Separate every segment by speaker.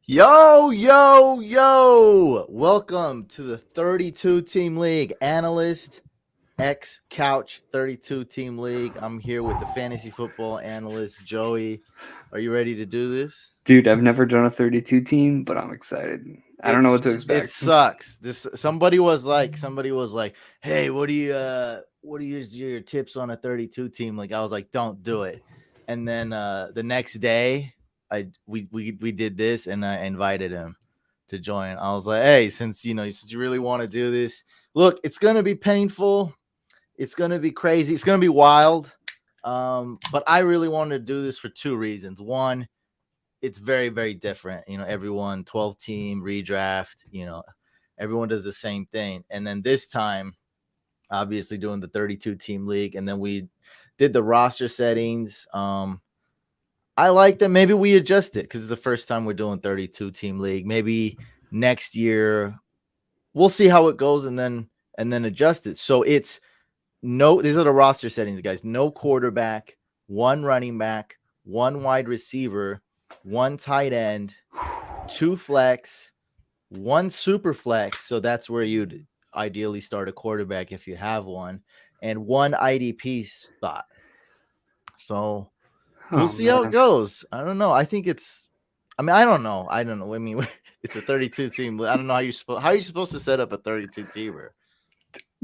Speaker 1: Yo, yo, yo! Welcome to the 32 team league, Analyst X Couch 32 team league. I'm here with the fantasy football analyst, Joey. Are you ready to do this?
Speaker 2: Dude, I've never done a 32 team, but I'm excited. I don't know what to
Speaker 1: It
Speaker 2: expect.
Speaker 1: sucks. Somebody was like, "Hey, what do you use your tips on a 32 team?" Like I was like, "Don't do it." And then the next day, we did this, and I invited him to join. I was like, "Hey, since you really want to do this, look, it's gonna be painful. It's gonna be crazy. It's gonna be wild." But I really wanted to do this for two reasons. One, it's very, very different. Everyone 12 team redraft, everyone does the same thing. And then this time, obviously doing the 32 team league, and then we did the roster settings. I like that maybe we adjust it because it's the first time we're doing 32 team league. Maybe next year we'll see how it goes and then adjust it. So it's these are the roster settings, guys. No quarterback, one running back, one wide receiver, one tight end, two flex, one super flex. So that's where you'd ideally start a quarterback if you have one, and one IDP spot. So we'll
Speaker 2: Oh
Speaker 1: see how it
Speaker 2: man,
Speaker 1: goes. I don't know. I don't know. I mean, it's a 32 team. I don't know how are you supposed to set up a 32 teamer.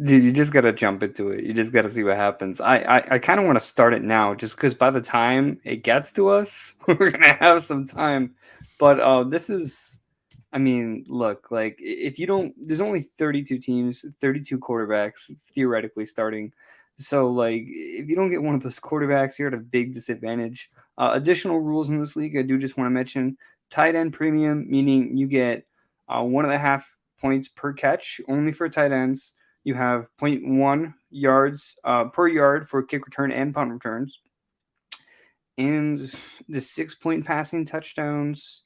Speaker 2: dude, you just gotta jump into it. You just gotta see what happens. I kind of want to start it now, just because by the time it gets to us, we're gonna have some time. But this is, I mean, look, like if you don't, there's only 32 teams, 32 quarterbacks theoretically starting. So like, if you don't get one of those quarterbacks, you're at a big disadvantage. Additional rules in this league, I do just want to mention tight end premium, meaning you get 1.5 points per catch only for tight ends. You have zero point 0.1 yards per yard for kick return and punt returns, and the 6 point passing touchdowns.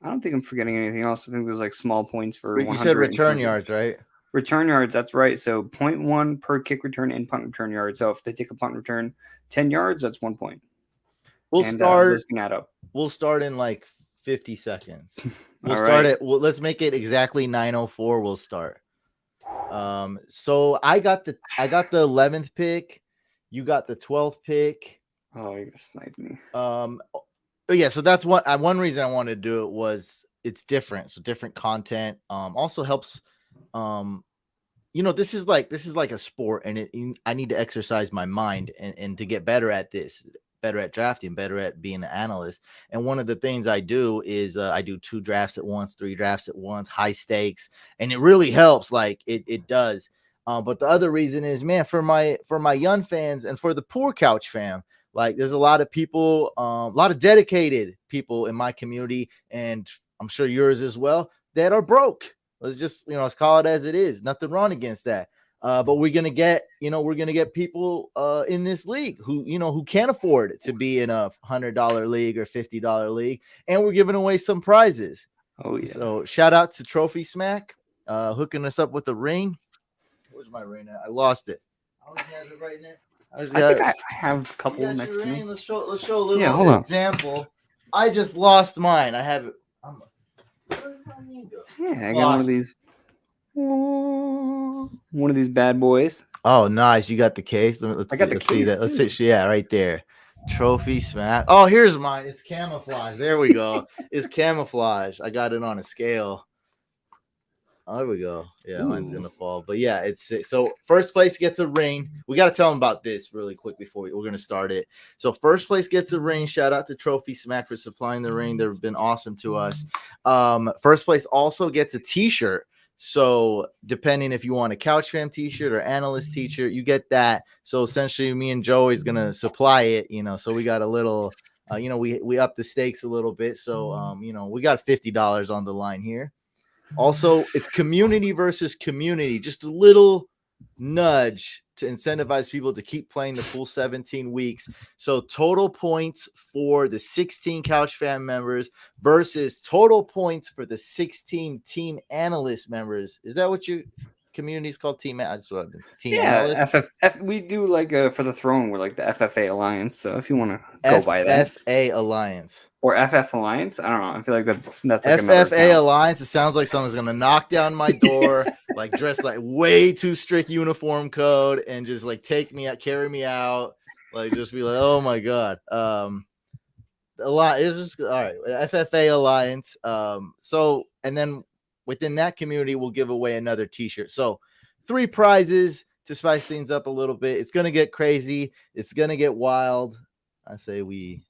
Speaker 2: I don't think I'm forgetting anything else. I think there's like small points for
Speaker 1: You said
Speaker 2: 100
Speaker 1: return yards, right?
Speaker 2: return yards. That's right. So zero point 0.1 per kick return and punt return yard. So if they take a punt return 10 yards, that's 1 point.
Speaker 1: We'll
Speaker 2: And
Speaker 1: start.
Speaker 2: those can add up.
Speaker 1: We'll start in like 50 seconds. We'll
Speaker 2: All
Speaker 1: start
Speaker 2: right.
Speaker 1: at. Let's make it exactly 9:04. We'll start. So I got the 11th pick. You got the 12th pick.
Speaker 2: Oh, you sniped me.
Speaker 1: Yeah. So that's one reason I wanted to do it was it's different. So different content. Also helps. Um, this is like a sport, and I need to exercise my mind and to get better at this, better at drafting, better at being an analyst. And one of the things I do is I do 2 drafts at once, 3 drafts at once, high stakes, and it really helps. Like it does. But the other reason is, man, for my young fans and for the poor couch fam, like there's a lot of people, a lot of dedicated people in my community, and I'm sure yours as well, that are broke. Let's call it as it is. Nothing wrong against that. But we're gonna get people in this league who can't afford to be in a $100 league or $50 league, and we're giving away some prizes.
Speaker 2: Oh yeah.
Speaker 1: So shout out to Trophy Smack, hooking us up with a ring. Where's my ring at? I lost it. I always have it right there. I just
Speaker 2: I think
Speaker 1: got.
Speaker 2: I have a
Speaker 1: You
Speaker 2: couple
Speaker 1: got
Speaker 2: next
Speaker 1: your
Speaker 2: to me.
Speaker 1: ring. Let's show a
Speaker 2: Yeah,
Speaker 1: little
Speaker 2: hold on.
Speaker 1: example. I just lost mine. I have it. Where did my ring go?
Speaker 2: Yeah, I got one of
Speaker 1: Lost.
Speaker 2: these. One of these bad boys.
Speaker 1: Oh, nice. You got the case. Let's
Speaker 2: I got
Speaker 1: see.
Speaker 2: the
Speaker 1: Let's see
Speaker 2: case
Speaker 1: that. Let's
Speaker 2: too.
Speaker 1: see. Yeah, right there. Trophy smack. Oh, here's mine. It's camouflage. There we go. It's camouflage. I got it on a scale. Oh, there we go. Yeah, mine's
Speaker 2: Ooh.
Speaker 1: gonna fall. But yeah, it's so first place gets a ring. We got to tell them about this really quick before we're gonna start it. So first place gets a ring. Shout out to Trophy Smack for supplying the ring. They've been awesome to us. First place also gets a T-shirt. So depending if you want a Couch Fam T-shirt or Analyst T-shirt, you get that. So essentially, me and Joey's gonna supply it. So we got a little. We up the stakes a little bit. So we got $50 on the line here. Also, it's community versus community. Just a little nudge to incentivize people to keep playing the full 17 weeks. So total points for the 16 Couch Fan members versus total points for the 16 Team Analyst members. Is that what you community is called? Team. That's what I've been saying. Team
Speaker 2: Yeah,
Speaker 1: Analyst.
Speaker 2: we do like for the throne, we're like the FFA Alliance. So if you want to go by that,
Speaker 1: FFA Alliance
Speaker 2: or FF Alliance, I don't know. I feel like that's like
Speaker 1: FFA
Speaker 2: another account.
Speaker 1: Alliance. It sounds like someone's gonna knock down my door, like dressed like way too strict uniform code, and just like take me out, carry me out, like just be like, oh my god. A lot is just all right. FFA Alliance. So and then within that community, we'll give away another T-shirt. So 3 prizes to spice things up a little bit. It's gonna get crazy. It's gonna get wild. I say we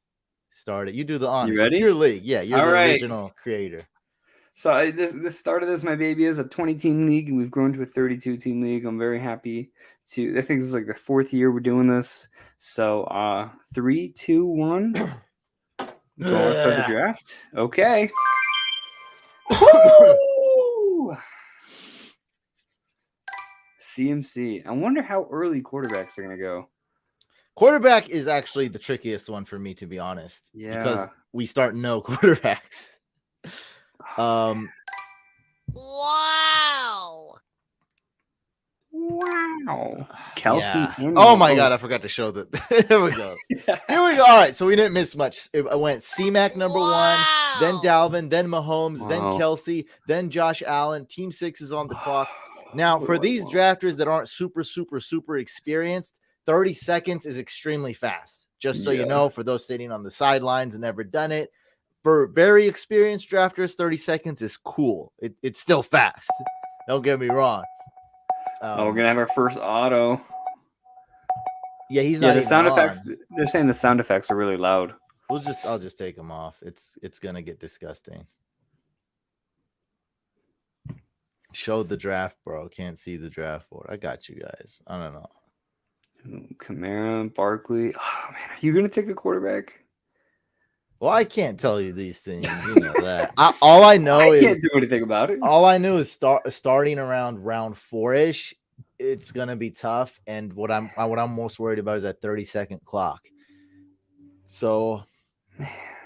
Speaker 1: start it. You do the honors.
Speaker 2: You ready?
Speaker 1: It's your league. Yeah, you're
Speaker 2: All
Speaker 1: the
Speaker 2: right.
Speaker 1: original creator.
Speaker 2: So this started as my baby as a 20-team league, and we've grown to a 32-team league. I'm very happy to. I think this is like the 4th year we're doing this. So 3, 2, 1. Do you want to start the draft? Okay. CMC. I wonder how early quarterbacks are going to go.
Speaker 1: Quarterback is actually the trickiest one for me, to be honest.
Speaker 2: Yeah.
Speaker 1: Because we start no quarterbacks. Wow.
Speaker 2: Kelsey.
Speaker 1: Yeah. Oh my god, I forgot to show that. Here we go. Here we go. All right, so we didn't miss much. I went C-Mac number 1, then Dalvin, then Mahomes, then Kelsey, then Josh Allen. Team 6 is on the clock. Now, for these drafters that aren't super experienced, 30 seconds is extremely fast. Just so you know, for those sitting on the sidelines and never done it, for very experienced drafters, 30 seconds is cool. It's still fast. Don't get me wrong.
Speaker 2: We're gonna have our first auto.
Speaker 1: Yeah, he's not.
Speaker 2: The sound
Speaker 1: on.
Speaker 2: effects. They're saying the sound effects are really loud.
Speaker 1: I'll just take them off. It's gonna get disgusting. Show the draft, bro. Can't see the draft board. I got you guys. I don't know.
Speaker 2: Kamara, Barkley. Oh man, are you gonna take a quarterback?
Speaker 1: Well, I can't tell you these things. You know that. All I know is
Speaker 2: can't do anything about it.
Speaker 1: All I knew is starting around round 4-ish. It's gonna be tough, and what I'm most worried about is that 30-second clock. So,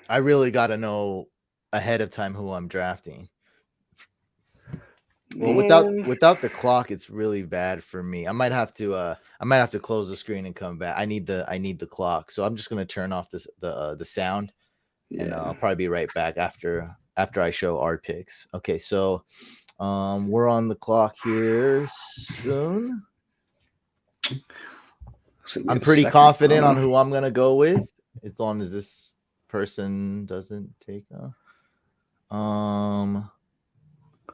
Speaker 1: I really got to know ahead of time who I'm drafting. Well, without the clock, it's really bad for me. I might have to close the screen and come back. I need the clock, so I'm just gonna turn off the sound. Yeah. And I'll probably be right back after I show our picks. Okay, so we're on the clock here soon. I'm pretty confident on who I'm gonna go with, as long as this person doesn't take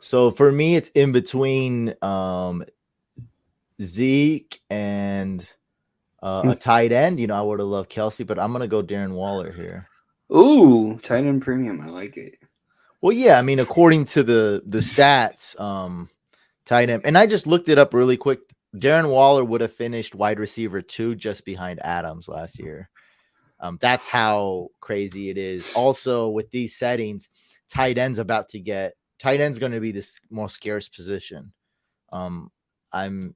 Speaker 1: So for me, it's in between Zeke and a tight end. You know, I would have loved Kelsey, but I'm gonna go Darren Waller here.
Speaker 2: Ooh, tight end premium. I like it.
Speaker 1: Well, yeah, I mean, according to the stats, tight end, and I just looked it up really quick. Darren Waller would have finished wide receiver 2 just behind Adams last year. That's how crazy it is. Also, with these settings, tight end's going to be this more scarce position. I mean,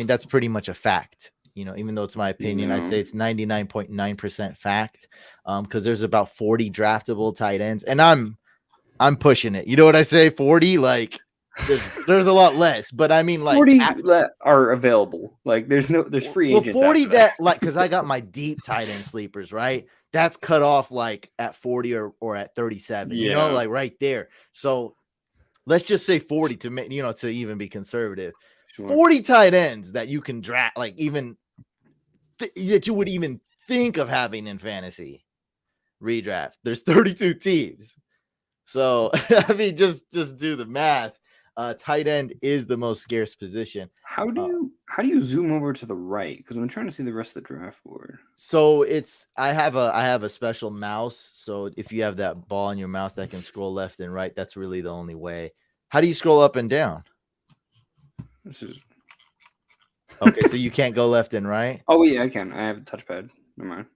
Speaker 1: that's pretty much a fact. You know, even though it's my opinion, I'd say it's 99.9% fact. Because there's about 40 draftable tight ends, and I'm pushing it. You know what I say? 40, like there's a lot less, but I mean, like
Speaker 2: 40 are available. Like there's free agents.
Speaker 1: Well, 40 that like, because I got my deep tight end sleepers, right? That's cut off like at 40 or at 37. You know, like right there. So let's just say 40 to make, you know, to even be conservative. Sure. 40 tight ends that you can draft, like even that you would even think of having in fantasy redraft. There's 32 teams. So I mean, just do the math. Tight end is the most scarce position.
Speaker 2: How do you zoom over to the right? Because I'm trying to see the rest of the draft board.
Speaker 1: So I have a special mouse. So if you have that ball on your mouse that can scroll left and right, that's really the only way. How do you scroll up and down?
Speaker 2: This is
Speaker 1: okay. So you can't go left and right.
Speaker 2: Oh yeah, I can. I have a touchpad. Never mind.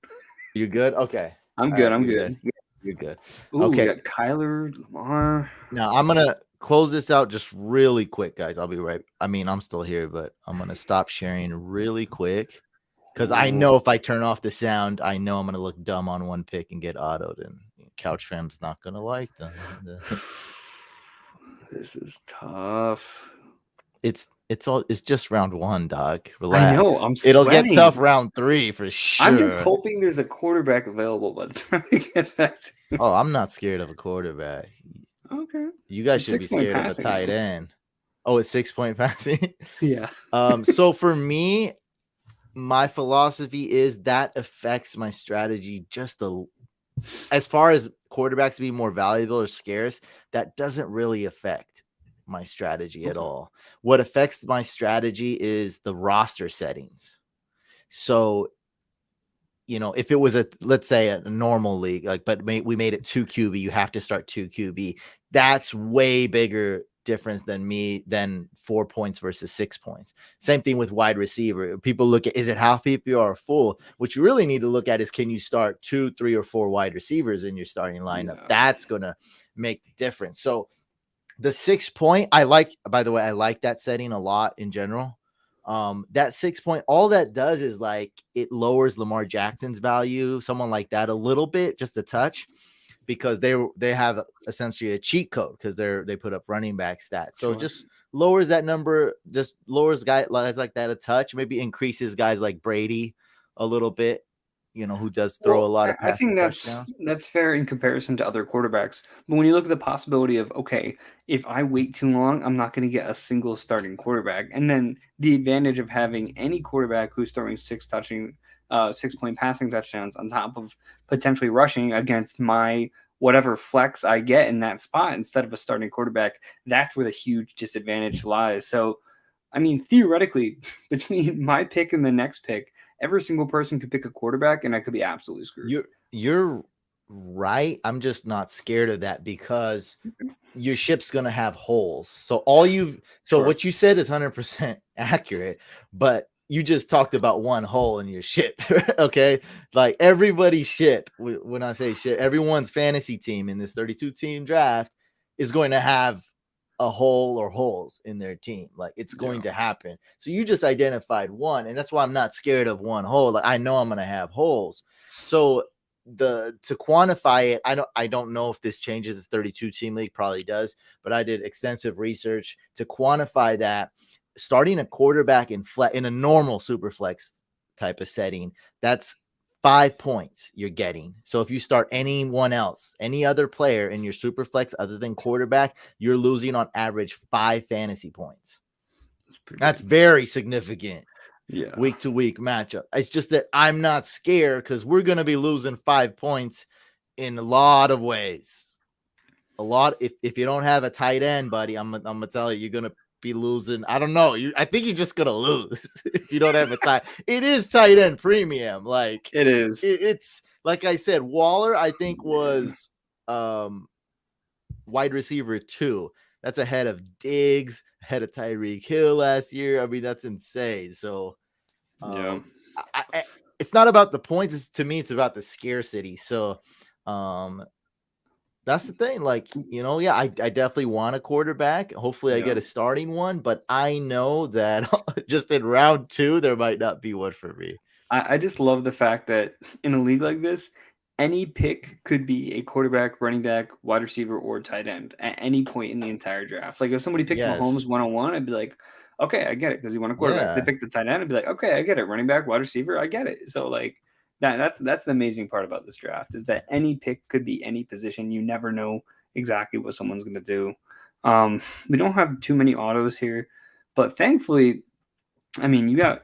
Speaker 1: You good? Okay.
Speaker 2: I'm good. I'm good.
Speaker 1: You're good.
Speaker 2: Ooh,
Speaker 1: okay.
Speaker 2: We got Kyler, Lamar.
Speaker 1: Now I'm gonna close this out just really quick, guys. I'll be right. I mean, I'm still here, but I'm gonna stop sharing really quick because I know if I turn off the sound, I know I'm gonna look dumb on one pick and get autoed, and Couch fam's not gonna like them.
Speaker 2: This is tough.
Speaker 1: It's It's just round 1, dog.
Speaker 2: I know.
Speaker 1: Relax.
Speaker 2: I'm
Speaker 1: It'll get
Speaker 2: sweating.
Speaker 1: tough round 3 for
Speaker 2: I'm just
Speaker 1: sure.
Speaker 2: hoping there's a quarterback available by the time it gets back to.
Speaker 1: Oh, I'm not scared of a quarterback.
Speaker 2: Okay.
Speaker 1: You guys
Speaker 2: It's
Speaker 1: should be
Speaker 2: 6 point
Speaker 1: scared of a
Speaker 2: passing
Speaker 1: tight
Speaker 2: though.
Speaker 1: end. Oh, it's 6-point passing.
Speaker 2: Yeah.
Speaker 1: So for me, my philosophy is that affects my strategy just as far as quarterbacks being more valuable or scarce, that doesn't really affect my strategy at all. What affects my strategy is the roster settings. So, if it was let's say a normal league, but we made it 2 QB, you have to start 2 QB. That's way bigger difference than 4 points versus 6 points. Same thing with wide receiver. People look at, is it half PPR or full? What you really need to look at is, can you start 2, 3, or 4 wide receivers in your starting lineup?
Speaker 2: Yeah.
Speaker 1: That's gonna make the difference. So the 6 point, by the way, I like that setting a lot in general. That 6 point, all that does is it lowers Lamar Jackson's value, someone like that, a little bit, just a touch, because they have essentially a cheat code because they put up running back stats. So just lowers that number, just lowers guys like that a touch, maybe increases guys like Brady a little bit, who does throw a lot of
Speaker 2: I
Speaker 1: passing
Speaker 2: think
Speaker 1: touchdowns.
Speaker 2: that's fair in comparison to other quarterbacks. But when you look at the possibility of, okay, if I wait too long, I'm not going to get a single starting quarterback. And then the advantage of having any quarterback who's throwing 6-point passing touchdowns on top of potentially rushing against my whatever flex I get in that spot instead of a starting quarterback, that's where the huge disadvantage lies. So, I mean, theoretically, between my pick and the next pick, every single person could pick a quarterback, and I could be absolutely screwed.
Speaker 1: You're right. I'm just not scared of that because your ship's gonna have holes. So what you said is 100% accurate, but you just talked about one hole in your ship. Okay, like everybody's ship. When I say ship, everyone's fantasy team in this 32 team draft is going to have a hole or holes in their team. Like it's going to happen. So you just identified one, and that's why I'm not scared of one hole. Like I know I'm going to have holes. So to quantify it, I don't know if this changes. It's 32 team league, probably does, but I did extensive research to quantify that. Starting a quarterback in a normal super flex type of setting, that's 5 points you're getting. So if you start anyone else, any other player in your super flex other than quarterback, you're losing on average 5 fantasy points. That's very significant.
Speaker 2: Yeah.
Speaker 1: Week to week matchup. It's just that I'm not scared because we're going to be losing 5 points in a lot of ways. If you don't have a tight end, buddy, I'm gonna tell you, you're gonna be losing. I don't know. I think you're just gonna lose if you don't have a tight. It is tight end premium. Like
Speaker 2: it is.
Speaker 1: It's like I said, Waller, I think was wide receiver 2. That's ahead of Diggs, ahead of Tyreek Hill last year. I mean, that's insane. So it's not about the points. To me, it's about the scarcity. So that's the thing. Like, I definitely want a quarterback. Hopefully I get a starting one, but I know that just in round 2, there might not be one for me.
Speaker 2: I just love the fact that in a league like this, any pick could be a quarterback, running back, wide receiver, or tight end at any point in the entire draft. Like if somebody picked Mahomes 1-on-1, I'd be like, okay, I get it because he won a quarterback. If they picked the tight end, I'd be like, okay, I get it. Running back, wide receiver, I get it. So like that's the amazing part about this draft is that any pick could be any position. You never know exactly what someone's going to do. We don't have too many autos here, but thankfully, I mean, you got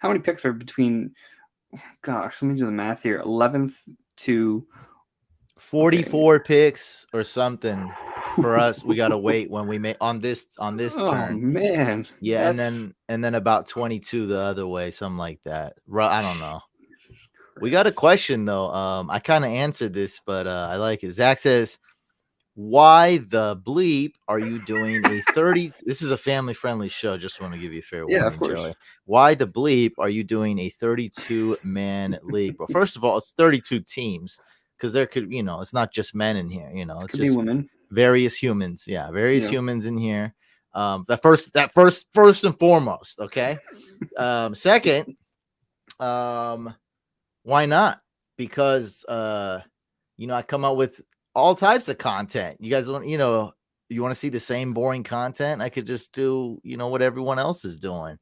Speaker 2: how many picks are between? Gosh, let me do the math here. 11th to
Speaker 1: 44 picks or something for us. We got to wait when we make on this turn.
Speaker 2: Oh man.
Speaker 1: Yeah, and then about 22 the other way, something like that. I don't know. We got a question though. I kind of answered this, but I like it. Zach says, why the bleep are you doing a 30? This is a family-friendly show. Just want to give you a fair warning,
Speaker 2: of course.
Speaker 1: Joey. Why the bleep are you doing a 32-man league? Well, first of all, it's 32 teams because there could, it's not just men in here. It's
Speaker 2: could
Speaker 1: just
Speaker 2: be women,
Speaker 1: various humans. Yeah, various humans in here. That first and foremost. Okay. Second, why not? Because I come out with all types of content. You guys don't, you want to see the same boring content, I could just do, what everyone else is doing.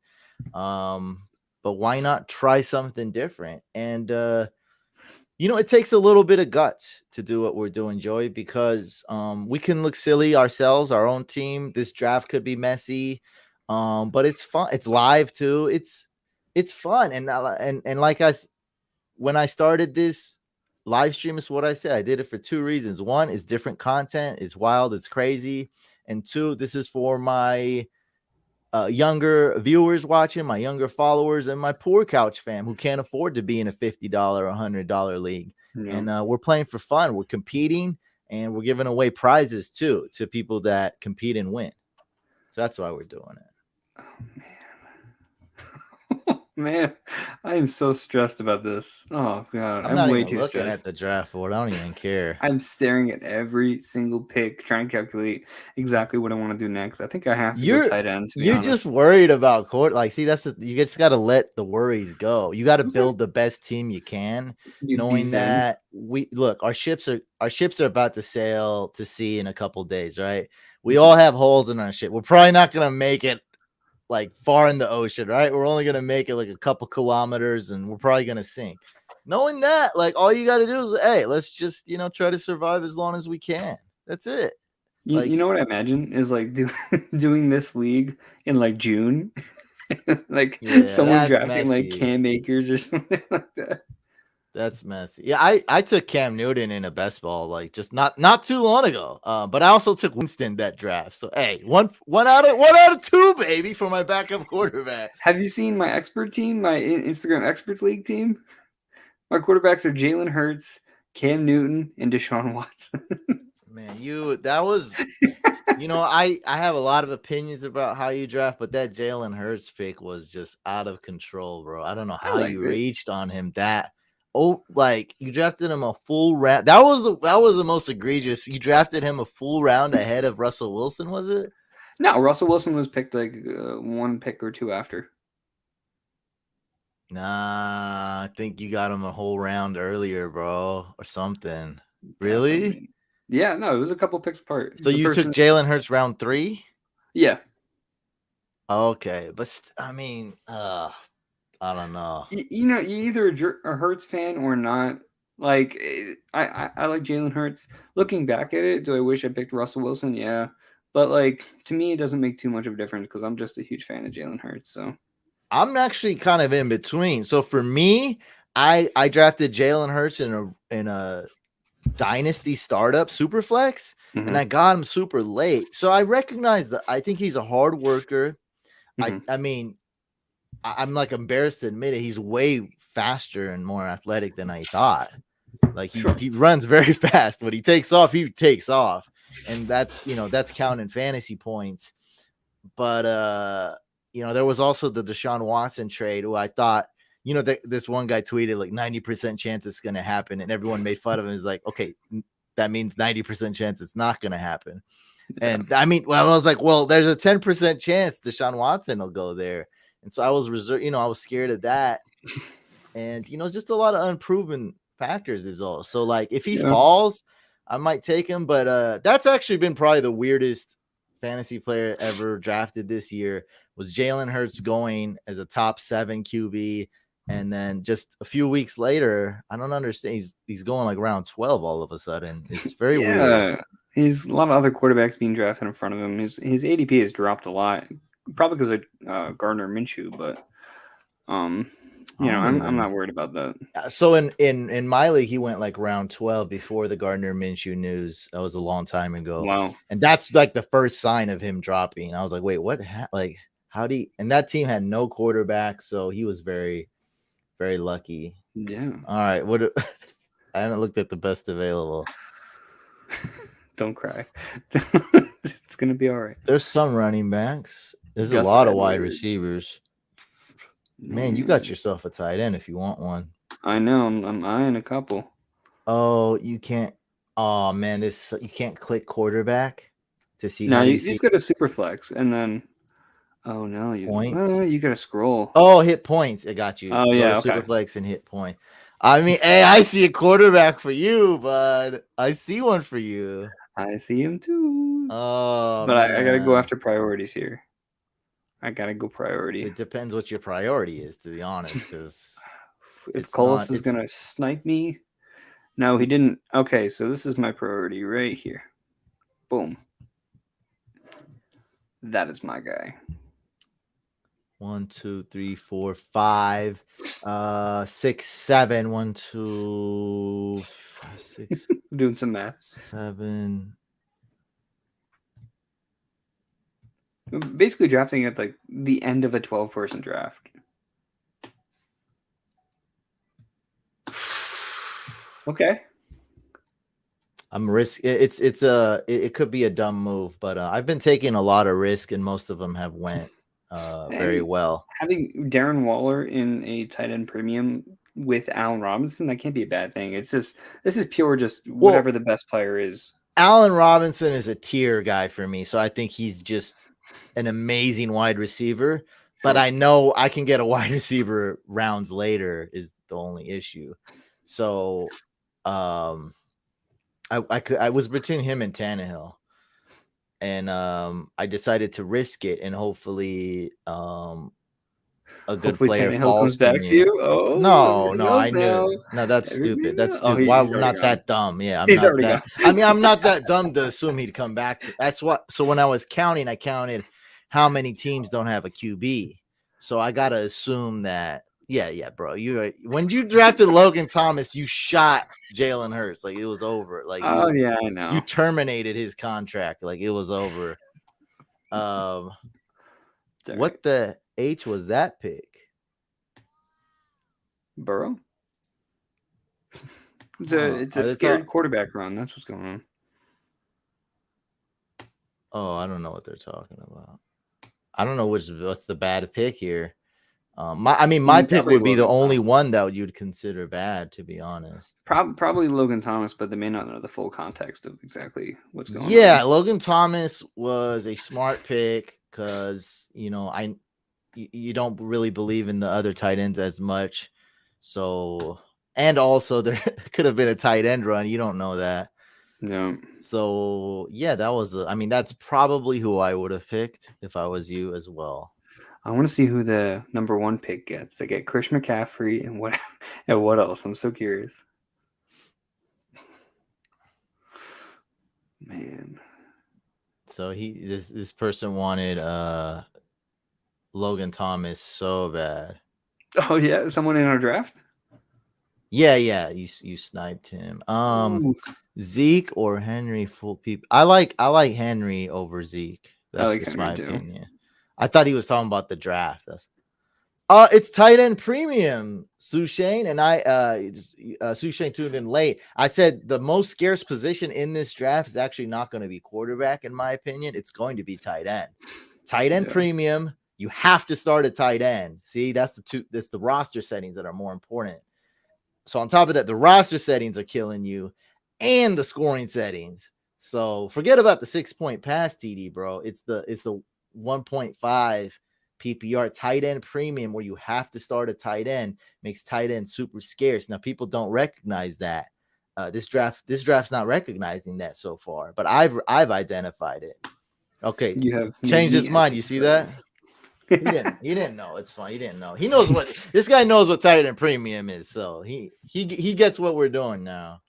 Speaker 1: But why not try something different? And it takes a little bit of guts to do what we're doing, Joey, because we can look silly ourselves, our own team. This draft could be messy, but it's fun. It's live too. It's fun, and like when I started this live stream, is what I said. I did it for two reasons. One, it's different content. It's wild. It's crazy. And two, this is for my younger viewers watching, my younger followers, and my poor couch fam who can't afford to be in a $50 or $100 league.
Speaker 2: Yeah.
Speaker 1: And we're playing for fun. We're competing, and we're giving away prizes too to people that compete and win. So that's why we're doing it.
Speaker 2: Man, I am so stressed about this. Oh god,
Speaker 1: I'm not
Speaker 2: way
Speaker 1: even
Speaker 2: too
Speaker 1: looking
Speaker 2: stressed.
Speaker 1: at the draft board. I don't even care.
Speaker 2: I'm staring at every single pick, trying to calculate exactly what I want to do next. I think I have to go tight end. To be
Speaker 1: You're
Speaker 2: honest.
Speaker 1: just worried about court. Like, see, you just got to let the worries go. You got to build the best team you can, knowing that our ships are about to sail to sea in a couple days, right? We all have holes in our ship. We're probably not gonna make it like far in the ocean, right? We're only gonna make it like a couple kilometers, and we're probably gonna sink. Knowing that, like, all you got to do is, hey, let's just try to survive as long as we can. That's it.
Speaker 2: You know what I imagine is like doing this league in like June, like someone drafting like Cam Akers or something like that.
Speaker 1: That's messy. Yeah, I took Cam Newton in a best ball like just not too long ago. But I also took Winston that draft. So hey, one out of two, baby, for my backup quarterback.
Speaker 2: Have you seen my expert team, my Instagram experts league team? My quarterbacks are Jalen Hurts, Cam Newton, and Deshaun Watson.
Speaker 1: Man, that was I have a lot of opinions about how you draft, but that Jalen Hurts pick was just out of control, bro. I don't know how you reached on him that. Oh, like you drafted him a full round. That was the most egregious. You drafted him a full round ahead of Russell Wilson, was it?
Speaker 2: No, Russell Wilson was picked like one pick or two after.
Speaker 1: Nah, I think you got him a whole round earlier, bro, or something. Really?
Speaker 2: Yeah, no, it was a couple picks apart.
Speaker 1: So you took Jalen Hurts round 3?
Speaker 2: Yeah.
Speaker 1: Okay, but I mean, I don't know.
Speaker 2: You're either a Hurts fan or not. Like, I like Jalen Hurts. Looking back at it, do I wish I picked Russell Wilson? Yeah. But, like, to me, it doesn't make too much of a difference because I'm just a huge fan of Jalen Hurts. So
Speaker 1: I'm actually kind of in between. So for me, I drafted Jalen Hurts in a dynasty startup Superflex, and I got him super late. So I recognize that I think he's a hard worker. I mean, I'm like embarrassed to admit it. He's way faster and more athletic than I thought. Like he runs very fast. When he takes off, and that's counting fantasy points. But there was also the Deshaun Watson trade, who I thought, this one guy tweeted like 90% chance it's going to happen, and everyone made fun of him. He's like, okay, that means 90% chance it's not going to happen. And I mean, I was like, well, there's a 10% chance Deshaun Watson will go there. And so I was I was scared of that. And, just a lot of unproven factors is all. So like if he falls, I might take him. But that's actually been probably the weirdest fantasy player ever drafted this year was Jalen Hurts going as a top 7 QB. And then just a few weeks later, I don't understand. He's going like round 12 all of a sudden. It's very weird.
Speaker 2: He's a lot of other quarterbacks being drafted in front of him. His ADP has dropped a lot, probably because of Gardner Minshew. But I'm not worried about that.
Speaker 1: So in my league, he went like round 12 before the Gardner Minshew news. That was a long time ago.
Speaker 2: Wow.
Speaker 1: And that's like the first sign of him dropping. I was like, wait, what? How do you? And that team had no quarterback, so he was very, very lucky.
Speaker 2: Yeah.
Speaker 1: All right. I haven't looked at the best available.
Speaker 2: Don't cry. It's gonna be all right.
Speaker 1: There's some running backs. There's a lot of wide receivers. Man, you got yourself a tight end if you want one.
Speaker 2: I know. I'm eyeing a couple.
Speaker 1: Oh, you can't. Oh man, you can't click quarterback to see.
Speaker 2: No, you just go to Superflex and then. Oh no, you gotta scroll.
Speaker 1: Oh, hit points. I got you.
Speaker 2: Oh yeah,
Speaker 1: Superflex and hit point. I mean, hey, I see a quarterback for you, bud. I see one for you.
Speaker 2: I see him too.
Speaker 1: Oh,
Speaker 2: But I gotta go
Speaker 1: man.
Speaker 2: after priorities here. I gotta go priority.
Speaker 1: It depends what your priority is, to be honest, because
Speaker 2: If
Speaker 1: it's
Speaker 2: Colas
Speaker 1: not.
Speaker 2: is gonna snipe me, no, he didn't. Okay, so this is my priority right here. Boom. That is my guy.
Speaker 1: 1, 2, 3, 4, 5, 6, 7. 1, 2, 5, 6,
Speaker 2: Doing some math.
Speaker 1: 7.
Speaker 2: Basically drafting at like the end of a 12-person draft. Okay.
Speaker 1: I'm risk. It could be a dumb move, but I've been taking a lot of risk, and most of them have went very well.
Speaker 2: Having Darren Waller in a tight end premium with Allen Robinson, that can't be a bad thing. It's just this is pure just whatever the best player is.
Speaker 1: Allen Robinson is a tier guy for me, so I think he's just an amazing wide receiver. But
Speaker 2: Sure.
Speaker 1: I know I can get a wide receiver rounds later is the only issue. So, I was between him and Tannehill, and I decided to risk it, and hopefully a good player
Speaker 2: Tannehill
Speaker 1: falls
Speaker 2: comes back to you. Oh,
Speaker 1: No, I knew. No, that's stupid. That's stupid. Why
Speaker 2: He's
Speaker 1: not
Speaker 2: gone.
Speaker 1: that dumb? Yeah, I'm
Speaker 2: He's
Speaker 1: not
Speaker 2: already
Speaker 1: that.
Speaker 2: gone.
Speaker 1: I mean, I'm not that dumb to assume he'd come back to. That's what. So when I was counting, I counted how many teams don't have a QB. So I gotta assume that. Yeah, bro. When you drafted Logan Thomas, you shot Jalen Hurts. Like it was over. Like
Speaker 2: Oh yeah, I know.
Speaker 1: you terminated his contract. Like it was over. What the H was that pick?
Speaker 2: Burrow? It's a scared quarterback run. That's what's going on.
Speaker 1: Oh, I don't know what they're talking about. I don't know what's the bad pick here. My pick would be the only one that you'd consider bad, to be honest.
Speaker 2: Probably Logan Thomas, but they may not know the full context of exactly what's going on.
Speaker 1: Yeah, Logan Thomas was a smart pick because you don't really believe in the other tight ends as much. So, and also there could have been a tight end run. You don't know that.
Speaker 2: No.
Speaker 1: So yeah, that's probably who I would have picked if I was you as well.
Speaker 2: I want to see who the number 1 pick gets. They get Chris McCaffrey and what else? I'm so curious. Man.
Speaker 1: So this person wanted Logan Thomas so bad.
Speaker 2: Oh yeah, someone in our draft?
Speaker 1: Yeah, you sniped him. Zeke or Henry full people. I like Henry over Zeke. That's just my opinion. I thought he was talking about the draft. It's tight end premium, Sushane, and Sushane tuned in late. I said the most scarce position in this draft is actually not going to be quarterback, in my opinion. It's going to be tight end. Tight end premium. You have to start a tight end. See, that's the roster settings that are more important. So on top of that, the roster settings are killing you, and the scoring settings. So forget about the 6-point pass TD, bro. It's the 1.5 PPR tight end premium where you have to start a tight end. Makes tight end super scarce. Now people don't recognize that. This draft's not recognizing that so far, but I've identified it. Okay,
Speaker 2: you have
Speaker 1: changed his mind. You see that? He didn't know. It's fine. He didn't know. He knows what this guy knows what tight end premium is. So he gets what we're doing now.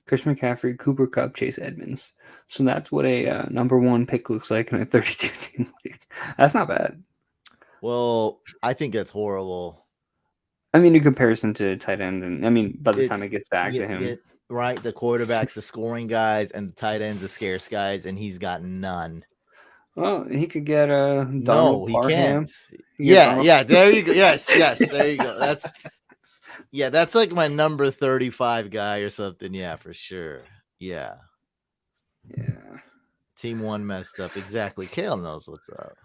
Speaker 2: Chris McCaffrey, Cooper Kupp, Chase Edmonds. So that's what a number 1 pick looks like in a 32-team league. That's not bad.
Speaker 1: Well, I think that's horrible.
Speaker 2: I mean, in comparison to tight end, and I mean, by the time it gets back to him,
Speaker 1: right? The quarterbacks, the scoring guys, and the tight ends, the scarce guys, and he's got none.
Speaker 2: Well, he could get Donald
Speaker 1: No, he
Speaker 2: Parham.
Speaker 1: can't. Yeah. There you go. Yes. There you go. That's like my number 35 guy or something. Yeah, for sure. Yeah. Team 1 messed up. Exactly. Kale knows what's up.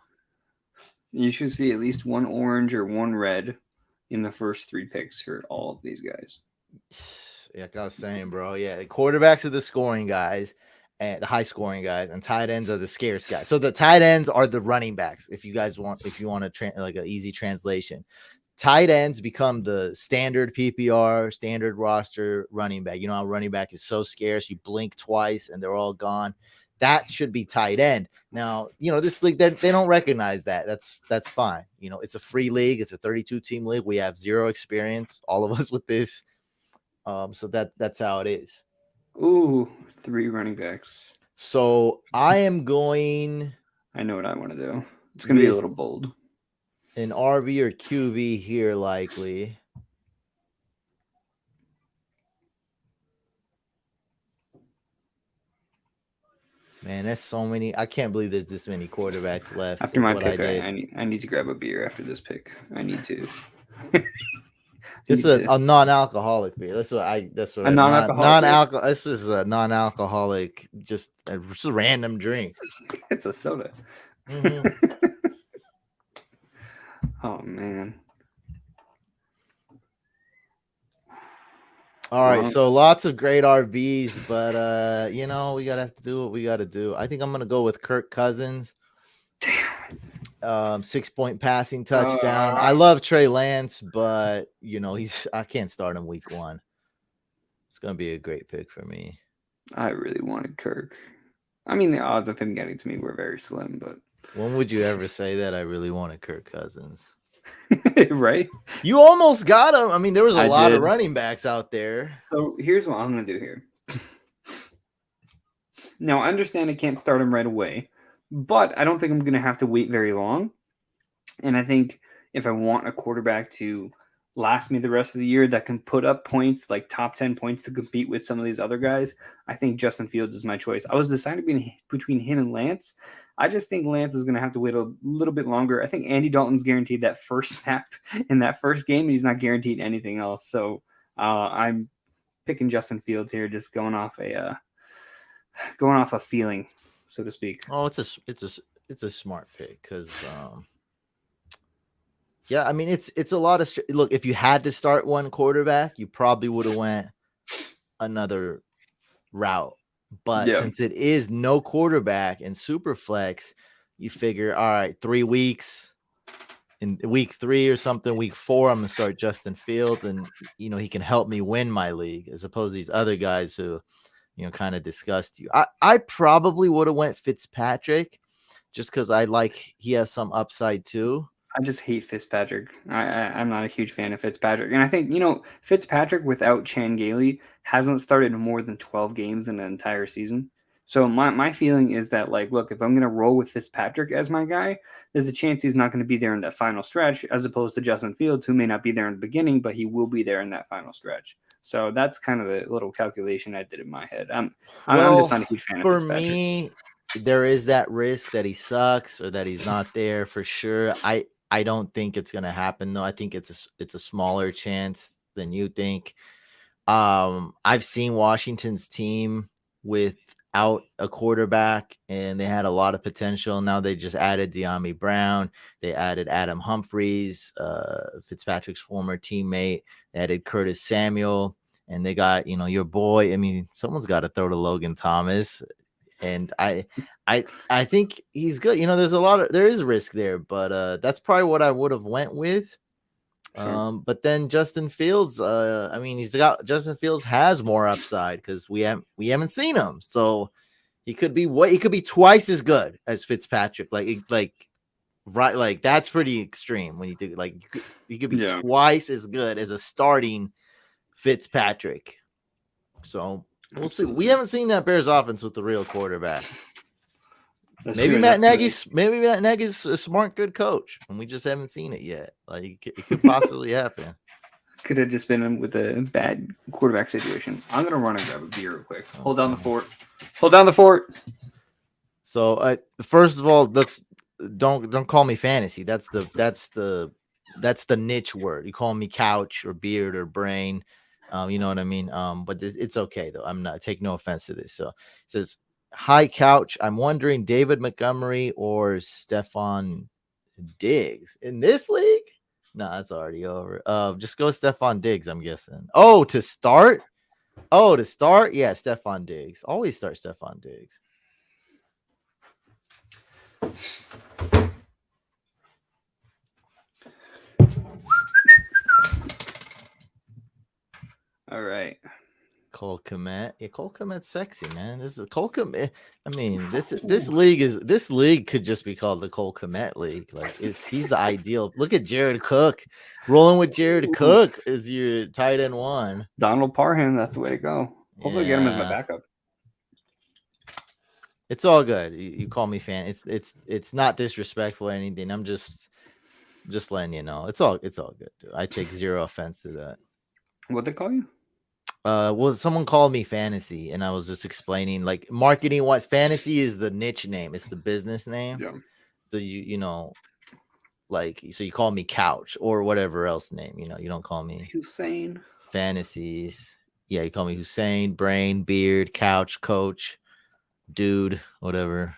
Speaker 2: You should see at least 1 orange or 1 red in the first 3 picks for all of these guys.
Speaker 1: Like I was saying, bro. Yeah, the quarterbacks are the scoring guys, and the high scoring guys, and tight ends are the scarce guys. So the tight ends are the running backs. If you want to like an easy translation, tight ends become the standard PPR, standard roster running back. You know how running back is so scarce. You blink twice and they're all gone. That should be tight end. Now, this league, they don't recognize that. That's fine. It's a free league. It's a 32-team league. We have zero experience, all of us, with this. So that's how it is.
Speaker 2: Ooh, 3 running backs.
Speaker 1: So I am going.
Speaker 2: I know what I want to do. It's going to be a little bold.
Speaker 1: An RB or QB here, likely. Man, there's so many. I can't believe there's this many quarterbacks left.
Speaker 2: After my pick, I need to grab a beer after this pick. I need to.
Speaker 1: This is a non-alcoholic beer. That's what non-alcoholic. This is a non-alcoholic, just a random drink.
Speaker 2: It's a soda.
Speaker 1: Mm-hmm.
Speaker 2: Oh man.
Speaker 1: All right, so lots of great RBs, but we gotta have to do what we gotta do. I think I'm gonna go with Kirk Cousins. 6-point passing touchdown. I love Trey Lance, but I can't start him week 1. It's gonna be a great pick for me.
Speaker 2: I really wanted Kirk. I mean, the odds of him getting to me were very slim, but
Speaker 1: when would you ever say that? I really wanted Kirk Cousins.
Speaker 2: Right?
Speaker 1: You almost got him. I mean, there was a lot of running backs out there.
Speaker 2: So here's what I'm going to do here. Now, I understand I can't start him right away, but I don't think I'm going to have to wait very long. And I think if I want a quarterback to last me the rest of the year that can put up points, like top 10 points to compete with some of these other guys, I think Justin Fields is my choice. I was deciding between him and Lance. I just think Lance is going to have to wait a little bit longer. I think Andy Dalton's guaranteed that first snap in that first game, and he's not guaranteed anything else. So I'm picking Justin Fields here, just going off a feeling, so to speak.
Speaker 1: Oh, it's a smart pick because yeah, I mean it's a lot of look. If you had to start one quarterback, you probably would have went another route. But since it is no quarterback in Superflex, you figure, all right, 3 weeks, in week 3 or something, week 4, I'm gonna start Justin Fields, and he can help me win my league, as opposed to these other guys who kind of disgust you. I probably would have went Fitzpatrick, just because he has some upside too.
Speaker 2: I just hate Fitzpatrick. I'm not a huge fan of Fitzpatrick. And I think, Fitzpatrick without Chan Gailey hasn't started more than 12 games in an entire season. So my feeling is that, look, if I'm going to roll with Fitzpatrick as my guy, there's a chance he's not going to be there in that final stretch, as opposed to Justin Fields, who may not be there in the beginning, but he will be there in that final stretch. So that's kind of the little calculation I did in my head. I'm just not a huge fan of Fitzpatrick.
Speaker 1: For me, there is that risk that he sucks or that he's not there for sure. I don't think it's going to happen, though. I think it's a smaller chance than you think. I've seen Washington's team without a quarterback, and they had a lot of potential. Now they just added De'Ami Brown. They added Adam Humphries, Fitzpatrick's former teammate. They added Curtis Samuel, and they got, your boy. I mean, someone's got to throw to Logan Thomas. And I think he's good. There is risk there, but that's probably what I would have went with. Sure. But then Justin Fields, Justin Fields has more upside because we haven't seen him, so he could be twice as good as Fitzpatrick. Like that's pretty extreme when you think he could be twice as good as a starting Fitzpatrick. So. We'll see. We haven't seen that Bears offense with the real quarterback. Maybe Matt Nagy's a smart, good coach, and we just haven't seen it yet. It could possibly happen.
Speaker 2: Could have just been with a bad quarterback situation. I'm gonna run and grab a beer real quick. Hold down the fort. Hold down the fort.
Speaker 1: So, first of all, don't call me fantasy. That's the niche word. You call me couch or beard or brain. You know what I mean? But it's okay, though. I'm not take no offense to this. So it says, hi, Couch. I'm wondering David Montgomery or Stephon Diggs in this league? No, that's already over. Just go Stephon Diggs, I'm guessing. Oh, to start? Yeah, Stephon Diggs. Always start Stephon Diggs.
Speaker 2: All right.
Speaker 1: Cole Kmet. Yeah, Cole Kmet's sexy, man. This is Cole Kmet. I mean, this league could just be called the Cole Kmet League. Like, he's the ideal. Look at Jared Cook. Rolling with Jared
Speaker 2: Ooh.
Speaker 1: Cook is your tight end one.
Speaker 2: Donald Parham, that's the way to go. Hopefully, get him as my
Speaker 1: Yeah.
Speaker 2: backup.
Speaker 1: It's all good. You call me fan. It's not disrespectful or anything. I'm just letting you know. It's all good, dude. I take zero offense to that.
Speaker 2: What they call you?
Speaker 1: Well, someone called me fantasy, and I was just explaining, like, marketing wise, fantasy is the niche name, it's the business name.
Speaker 2: Yeah.
Speaker 1: So you know, like, so you call me couch or whatever else name, you don't call me
Speaker 2: Hussein.
Speaker 1: fantasies. Yeah, you call me Hussein, brain, beard, couch, coach, dude, whatever.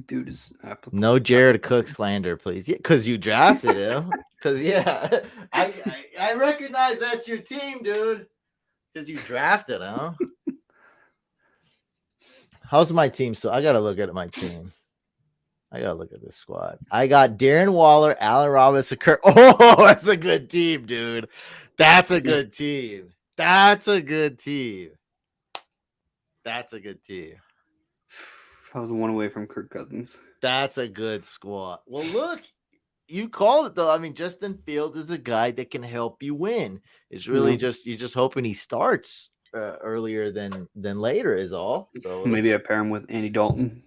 Speaker 2: Dude is applicable.
Speaker 1: No Jared Cook slander, please. Yeah, because you drafted him. Because I recognize that's your team, dude. Because you drafted him. How's my team? So I gotta look at my team. I gotta look at this squad. I got Darren Waller, Allen Robinson, Kirk. Oh, that's a good team, dude. That's a good team. That's a good team. That's a good team.
Speaker 2: I was one away from Kirk Cousins.
Speaker 1: That's a good squad. Well, look, you called it though. I mean, Justin Fields is a guy that can help you win. It's really just you're just hoping he starts earlier than later is all. So
Speaker 2: maybe I pair him with Andy Dalton.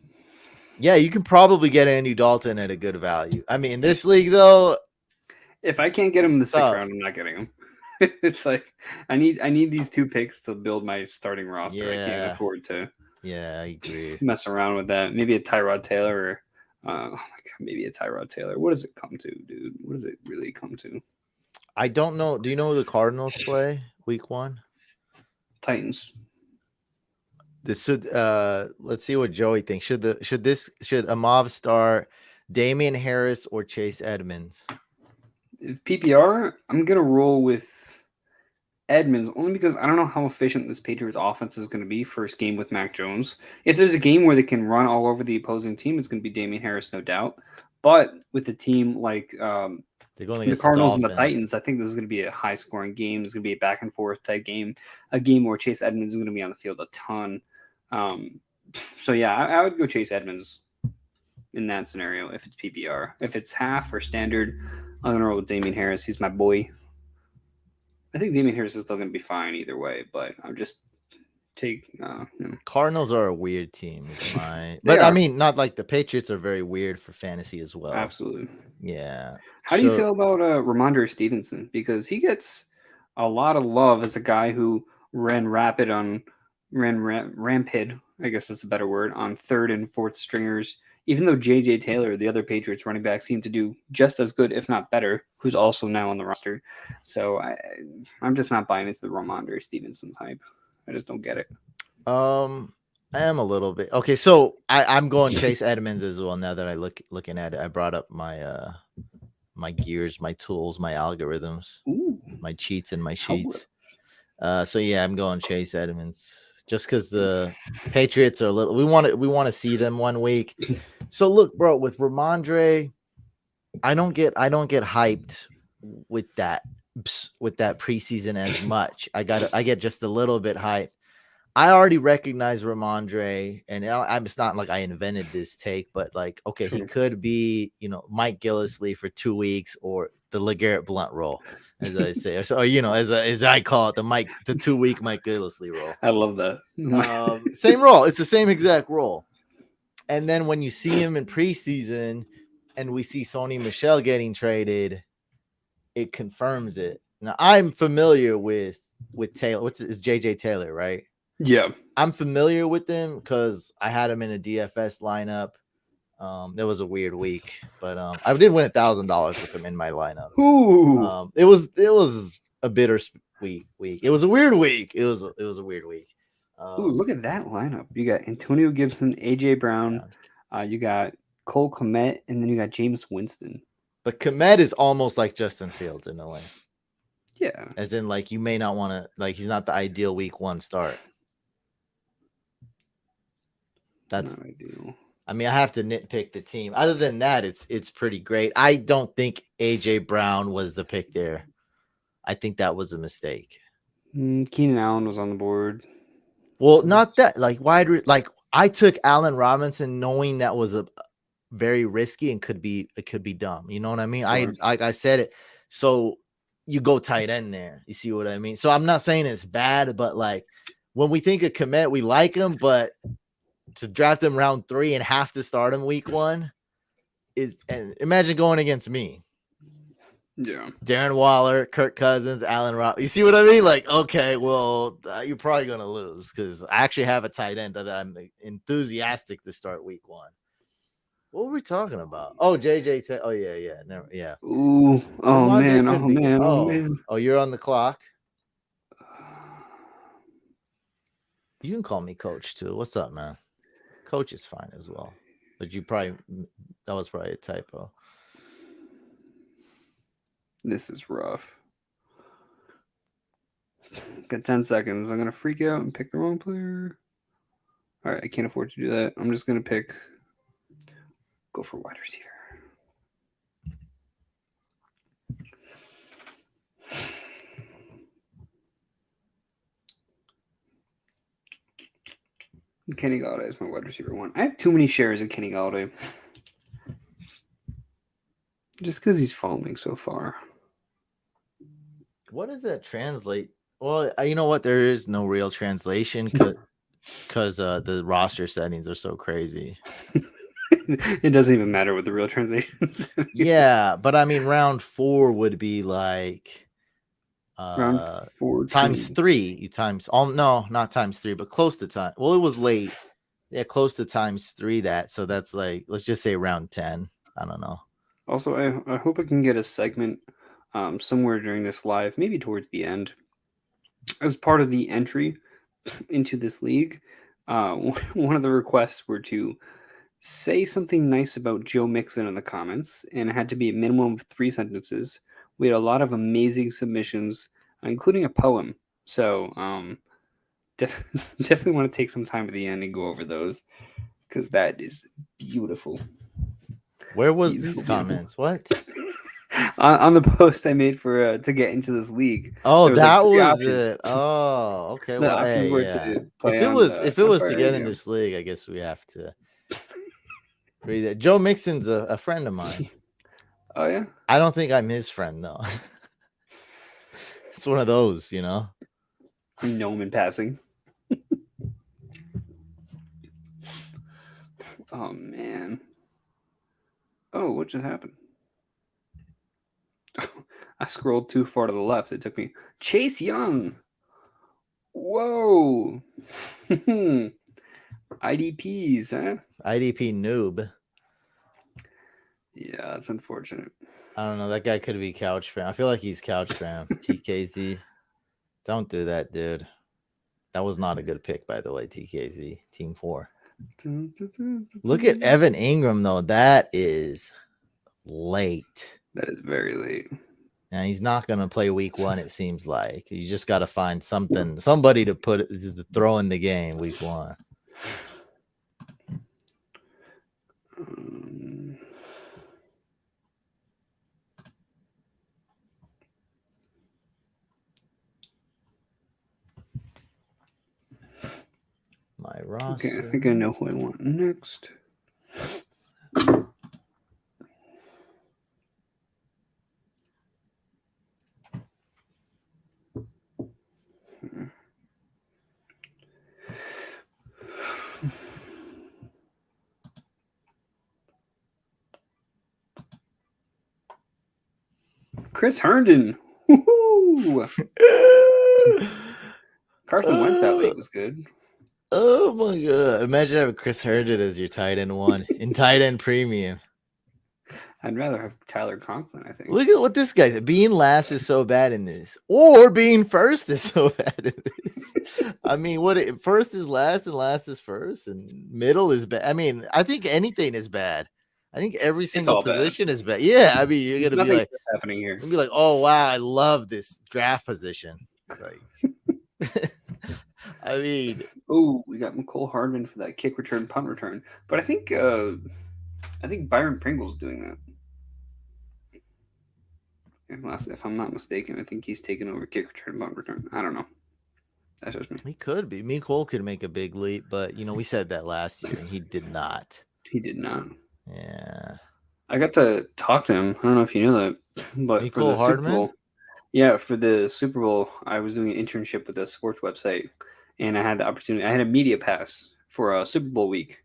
Speaker 1: Yeah, you can probably get Andy Dalton at a good value. I mean, in this league though,
Speaker 2: if I can't get him in the 6th round, I'm not getting him. It's like I need these 2 picks to build my starting roster.
Speaker 1: Yeah.
Speaker 2: I can't afford to.
Speaker 1: Yeah, I agree.
Speaker 2: Mess around with that. Maybe a Tyrod Taylor or maybe a Tyrod Taylor. What does it come to, dude? What does it really come to?
Speaker 1: I don't know. Do you know who the Cardinals play week 1?
Speaker 2: Titans.
Speaker 1: This should let's see what Joey thinks. Should Amav start Damian Harris or Chase Edmonds?
Speaker 2: If PPR, I'm gonna roll with Edmonds only because I don't know how efficient this Patriots offense is going to be first game with Mac Jones. If there's a game where they can run all over the opposing team, it's going to be Damian Harris, no doubt. But with a team like the Cardinals and the Titans, I think this is going to be a high-scoring game. It's going to be a back-and-forth type game, a game where Chase Edmonds is going to be on the field a ton. So, yeah, I would go Chase Edmonds in that scenario if it's PPR. If it's half or standard, I'm going to roll with Damian Harris. He's my boy. I think Damian Harris is still going to be fine either way, but I'll just take.
Speaker 1: Cardinals are a weird team, but I mean, not like the Patriots are very weird for fantasy as well.
Speaker 2: Absolutely.
Speaker 1: Yeah.
Speaker 2: How do you feel about Ramondre Stevenson? Because he gets a lot of love as a guy who ran rampant, I guess that's a better word, on 3rd and 4th stringers. Even though J.J. Taylor, the other Patriots running back, seemed to do just as good, if not better, who's also now on the roster. So I'm just not buying into the Ramondre Stevenson hype. I just don't get it.
Speaker 1: I am a little bit. Okay, so I'm going Chase Edmonds as well now that I looking at it. I brought up my my gears, my tools, my algorithms, my cheats and my sheets. So yeah, I'm going Chase Edmonds. Just because the Patriots are a little, we want to see them one week. So look, bro, with Ramondre, I don't get hyped with that preseason as much. I get just a little bit hyped. I already recognize Ramondre, and it's not like I invented this take, but like, okay, he could be, Mike Gillislee for 2 weeks, or the LeGarrette Blount role, as I say, or as I call it, the 2-week Mike Gillislee role.
Speaker 2: I love that.
Speaker 1: Same role. It's the same exact role. And then when you see him in preseason, and we see Sony Michel getting traded, it confirms it. Now I'm familiar with Taylor. Is JJ Taylor, right?
Speaker 2: Yeah,
Speaker 1: I'm familiar with him because I had him in a DFS lineup. It was a weird week, but I did win $1,000 with him in my lineup.
Speaker 2: Ooh.
Speaker 1: It was a bittersweet week. It was a weird week. It was a weird week.
Speaker 2: Ooh, look at that lineup. You got Antonio Gibson, AJ Brown, you got Cole Kmet, and then you got Jameis Winston.
Speaker 1: But Kmet is almost like Justin Fields in a way.
Speaker 2: Yeah.
Speaker 1: As in, like, you may not want to, like, he's not the ideal week 1 start. That's
Speaker 2: not ideal.
Speaker 1: I mean, I have to nitpick the team. Other than that, it's pretty great. I don't think AJ Brown was the pick there. I think that was a mistake.
Speaker 2: Keenan Allen was on the board.
Speaker 1: Well, not that like like I took Allen Robinson knowing that was a very risky and it could be dumb. You know what I mean?
Speaker 2: Sure.
Speaker 1: I said it. So you go tight end there. You see what I mean? So I'm not saying it's bad, but like when we think of Komet, we like him, but to draft him round 3 and have to start him week 1 is, and imagine going against me.
Speaker 2: Yeah.
Speaker 1: Darren Waller, Kirk Cousins, Allen Rob. You see what I mean? Like, okay, well, you're probably gonna lose because I actually have a tight end that I'm enthusiastic to start week 1. What were we talking about? Oh, JJ. Oh yeah. Never, yeah.
Speaker 2: Ooh. Oh
Speaker 1: Ramondre
Speaker 2: man.
Speaker 1: could
Speaker 2: Oh
Speaker 1: be good.
Speaker 2: man. Oh
Speaker 1: Oh,
Speaker 2: man.
Speaker 1: you're on the clock. You can call me Coach too. What's up, man? Coach is fine as well. But that was probably a typo.
Speaker 2: This is rough. Got 10 seconds. I'm gonna freak out and pick the wrong player. All right, I can't afford to do that. I'm just gonna go for wide receiver. Kenny Galladay is my wide receiver 1. I have too many shares of Kenny Galladay. Just because he's falling so far.
Speaker 1: What does that translate? Well, you know what? There is no real translation because the roster settings are so crazy.
Speaker 2: It doesn't even matter what the real translations.
Speaker 1: Yeah, but I mean, round 4 would be like
Speaker 2: Round 4
Speaker 1: times 3. You times no, not times 3, but close to time. Well, it was late. Yeah, close to times 3 that. So that's like, let's just say round 10. I don't know.
Speaker 2: Also, I hope I can get a segment somewhere during this live, maybe towards the end, as part of the entry into this league. One of the requests were to say something nice about Joe Mixon in the comments, and it had to be a minimum of 3 sentences. We had a lot of amazing submissions, including a poem. So definitely want to take some time at the end and go over those, because that is beautiful.
Speaker 1: Where was these comments? What?
Speaker 2: On the post I made for to get into this league.
Speaker 1: Oh, that was
Speaker 2: options.
Speaker 1: it. Oh, okay.
Speaker 2: The
Speaker 1: Well,
Speaker 2: options
Speaker 1: hey,
Speaker 2: were
Speaker 1: yeah.
Speaker 2: to play
Speaker 1: If it
Speaker 2: on
Speaker 1: was
Speaker 2: the
Speaker 1: if it was to
Speaker 2: Empire
Speaker 1: get in
Speaker 2: Radio.
Speaker 1: this league, I guess we have to read that. Joe Mixon's a friend of mine.
Speaker 2: Oh yeah.
Speaker 1: I don't think I'm his friend though. It's one of those, you know.
Speaker 2: You know him in passing. Oh man. Oh, what just happened? I scrolled too far to the left. It took me Chase Young. Whoa. IDPs, huh?
Speaker 1: IDP noob.
Speaker 2: Yeah, that's unfortunate.
Speaker 1: I don't know. That guy could be couch fam. I feel like he's couch fam. TKZ. Don't do that, dude. That was not a good pick, by the way, TKZ. Team 4. Look at Evan Ingram, though. That is late.
Speaker 2: That is very late.
Speaker 1: And he's not going to play week 1, it seems like. You just got to find somebody to throw in the game week 1. My roster.
Speaker 2: Okay, I think I know who I want next. Chris Herndon. Woo-hoo! Carson Wentz that league was good.
Speaker 1: Oh my god! Imagine having Chris Herndon as your tight end 1 in tight end premium.
Speaker 2: I'd rather have Tyler Conklin, I think.
Speaker 1: Look at what this guy. Being last is so bad in this, or being first is so bad in this. I mean, first is last and last is first, and middle is bad. I mean, I think anything is bad. I think every single position is bad. Yeah, I mean, you're gonna be like
Speaker 2: happening here.
Speaker 1: You'll be like, oh wow, I love this draft position. Like, I mean,
Speaker 2: oh, we got McCole Hardman for that kick return, punt return. But I think Byron Pringle's doing that. If I'm not mistaken, I think he's taken over kick return, punt return. I don't know. That's just me.
Speaker 1: He could be. Cole could make a big leap, but we said that last year, and he did not.
Speaker 2: He did not.
Speaker 1: Yeah.
Speaker 2: I got to talk to him. I don't know if you knew that, but for
Speaker 1: Cole
Speaker 2: the Super
Speaker 1: Hardman?
Speaker 2: Bowl, yeah, for the Super Bowl, I was doing an internship with a sports website, and I had the opportunity. I had a media pass for a Super Bowl week,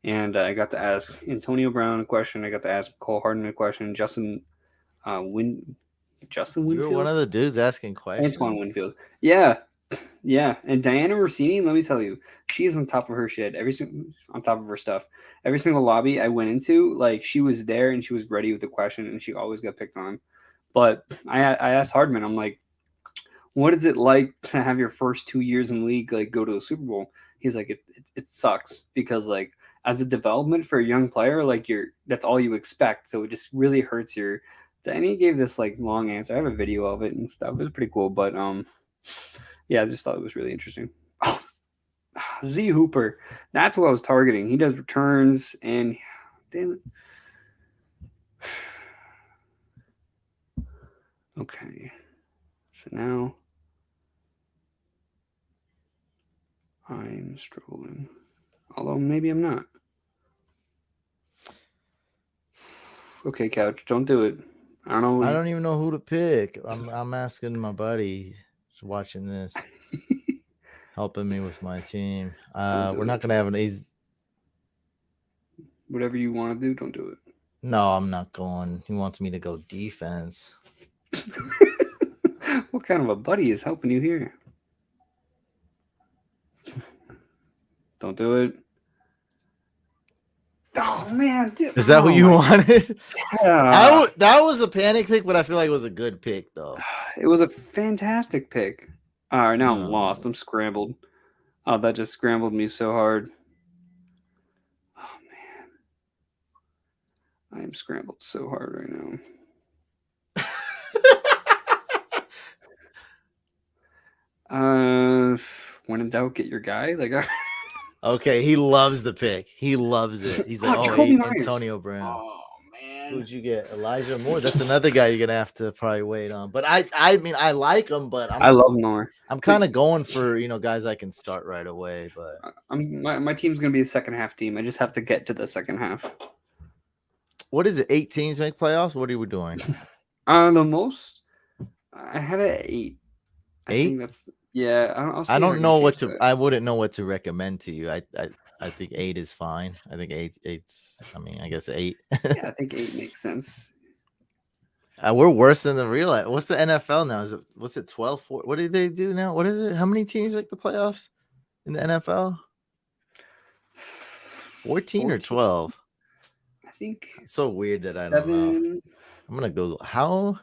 Speaker 2: and I got to ask Antonio Brown a question. I got to ask Cole Hardman a question. Justin
Speaker 1: You were one
Speaker 2: Winfield,
Speaker 1: of the dudes asking
Speaker 2: Antoine
Speaker 1: questions.
Speaker 2: Winfield. Yeah, yeah. And Diana Rossini, let me tell you, she is on top of her shit. On top of her stuff. Every single lobby I went into, like she was there and she was ready with the question, and she always got picked on. But I asked Hardman, I'm like, what is it like to have your first 2 years in the league like go to a Super Bowl? He's like, it sucks because like as a development for a young player, like that's all you expect. So it just really hurts your. And he gave this like long answer. I have a video of it and stuff. It was pretty cool, but yeah, I just thought it was really interesting. Oh, Z Hooper, that's what I was targeting. He does returns and damn it. Okay, so now I'm struggling. Although maybe I'm not. Okay, Couch, don't do it. I don't know.
Speaker 1: I don't even know who to pick. I'm asking my buddy who's watching this, helping me with my team. We're not gonna have an easy.
Speaker 2: Whatever you want to do, don't do it.
Speaker 1: No, I'm not going. He wants me to go defense.
Speaker 2: What kind of a buddy is helping you here? Don't do it. Oh man, dude.
Speaker 1: Is that what you wanted?
Speaker 2: Yeah.
Speaker 1: That was a panic pick, but I feel like it was a good pick though.
Speaker 2: It was a fantastic pick. All right, now I'm
Speaker 1: No.
Speaker 2: lost. I'm scrambled. Oh, that just scrambled me so hard. Oh man, I am scrambled so hard right now. When in doubt, get your guy. Like,
Speaker 1: Okay, he loves the pick. He loves it. He's like, Antonio Brown.
Speaker 2: Oh man,
Speaker 1: Who'd you get? Elijah Moore. That's another guy you're gonna have to probably wait on. But I mean, I like him, but
Speaker 2: I love Moore.
Speaker 1: I'm kind of going for guys I can start right away. But
Speaker 2: my team's gonna be a second half team. I just have to get to the second half.
Speaker 1: what is it? 8 teams make playoffs? What are we doing?
Speaker 2: The most I had an 8. I
Speaker 1: 8?
Speaker 2: think that's yeah.
Speaker 1: I don't know what to. I wouldn't know what to recommend to you. I think 8 is fine. I think 8's. I mean, I guess 8.
Speaker 2: Yeah, I think 8 makes sense.
Speaker 1: We're worse than the real. What's the NFL now? What's it 12? 4? What do they do now? What is it? How many teams make the playoffs in the NFL? 14 or 12?
Speaker 2: I think
Speaker 1: It's so weird that
Speaker 2: 7.
Speaker 1: I don't know. I'm gonna Google how,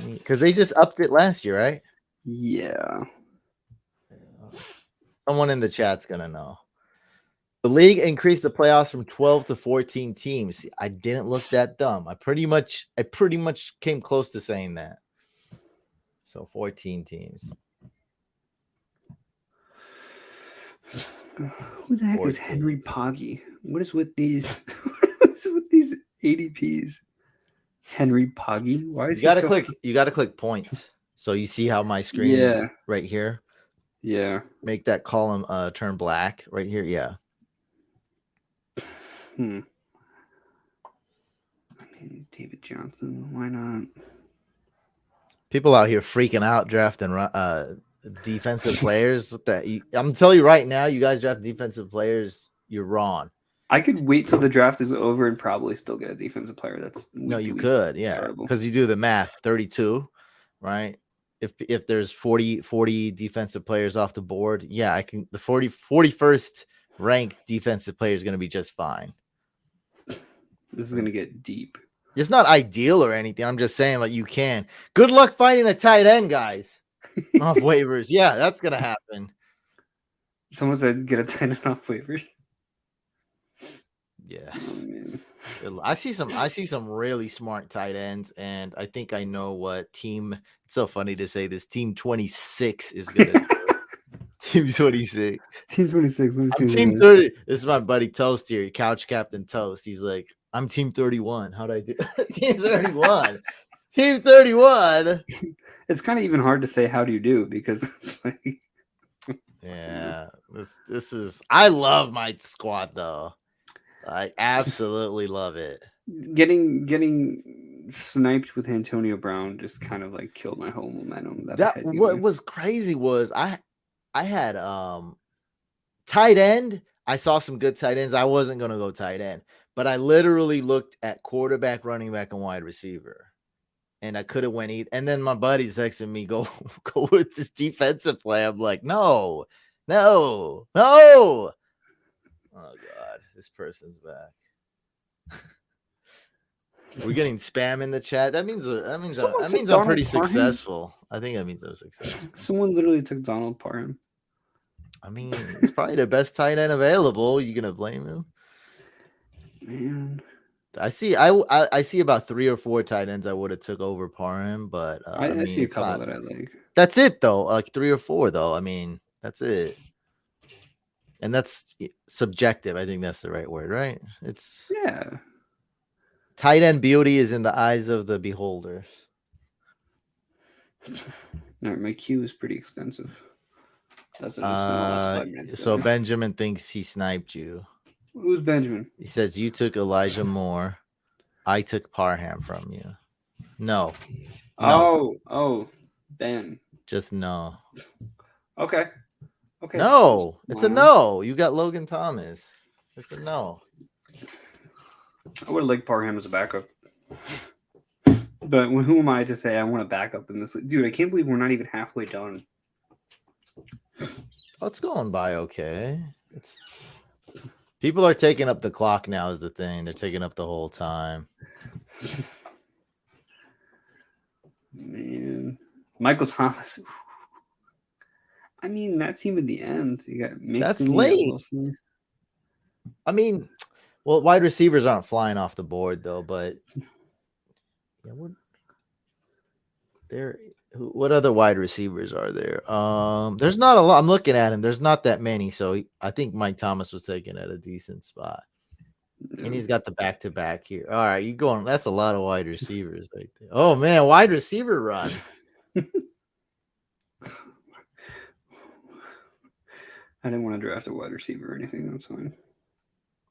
Speaker 1: because they just upped it last year, right?
Speaker 2: Yeah.
Speaker 1: Someone in the chat's gonna know. The league increased the playoffs from 12 to 14 teams. I didn't look that dumb. I pretty much came close to saying that. So 14 teams.
Speaker 2: Who the heck is Henry Poggy? What is with these? What is with these ADPs? Henry Poggy. Why is
Speaker 1: you gotta click? You gotta click points. So you see how my screen is right here.
Speaker 2: Yeah.
Speaker 1: Make that column turn black right here. Yeah.
Speaker 2: I mean, David Johnson. Why not?
Speaker 1: People out here freaking out drafting defensive players. I'm telling you right now, you guys draft defensive players, you're wrong.
Speaker 2: I could wait till the draft is over and probably still get a defensive player.
Speaker 1: You could, yeah, because you do the math. 32, right? If there's 40 defensive players off the board, yeah, I can. The 41st ranked defensive player is going to be just fine.
Speaker 2: This is going to get deep.
Speaker 1: It's not ideal or anything. I'm just saying, like, you can. Good luck finding a tight end, guys. Off waivers. Yeah, that's going to happen.
Speaker 2: Someone said get a tight end off waivers.
Speaker 1: Yeah. Oh, I see some really smart tight ends, and I think I know what team. It's so funny to say this. Team 26 is going to do. Team 26.
Speaker 2: Team 26. Let me see.
Speaker 1: I'm team 30. This is my buddy Toast here. Couch Captain Toast. He's like, I'm team 31. How'd I do? Team 31. Team 31.
Speaker 2: It's kind of even hard to say how do you do because it's like
Speaker 1: Yeah, this is. I love my squad though. I absolutely love it.
Speaker 2: Getting sniped with Antonio Brown just kind of like killed my whole momentum that I
Speaker 1: That
Speaker 2: had
Speaker 1: what
Speaker 2: going.
Speaker 1: was crazy was I had tight end. I saw some good tight ends. I wasn't gonna go tight end, but I literally looked at quarterback, running back, and wide receiver. And I could have went either. And then my buddy's texting me, go with this defensive play. I'm like, no. Oh God, this person's back. We're getting spam in the chat. That means
Speaker 2: Someone took
Speaker 1: I'm
Speaker 2: Donald
Speaker 1: pretty
Speaker 2: Parham.
Speaker 1: successful. I think that means I'm successful.
Speaker 2: Someone literally took Donald Parham.
Speaker 1: I mean, it's probably the best tight end available. You gonna blame him?
Speaker 2: Man,
Speaker 1: I see about 3 or 4 tight ends I would have took over Parham, but I
Speaker 2: I
Speaker 1: mean,
Speaker 2: see a
Speaker 1: it's
Speaker 2: couple
Speaker 1: not.
Speaker 2: that I like.
Speaker 1: That's it though. Like 3 or 4 though. I mean, that's it. And that's subjective. I think that's the right word, right? It's
Speaker 2: Yeah.
Speaker 1: tight end beauty is in the eyes of the beholders.
Speaker 2: All right, my queue is pretty extensive. That's what I just spent the last 5 minutes.
Speaker 1: So
Speaker 2: doing.
Speaker 1: Benjamin thinks he sniped you.
Speaker 2: Who's Benjamin?
Speaker 1: He says you took Elijah Moore. I took Parham from you. No.
Speaker 2: Oh, Ben.
Speaker 1: Just no.
Speaker 2: Okay.
Speaker 1: No, it's a no. You got Logan Thomas. It's a no.
Speaker 2: I would have liked Parham as a backup. But who am I to say I want a backup in this? Dude, I can't believe we're not even halfway done.
Speaker 1: Oh, it's going by okay. It's people are taking up the clock now is the thing. They're taking up the whole time.
Speaker 2: Man. Michael Thomas. I mean, that team at the end. You got Mixon,
Speaker 1: That's late.
Speaker 2: Wilson.
Speaker 1: I mean, well, wide receivers aren't flying off the board though, but yeah, what other wide receivers are there? There's not a lot. I'm looking at him. There's not that many. So I think Mike Thomas was taken at a decent spot. Yeah. And he's got the back-to-back here. All right, you going. That's a lot of wide receivers right there. Oh man, wide receiver run.
Speaker 2: I didn't want to draft a wide receiver or anything. That's fine.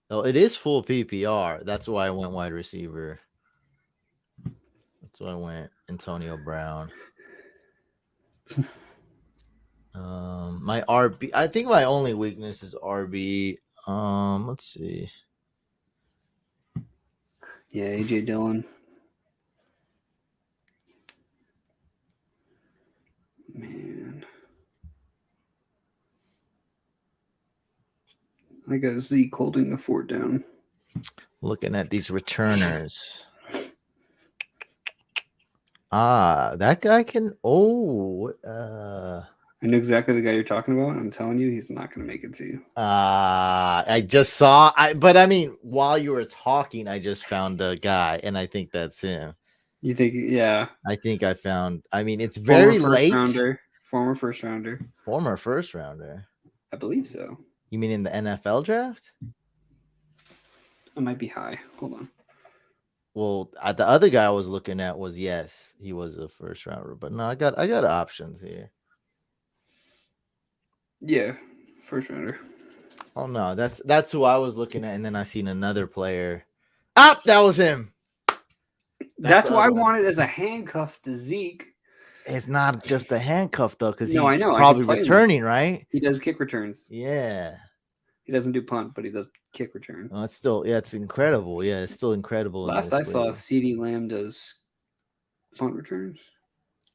Speaker 1: Oh, it is full PPR. That's why I went wide receiver. That's why I went Antonio Brown. My RB. I think my only weakness is RB. Let's see.
Speaker 2: Yeah, AJ Dillon. Man. I got Zeke holding the fort down.
Speaker 1: Looking at these returners. That guy can.
Speaker 2: I know exactly the guy you're talking about. I'm telling you, he's not going to make it to you.
Speaker 1: I just saw. But I mean, while you were talking, I just found a guy, and I think that's him.
Speaker 2: You think? Yeah.
Speaker 1: I think I found. I mean, it's very late.
Speaker 2: Former first rounder.
Speaker 1: Former first rounder.
Speaker 2: I believe so.
Speaker 1: You mean in the NFL draft?
Speaker 2: It might be high. Hold on.
Speaker 1: Well, the other guy I was looking at was yes, he was a first rounder, but no, I got options here.
Speaker 2: Yeah, first rounder.
Speaker 1: Oh no, that's who I was looking at, and then I seen another player. Ah, that was him.
Speaker 2: That's why I wanted as a handcuff to Zeke.
Speaker 1: It's not just a handcuff though, because he's
Speaker 2: I know.
Speaker 1: probably returning, right?
Speaker 2: He does kick returns.
Speaker 1: Yeah.
Speaker 2: He doesn't do punt, but he does kick return.
Speaker 1: Oh, it's still, it's incredible. Yeah, it's still incredible.
Speaker 2: Last I saw, CeeDee Lamb does punt returns.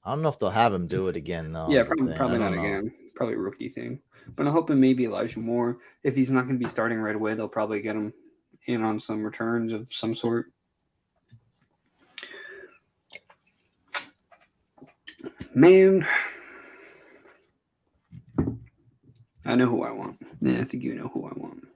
Speaker 1: I don't know if they'll have him do it again though.
Speaker 2: Yeah, probably not again. Probably a rookie thing. But I'm hoping maybe Elijah Moore. If he's not going to be starting right away, they'll probably get him in on some returns of some sort. Man, I know who I want. Yeah, I think you know who I want.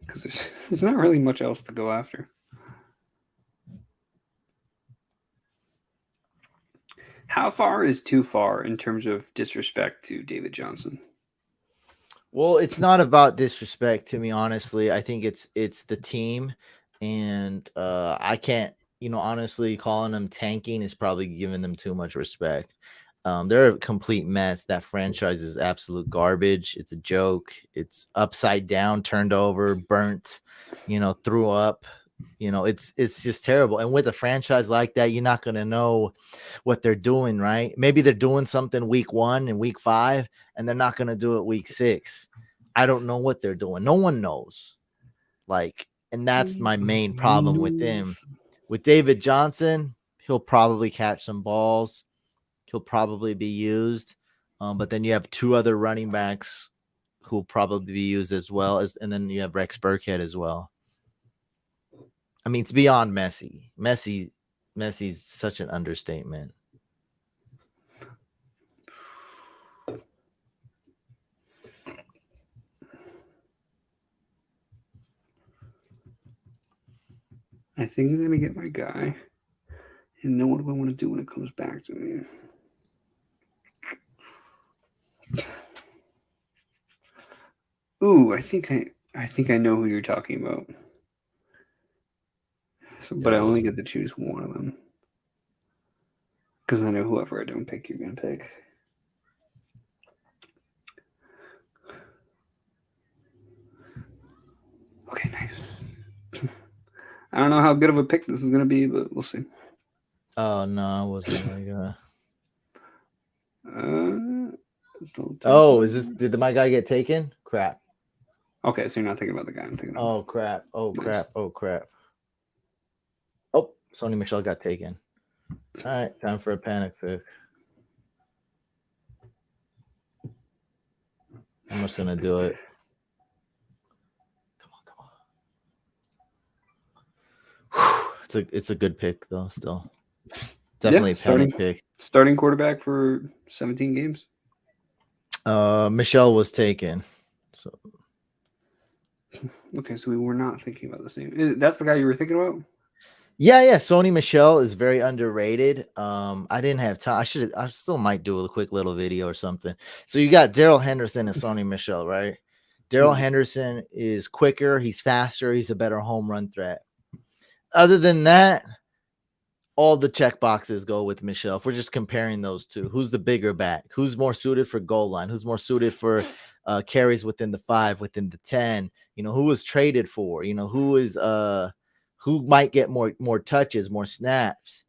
Speaker 2: Because there's not really much else to go after. How far is too far in terms of disrespect to David Johnson?
Speaker 1: Well, it's not about disrespect to me, honestly. I think it's the team, and I can't, honestly, calling them tanking is probably giving them too much respect. They're a complete mess. That franchise is absolute garbage. It's a joke. It's upside down, turned over, burnt, threw up. It's just terrible. And with a franchise like that, you're not gonna know what they're doing, right? Maybe they're doing something week 1 and week 5, and they're not gonna do it week 6. I don't know what they're doing. No one knows. And that's my main problem with him. With David Johnson, he'll probably catch some balls. He'll probably be used. But then you have 2 other running backs who'll probably be used as well and then you have Rex Burkhead as well. I mean, it's beyond Messi. Messi's such an understatement.
Speaker 2: I think I'm gonna get my guy, and know what do I want to do when it comes back to me. Ooh, I think I know who you're talking about. So, but I only get to choose one of them because I know whoever I don't pick, you're gonna pick. Okay, nice. I don't know how good of a pick this is gonna be, but we'll see.
Speaker 1: Oh no, I wasn't like
Speaker 2: Oh,
Speaker 1: did my guy get taken? Crap.
Speaker 2: Okay, so you're not thinking about the guy I'm thinking of.
Speaker 1: Oh crap. Oh
Speaker 2: Nice.
Speaker 1: crap. Oh crap. Oh, Sony Michel got taken. All right, time for a panic pick. I'm just gonna do it. Come on. It's a good pick though. Still, definitely a panic pick.
Speaker 2: Starting quarterback for 17 games.
Speaker 1: Michelle was taken. So
Speaker 2: okay, so we were not thinking about the same. That's the guy you were thinking about.
Speaker 1: Yeah. Sony Michel is very underrated. I didn't have time. I still might do a quick little video or something. So you got Daryl Henderson and Sony Michel, right? Daryl Henderson is quicker, he's faster, he's a better home run threat. Other than that, all the check boxes go with Michel. If we're just comparing those two, who's the bigger back? Who's more suited for goal line? Who's more suited for carries within the 5, within the 10? Who was traded for? Who might get more touches, more snaps?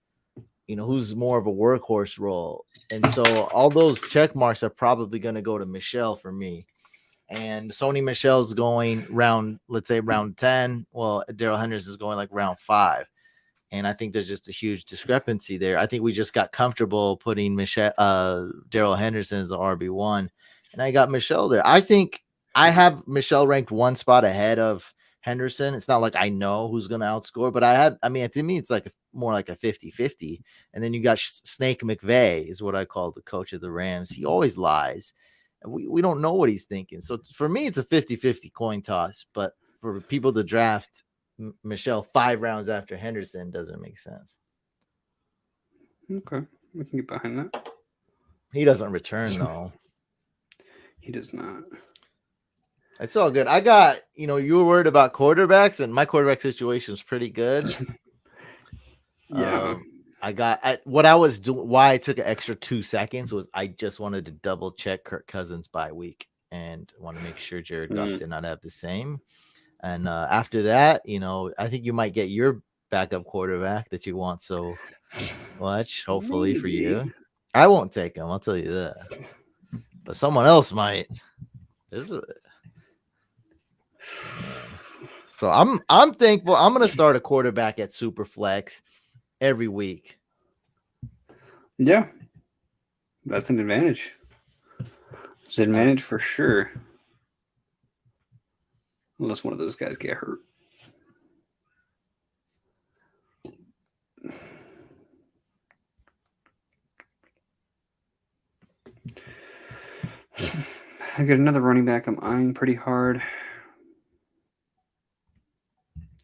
Speaker 1: Who's more of a workhorse role? And so all those check marks are probably going to go to Michel for me. And Sony Michel's going let's say round 10. Well, Daryl Henderson is going like round 5. And I think there's just a huge discrepancy there. I think we just got comfortable putting Daryl Henderson as the RB1. And I got Michel there. I think I have Michel ranked 1 spot ahead of Henderson. It's not like I know who's going to outscore, but to me, it's like more like a 50-50. And then you got Snake McVay is what I call the coach of the Rams. He always lies. We don't know what he's thinking. So for me, it's a 50-50 coin toss. But for people to draft Michel 5 rounds after Henderson doesn't make sense.
Speaker 2: Okay, we can get behind that.
Speaker 1: He doesn't return though.
Speaker 2: He does not.
Speaker 1: It's all good. I got, you were worried about quarterbacks, and my quarterback situation is pretty good.
Speaker 2: Yeah.
Speaker 1: What I was doing, why I took an extra 2 seconds was I just wanted to double check Kirk Cousins bye week and want to make sure Jared Goff did not have the same. And after that, I think you might get your backup quarterback that you want. So watch, hopefully for you. I won't take him. I'll tell you that. But someone else might. So I'm thankful. I'm gonna start a quarterback at Superflex every week.
Speaker 2: Yeah, that's an advantage. It's an advantage for sure. Unless one of those guys get hurt. I got another running back I'm eyeing pretty hard.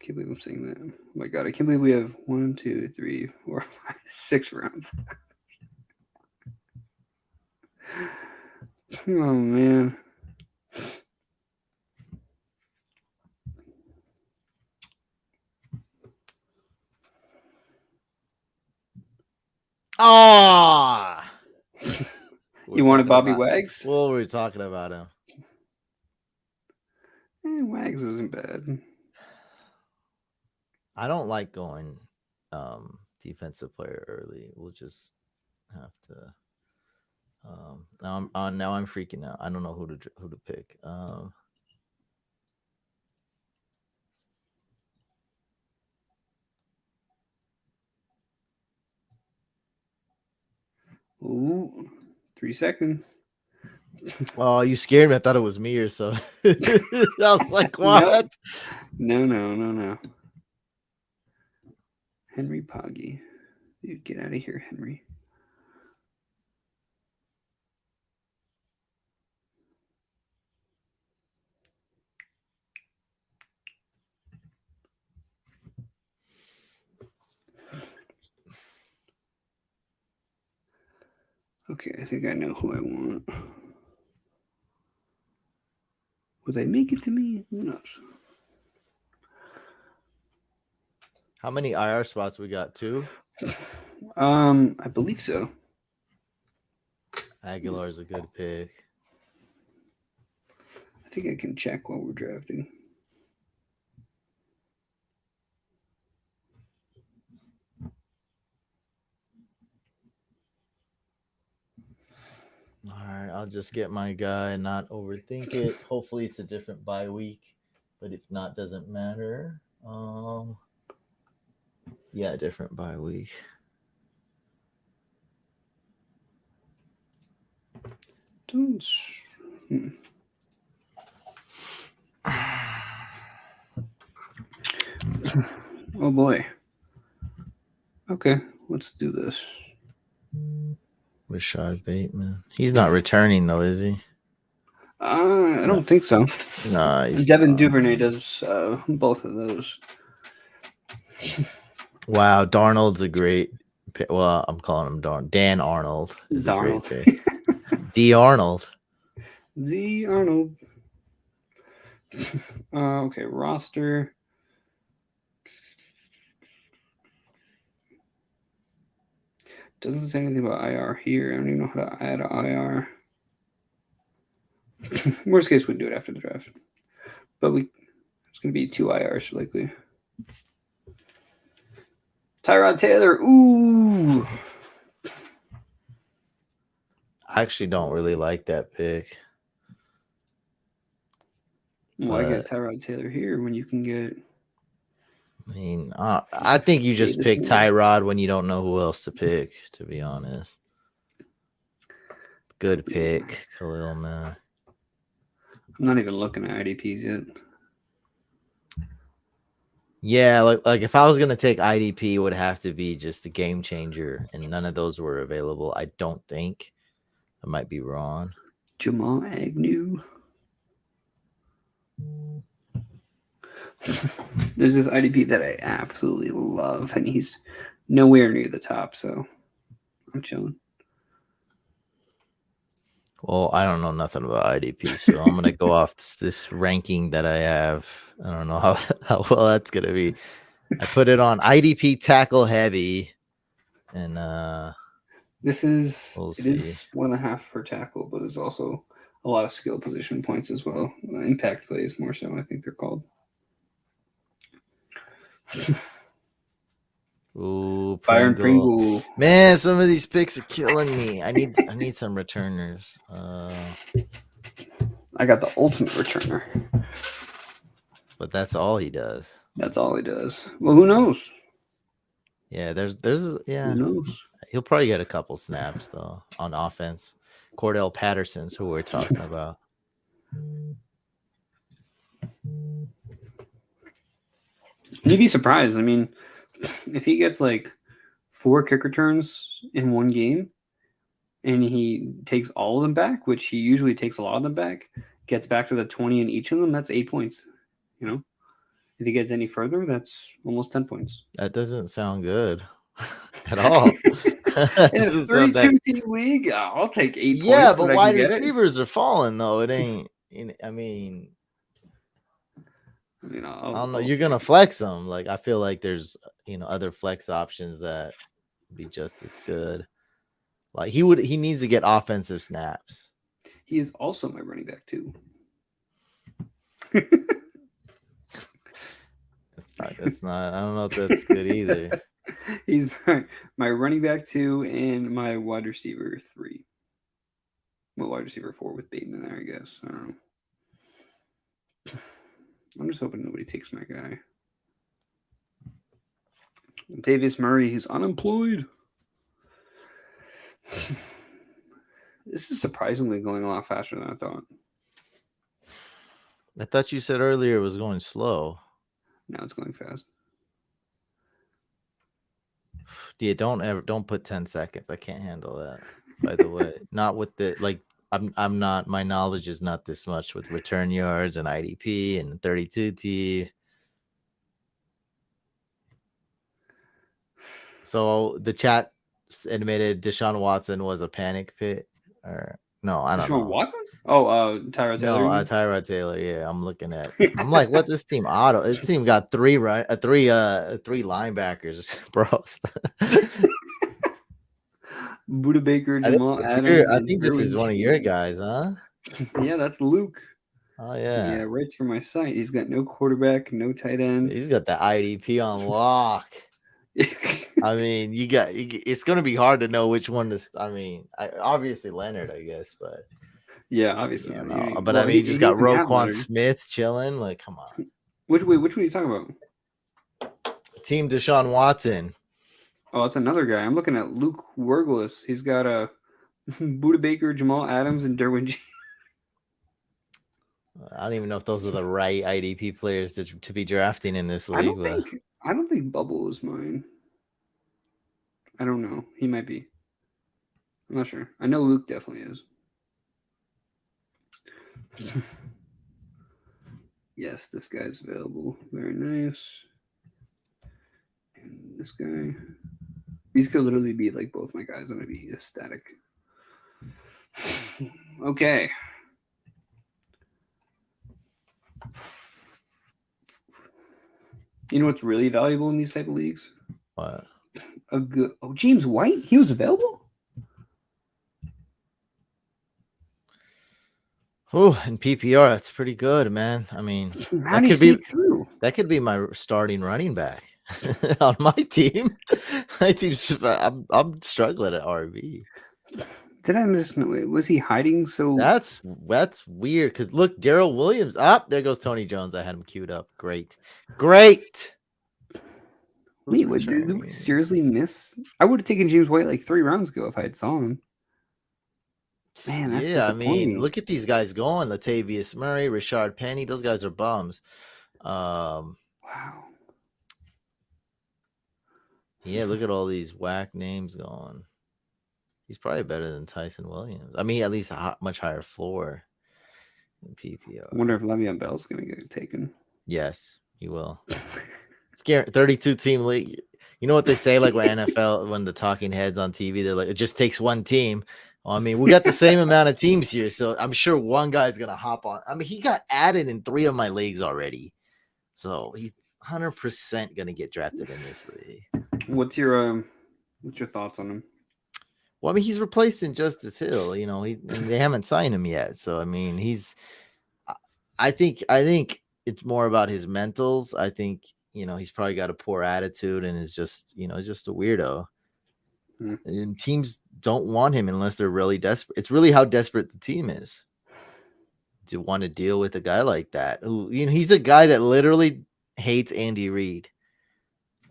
Speaker 2: Can't believe I'm saying that. Oh my god, I can't believe we have 1, 2, 3, 4, 5, 6 rounds. Oh man.
Speaker 1: Ah,
Speaker 2: You wanted Bobby Wags?
Speaker 1: What were we talking about him?
Speaker 2: Wags isn't bad.
Speaker 1: I don't like going defensive player early. We'll just have to. Now I'm freaking out. I don't know who to pick.
Speaker 2: Ooh, 3 seconds.
Speaker 1: Oh, you scared me. I thought it was me or so. I was like, what?
Speaker 2: No. Henry Poggy. Dude, get out of here, Henry. Okay, I think I know who I want. Will they make it to me? Who knows?
Speaker 1: How many IR spots we got? 2?
Speaker 2: I believe so.
Speaker 1: Aguilar's a good pick.
Speaker 2: I think I can check while we're drafting.
Speaker 1: All right, I'll just get my guy and not overthink it. Hopefully, it's a different bye week, but if not, doesn't matter. Yeah, different bye week.
Speaker 2: Oh boy. Okay, let's do this.
Speaker 1: Rashad Bateman. He's not returning though, is he?
Speaker 2: I don't think so.
Speaker 1: No,
Speaker 2: Devin Duvernay does both of those.
Speaker 1: Wow, Darnold's a great pick. Well, I'm calling him Dan Arnold is a great pick. D Arnold.
Speaker 2: D Arnold. Okay, roster. Doesn't say anything about IR here. I don't even know how to add IR. Worst case, we do it after the draft. But it's going to be 2 IRs likely. Tyrod Taylor. Ooh.
Speaker 1: I actually don't really like that pick.
Speaker 2: Why get Tyrod Taylor here when you can get?
Speaker 1: I mean, I think you just pick Tyrod when you don't know who else to pick, to be honest. Good pick, Khalil, man.
Speaker 2: I'm not even looking at IDPs yet.
Speaker 1: Yeah, like if I was going to take IDP, it would have to be just a game changer, and none of those were available, I don't think. I might be wrong.
Speaker 2: Jamal Agnew. There's this IDP that I absolutely love, and he's nowhere near the top, so I'm chilling.
Speaker 1: Well, I don't know nothing about IDP, so I'm gonna go off this ranking that I have. I don't know how well that's gonna be. I put it on IDP tackle heavy, and
Speaker 2: this is
Speaker 1: we'll
Speaker 2: it
Speaker 1: see.
Speaker 2: is 1.5 per tackle, but it's also a lot of skill position points as well. Impact plays more so, I think they're called.
Speaker 1: Ooh,
Speaker 2: Byron Pringle.
Speaker 1: Man, some of these picks are killing me. I need some returners.
Speaker 2: I got the ultimate returner.
Speaker 1: But that's all he does.
Speaker 2: That's all he does. Well, who knows?
Speaker 1: Yeah, there's yeah.
Speaker 2: Who knows?
Speaker 1: He'll probably get a couple snaps though on offense. Cordell Patterson's who we're talking about.
Speaker 2: You'd be surprised. I mean, if he gets like 4 kick returns in one game and he takes all of them back, which he usually takes a lot of them back, gets back to the 20 in each of them, that's 8 points. You know, if he gets any further, that's almost 10 points.
Speaker 1: That doesn't sound good at all.
Speaker 2: In a 32-team league, I'll take 8 points.
Speaker 1: Yeah, but wide receivers are falling though. It ain't. I mean, I don't know. You're gonna flex them. Like I feel like there's other flex options that be just as good. Like he needs to get offensive snaps.
Speaker 2: He is also my running back too.
Speaker 1: It's not. I don't know if that's good either.
Speaker 2: He's my running back 2 and my wide receiver 3. Well, wide receiver 4 with Bateman there, I guess. I don't know. I'm just hoping nobody takes my guy. Latavius Murray, he's unemployed. This is surprisingly going a lot faster than I thought.
Speaker 1: I thought you said earlier it was going slow.
Speaker 2: Now it's going fast.
Speaker 1: Yeah, don't put 10 seconds. I can't handle that. By the way, not with the like. I'm not. My knowledge is not this much with return yards and IDP and 32T. So the chat admitted Deshaun Watson was a panic pit, or no? I don't know.
Speaker 2: Deshaun Watson? Oh, Tyrod Taylor.
Speaker 1: No, Tyrod Taylor. Yeah, I'm looking at. I'm like, what this team auto? This team got three linebackers, bro.
Speaker 2: Buda Baker, Jamal Adams.
Speaker 1: I think this is one of your guys, huh?
Speaker 2: Yeah, that's Luke.
Speaker 1: Oh yeah.
Speaker 2: Yeah, right through my site. He's got no quarterback, no tight end.
Speaker 1: He's got the IDP on lock. I mean, it's going to be hard to know which one to. I mean, obviously Leonard, I guess, but
Speaker 2: yeah, obviously.
Speaker 1: Yeah, no. But I mean, you just got Roquan Smith chilling. Like, come on.
Speaker 2: Which one are you talking about?
Speaker 1: Team Deshaun Watson.
Speaker 2: Oh, that's another guy. I'm looking at Luke Wergelis. He's got a Buda Baker, Jamal Adams, and Derwin James.
Speaker 1: I don't even know if those are the right IDP players to be drafting in this league.
Speaker 2: I don't think Bubble is mine. I don't know. He might be. I'm not sure. I know Luke definitely is. Yes, this guy's available. Very nice. And this guy. These could literally be like both my guys, and I'd be ecstatic. Okay. You know what's really valuable in these type of leagues?
Speaker 1: What?
Speaker 2: James White? He was available?
Speaker 1: Oh, in PPR, that's pretty good, man. I mean, that could be my starting running back on my team. My team's I'm struggling at RB.
Speaker 2: Did I miss? No, was he hiding? So
Speaker 1: that's weird. Because look, Darrell Williams. There goes Tony Jones. I had him queued up. Great.
Speaker 2: Wait, did we seriously miss? I would have taken James White like 3 rounds ago if I had saw him. Man, that's
Speaker 1: I mean, look at these guys going. Latavius Murray, Rashard Penny. Those guys are bums.
Speaker 2: Wow.
Speaker 1: Yeah, look at all these whack names going. He's probably better than Tyson Williams. I mean, at least a much higher floor in PPR.
Speaker 2: I wonder if Le'Veon Bell's going to get taken.
Speaker 1: Yes, he will. It's 32-team league. You know what they say, like when NFL, when the talking heads on TV, they're like, it just takes one team. Well, I mean, we got the same amount of teams here, so I'm sure one guy's going to hop on. I mean, he got added in 3 of my leagues already. So he's 100% going to get drafted in this league.
Speaker 2: What's your thoughts on him?
Speaker 1: Well, I mean, he's replacing Justice Hill. You know, they haven't signed him yet. So I mean, I think it's more about his mentals. I think, you know, he's probably got a poor attitude and is just, you know, just a weirdo. And teams don't want him unless they're really desperate. It's really how desperate the team is to want to deal with a guy like that. Who, you know, he's a guy that literally hates Andy Reid.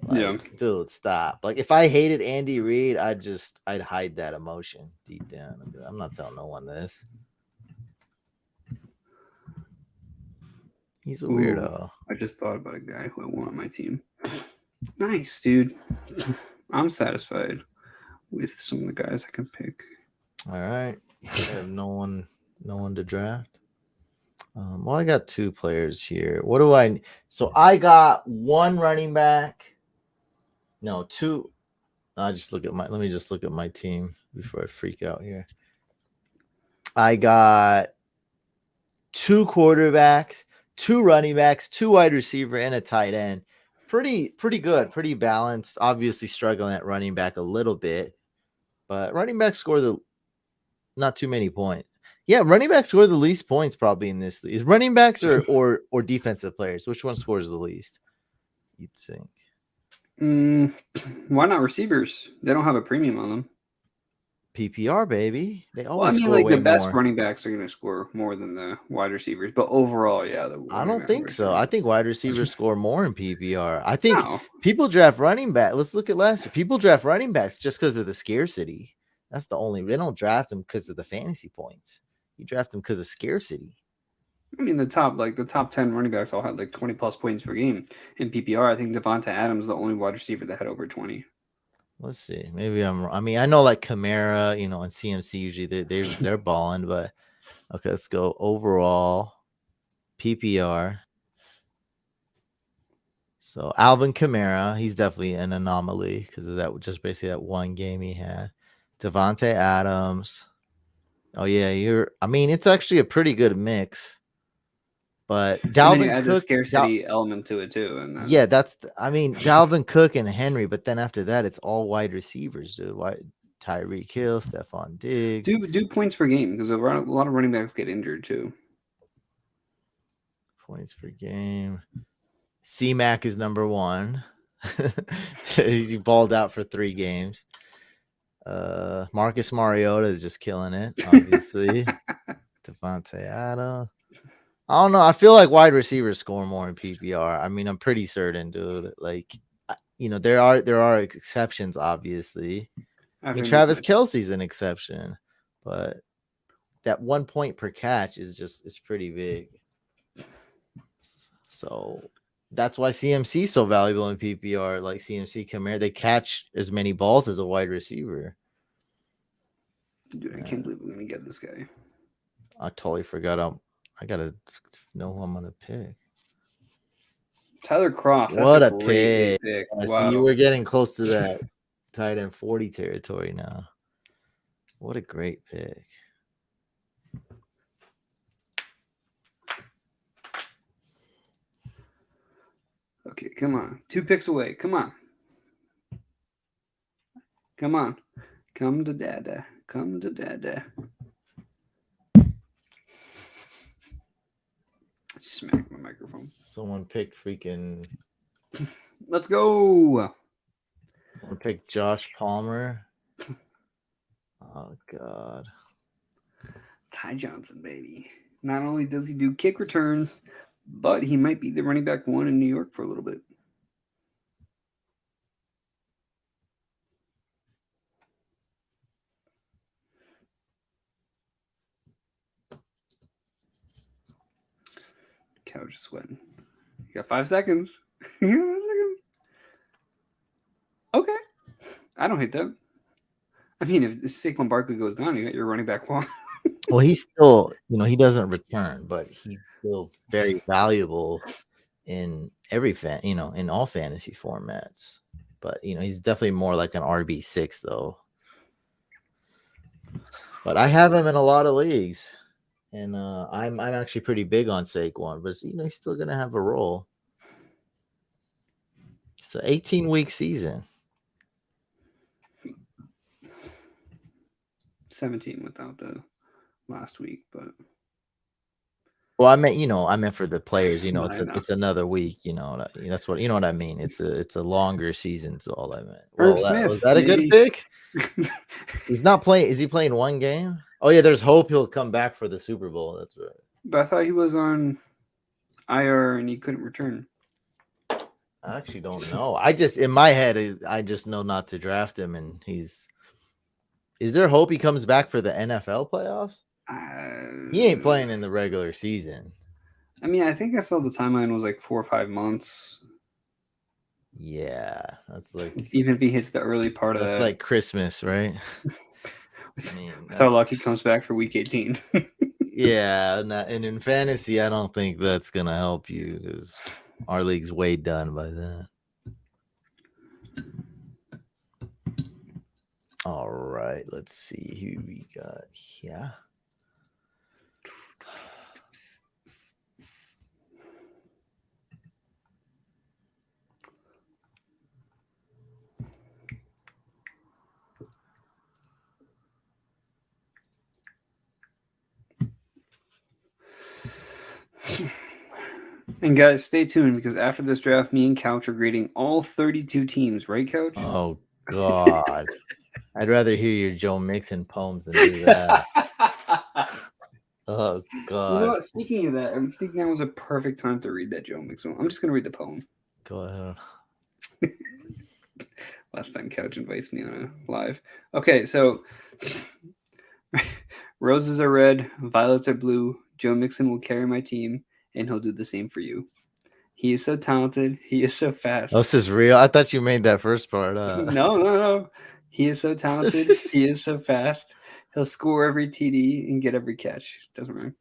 Speaker 1: Like, dude, stop. Like, if I hated Andy Reid, I'd hide that emotion deep down. I'm not telling no one this. He's a weirdo.
Speaker 2: I just thought about a guy who I want on my team. Nice, dude. I'm satisfied with some of the guys I can pick.
Speaker 1: All right. I have no one to draft. Well, I got 2 players here. What do I? So I got 1 running back. No, 2. Let me just look at my team before I freak out here. I got 2 quarterbacks, 2 running backs, 2 wide receiver, and a tight end. pretty good, pretty balanced. Obviously struggling at running back a little bit, but running back score the not too many points. Yeah, running backs score the least points probably in this league. Is running backs or defensive players? Which one scores the least? You'd think.
Speaker 2: Why not receivers? They don't have a premium on them.
Speaker 1: PPR baby, they
Speaker 2: Well, I
Speaker 1: always
Speaker 2: mean,
Speaker 1: score
Speaker 2: like the
Speaker 1: way
Speaker 2: best
Speaker 1: more.
Speaker 2: running backs are going to score more than the wide receivers, but overall, yeah, the
Speaker 1: I
Speaker 2: running
Speaker 1: don't
Speaker 2: backs
Speaker 1: think
Speaker 2: are
Speaker 1: so. I think wide receivers score more in PPR. I think
Speaker 2: No,
Speaker 1: people draft running back. Let's look at last year. People draft running backs just because of the scarcity. That's the only. They don't draft them because of the fantasy points. You draft them because of scarcity.
Speaker 2: I mean the top 10 running backs all had like 20+ points per game in PPR. I think Devonta Adams is the only wide receiver that had over 20.
Speaker 1: Let's see. Maybe I'm wrong. I mean, I know like Kamara, and CMC usually they're balling, but okay, let's go overall PPR. So Alvin Kamara, he's definitely an anomaly because of that, just basically that one game he had. Devontae Adams. Oh yeah, I mean, it's actually a pretty good mix. But
Speaker 2: And then you
Speaker 1: Dalvin
Speaker 2: add the
Speaker 1: Cook,
Speaker 2: scarcity element to it too, and then
Speaker 1: yeah, I mean, Dalvin Cook and Henry, but then after that, it's all wide receivers, dude. Tyreek Hill, Stephon Diggs.
Speaker 2: do points per game because a lot of running backs get injured too.
Speaker 1: Points per game. C-Mac is number one. He balled out for 3 games. Marcus Mariota is just killing it, obviously. Devontae Adams. I don't know. I feel like wide receivers score more in PPR. I mean, I'm pretty certain, dude. Like, there are exceptions, obviously. I mean, Travis Kelce's an exception, but that 1 point per catch is pretty big. So that's why CMC is so valuable in PPR. Like CMC, Kamara, they catch as many balls as a wide receiver.
Speaker 2: Dude, I can't believe we're gonna get this guy.
Speaker 1: I totally forgot. I gotta know who I'm gonna pick.
Speaker 2: Tyler Kroft.
Speaker 1: What
Speaker 2: that's
Speaker 1: a
Speaker 2: great
Speaker 1: pick!
Speaker 2: Wow.
Speaker 1: See, we're getting close to that tight end 40 territory now. What a great pick!
Speaker 2: Okay, come on. 2 picks away. Come on. Come on. Come to dada. Come to dada. Smack my microphone.
Speaker 1: Someone picked freaking.
Speaker 2: Let's go.
Speaker 1: Someone picked Josh Palmer. Oh God.
Speaker 2: Ty Johnson, baby. Not only does he do kick returns, but he might be the running back 1 in New York for a little bit. Couch is sweating. You got 5 seconds. Okay. I don't hate that. I mean, if Saquon Barkley goes down, you got your running back 1.
Speaker 1: Well, he's still, he doesn't return, but he's still very valuable in in all fantasy formats. But he's definitely more like an RB6 though. But I have him in a lot of leagues, and I'm actually pretty big on Saquon, but he's still gonna have a role. It's an 18-week season.
Speaker 2: 17 without the last week, but
Speaker 1: well, I meant for the players. It's another week. That's what what I mean. It's a longer season. Is all I meant. Well, was that a good pick? He's not playing. Is he playing 1 game? Oh yeah, there's hope he'll come back for the Super Bowl. That's right.
Speaker 2: But I thought he was on IR and he couldn't return.
Speaker 1: I actually don't know. In my head, I just know not to draft him, and is there hope he comes back for the NFL playoffs? He ain't playing in the regular season.
Speaker 2: I mean, I think I saw the timeline was like 4 or 5 months.
Speaker 1: Yeah, that's like
Speaker 2: even if he hits the early part of that.
Speaker 1: That's like Christmas, right?
Speaker 2: With our luck, he comes back for week 18.
Speaker 1: Yeah, and in fantasy, I don't think that's gonna help you because our league's way done by then. All right, let's see who we got here.
Speaker 2: And guys, stay tuned because after this draft, me and Couch are grading all 32 teams, right, Couch?
Speaker 1: Oh God. I'd rather hear your Joe Mixon poems than do that. Oh
Speaker 2: You know
Speaker 1: God.
Speaker 2: what? Speaking of that, I think now is a perfect time to read that Joe Mixon. I'm just gonna read the poem.
Speaker 1: Go ahead.
Speaker 2: Last time Couch invites me on a live. Okay, so roses are red, violets are blue. Joe Mixon will carry my team, and he'll do the same for you. He is so talented. He is so fast.
Speaker 1: This is real. I thought you made that first part.
Speaker 2: No. He is so talented. He is so fast. He'll score every TD and get every catch. Doesn't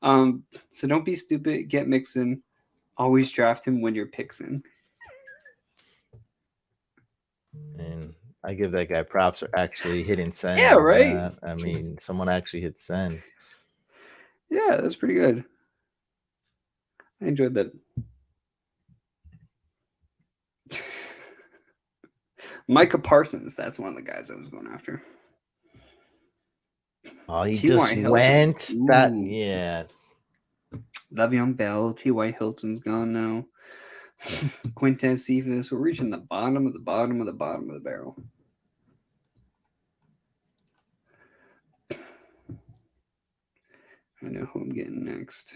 Speaker 2: rhyme. So don't be stupid. Get Mixon. Always draft him when you're pixing.
Speaker 1: And I give that guy props for actually hitting send.
Speaker 2: Yeah,
Speaker 1: on
Speaker 2: right?
Speaker 1: that. I mean, someone actually hit send.
Speaker 2: Yeah, that's pretty good. I enjoyed that. Micah Parsons. That's one of the guys I was going after.
Speaker 1: Oh, he
Speaker 2: T.Y.
Speaker 1: just
Speaker 2: Hilton.
Speaker 1: went. That
Speaker 2: Ooh.
Speaker 1: yeah.
Speaker 2: Le'Veon Bell. T.Y. Hilton's gone now. Quintez Cephas. We're reaching the bottom of the bottom of the bottom of the barrel. I know who I'm getting next.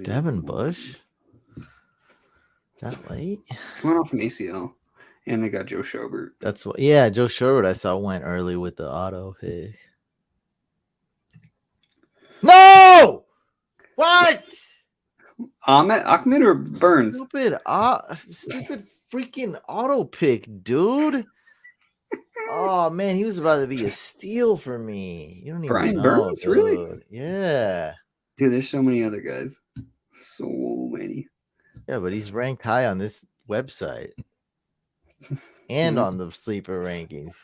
Speaker 1: Devin Bush. That late?
Speaker 2: Coming off an ACL. And they got Joe Schobert.
Speaker 1: That's what. Yeah, Joe Sherwood. I saw went early with the auto pick. No. What?
Speaker 2: Ahmed or Burns?
Speaker 1: Stupid freaking auto pick, dude. Oh man, he was about to be a steal for me. You don't even
Speaker 2: Brian
Speaker 1: know,
Speaker 2: Burns,
Speaker 1: dude.
Speaker 2: really?
Speaker 1: Yeah.
Speaker 2: Dude, there's so many other guys. So many.
Speaker 1: Yeah, but he's ranked high on this website and on the sleeper rankings.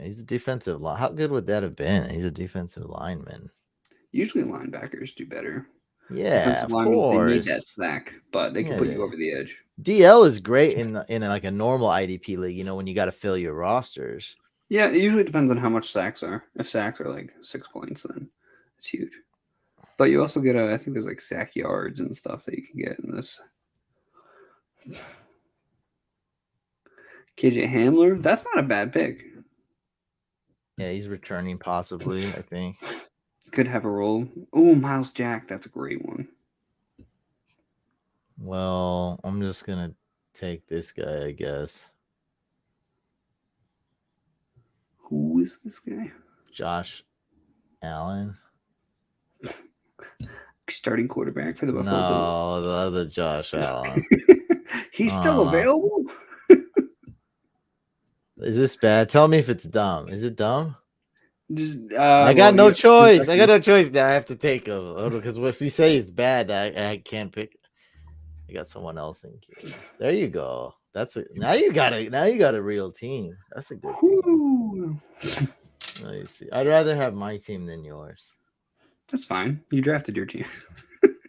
Speaker 1: He's a defensive line. How good would that have been? He's a defensive lineman.
Speaker 2: Usually linebackers do better.
Speaker 1: Yeah,
Speaker 2: Defensive
Speaker 1: of
Speaker 2: linemen, they need that
Speaker 1: course.
Speaker 2: sack, but they can put you over the edge.
Speaker 1: DL is great in like a normal IDP league. You know, when you got to fill your rosters.
Speaker 2: Yeah, it usually depends on how much sacks are. If sacks are like 6 points, then it's huge. But you also get I think there's like sack yards and stuff that you can get in this. KJ Hamler, that's not a bad pick.
Speaker 1: Yeah, he's returning possibly, I think.
Speaker 2: Could have a role. Oh, Miles Jack, that's a great one.
Speaker 1: Well, I'm just going to take this guy, I guess.
Speaker 2: Who is this guy?
Speaker 1: Josh Allen.
Speaker 2: Starting quarterback for the Buffalo Bills.
Speaker 1: No, the other Josh Allen.
Speaker 2: He's still available?
Speaker 1: Is this bad? Tell me if it's dumb. Is it dumb?
Speaker 2: I
Speaker 1: got no choice. I got no choice now. I have to take him because if you say it's bad, I can't pick. I got someone else in queue. There you go. That's it. Now you got a real team. That's a good team. Let me see. I'd rather have my team than yours.
Speaker 2: That's fine. You drafted your team.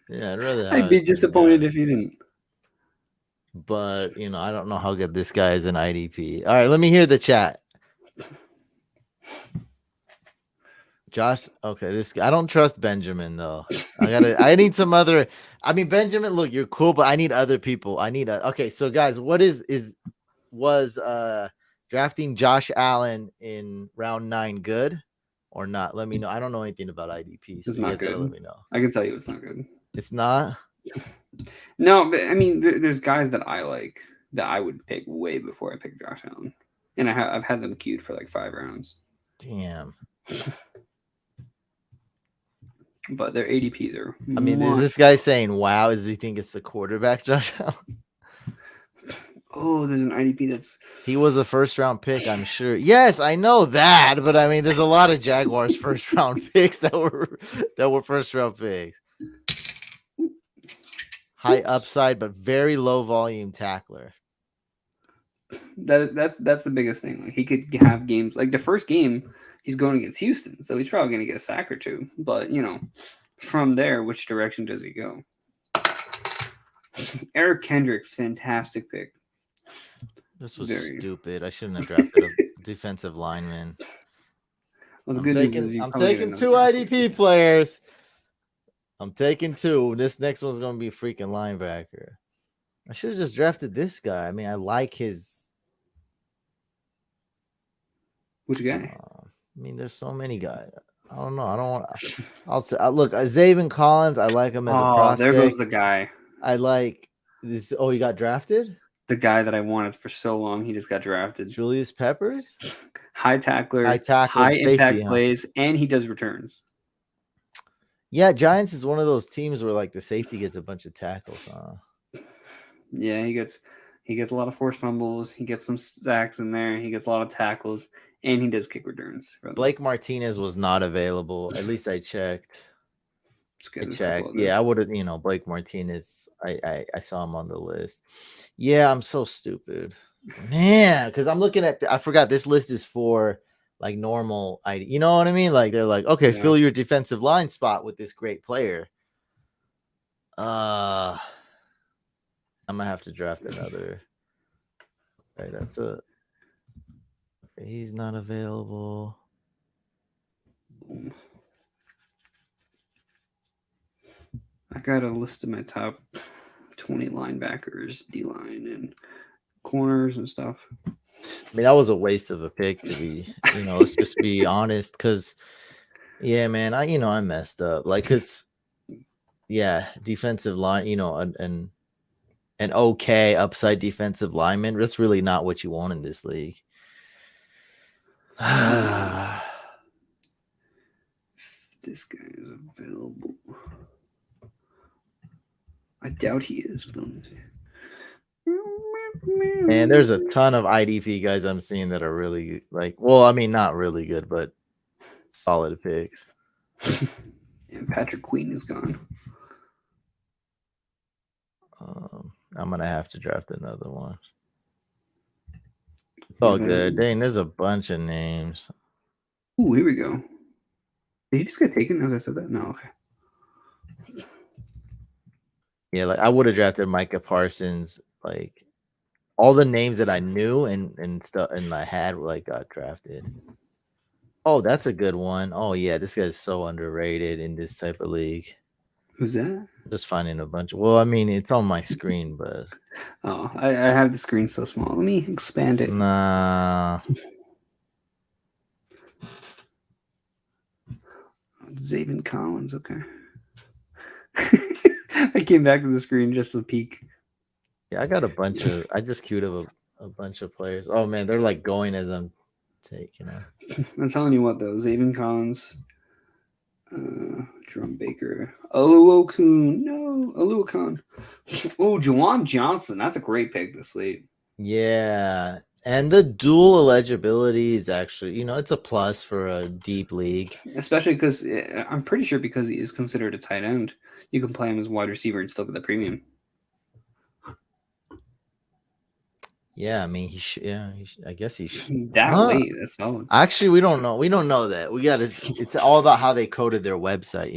Speaker 1: Yeah, I'd rather.
Speaker 2: I'd be disappointed if you didn't.
Speaker 1: But I don't know how good this guy is in IDP. All right, let me hear the chat. Josh, okay, this I don't trust Benjamin though. I need some other. I mean, Benjamin, look, you're cool, but I need other people. Okay, so guys, what was drafting Josh Allen in round 9 good or not? Let me know. I don't know anything about IDP, so
Speaker 2: It's
Speaker 1: you
Speaker 2: not
Speaker 1: guys
Speaker 2: good.
Speaker 1: gotta let me know.
Speaker 2: I can tell you it's not good.
Speaker 1: It's not?
Speaker 2: No, but I mean, there's guys that I like that I would pick way before I pick Josh Allen, and I've had them queued for like 5 rounds.
Speaker 1: Damn.
Speaker 2: But their ADPs are.
Speaker 1: I mean, is this guy saying wow? Does he think it's the quarterback, Josh Allen?
Speaker 2: Oh, there's an IDP that's.
Speaker 1: He was a first round pick, I'm sure. Yes, I know that, but I mean, there's a lot of Jaguars first round picks that were first round picks. High upside, but very low volume tackler.
Speaker 2: That's the biggest thing. Like he could have games like the first game. He's going against Houston, so he's probably going to get a sack or 2. But, from there, which direction does he go? Eric Kendricks, fantastic pick.
Speaker 1: This was stupid. I shouldn't have drafted a defensive lineman.
Speaker 2: Well, the
Speaker 1: I'm
Speaker 2: good news is you
Speaker 1: I'm
Speaker 2: probably get
Speaker 1: taking
Speaker 2: another
Speaker 1: 2
Speaker 2: draft.
Speaker 1: IDP players. I'm taking 2. This next one's gonna be freaking linebacker. I should have just drafted this guy. I mean, I like his.
Speaker 2: Which guy?
Speaker 1: I mean, there's so many guys. I don't know. I don't want. I'll say. Look, Zaven Collins. I like him as a
Speaker 2: Oh, there goes
Speaker 1: prospect.
Speaker 2: the guy.
Speaker 1: I like this. Oh, he got drafted.
Speaker 2: The guy that I wanted for so long, he just got drafted.
Speaker 1: Julius Peppers.
Speaker 2: High tackler,
Speaker 1: High tackle,
Speaker 2: high
Speaker 1: safety,
Speaker 2: impact
Speaker 1: huh?
Speaker 2: plays, and he does returns.
Speaker 1: Yeah, Giants is one of those teams where like the safety gets a bunch of tackles, huh?
Speaker 2: Yeah, he gets a lot of forced fumbles. He gets some sacks in there. He gets a lot of tackles, and he does kick returns.
Speaker 1: Blake Martinez was not available. At least I checked. Yeah, I would have. Blake Martinez. I saw him on the list. Yeah, I'm so stupid, man. Because I'm looking at. I forgot this list is for like normal ID. You know what I mean? Like they're like, okay,
Speaker 2: Yeah.
Speaker 1: fill your defensive line spot with this great player. I'm gonna have to draft another. Okay, that's a. Okay, he's not available.
Speaker 2: I got a list of my top 20 linebackers, D line, and corners and stuff.
Speaker 1: I mean, that was a waste of a pick to be. Let's just be honest. Because, yeah, man, I messed up. Like, because, yeah, defensive line, an okay upside defensive lineman. That's really not what you want in this league.
Speaker 2: This guy is available. I doubt he is.
Speaker 1: And there's a ton of IDP guys I'm seeing that are really not really good, but solid picks.
Speaker 2: And Patrick Queen is gone.
Speaker 1: I'm gonna have to draft another one. Oh, good. Dang, there's a bunch of names.
Speaker 2: Ooh, here we go. Did he just get taken as I said that? No, okay.
Speaker 1: Yeah, like I would have drafted Micah Parsons. Like all the names that I knew and stuff and I had got drafted. Oh, that's a good one. Oh yeah, this guy's so underrated in this type of league.
Speaker 2: Who's that?
Speaker 1: Just finding a bunch. Well, I mean, it's on my screen, but
Speaker 2: I have the screen so small. Let me expand it.
Speaker 1: Nah.
Speaker 2: Zaven Collins, okay. I came back to the screen just to peek.
Speaker 1: Yeah, I got a bunch of. I just queued up a bunch of players. Oh man, they're like going as I'm taking them.
Speaker 2: I'm telling you what, though, Zaven Collins, Jerome Baker, Oluokun, Oluokun. Oh, Juwan Johnson, that's a great pick this late.
Speaker 1: Yeah, and the dual eligibility is actually, it's a plus for a deep league.
Speaker 2: Especially because I'm pretty sure because he is considered a tight end, you can play him as wide receiver and still get the premium.
Speaker 1: Yeah, I mean, I guess he should.
Speaker 2: That late, that's solid.
Speaker 1: Actually, we don't know. We don't know that. It's all about how they coded their website,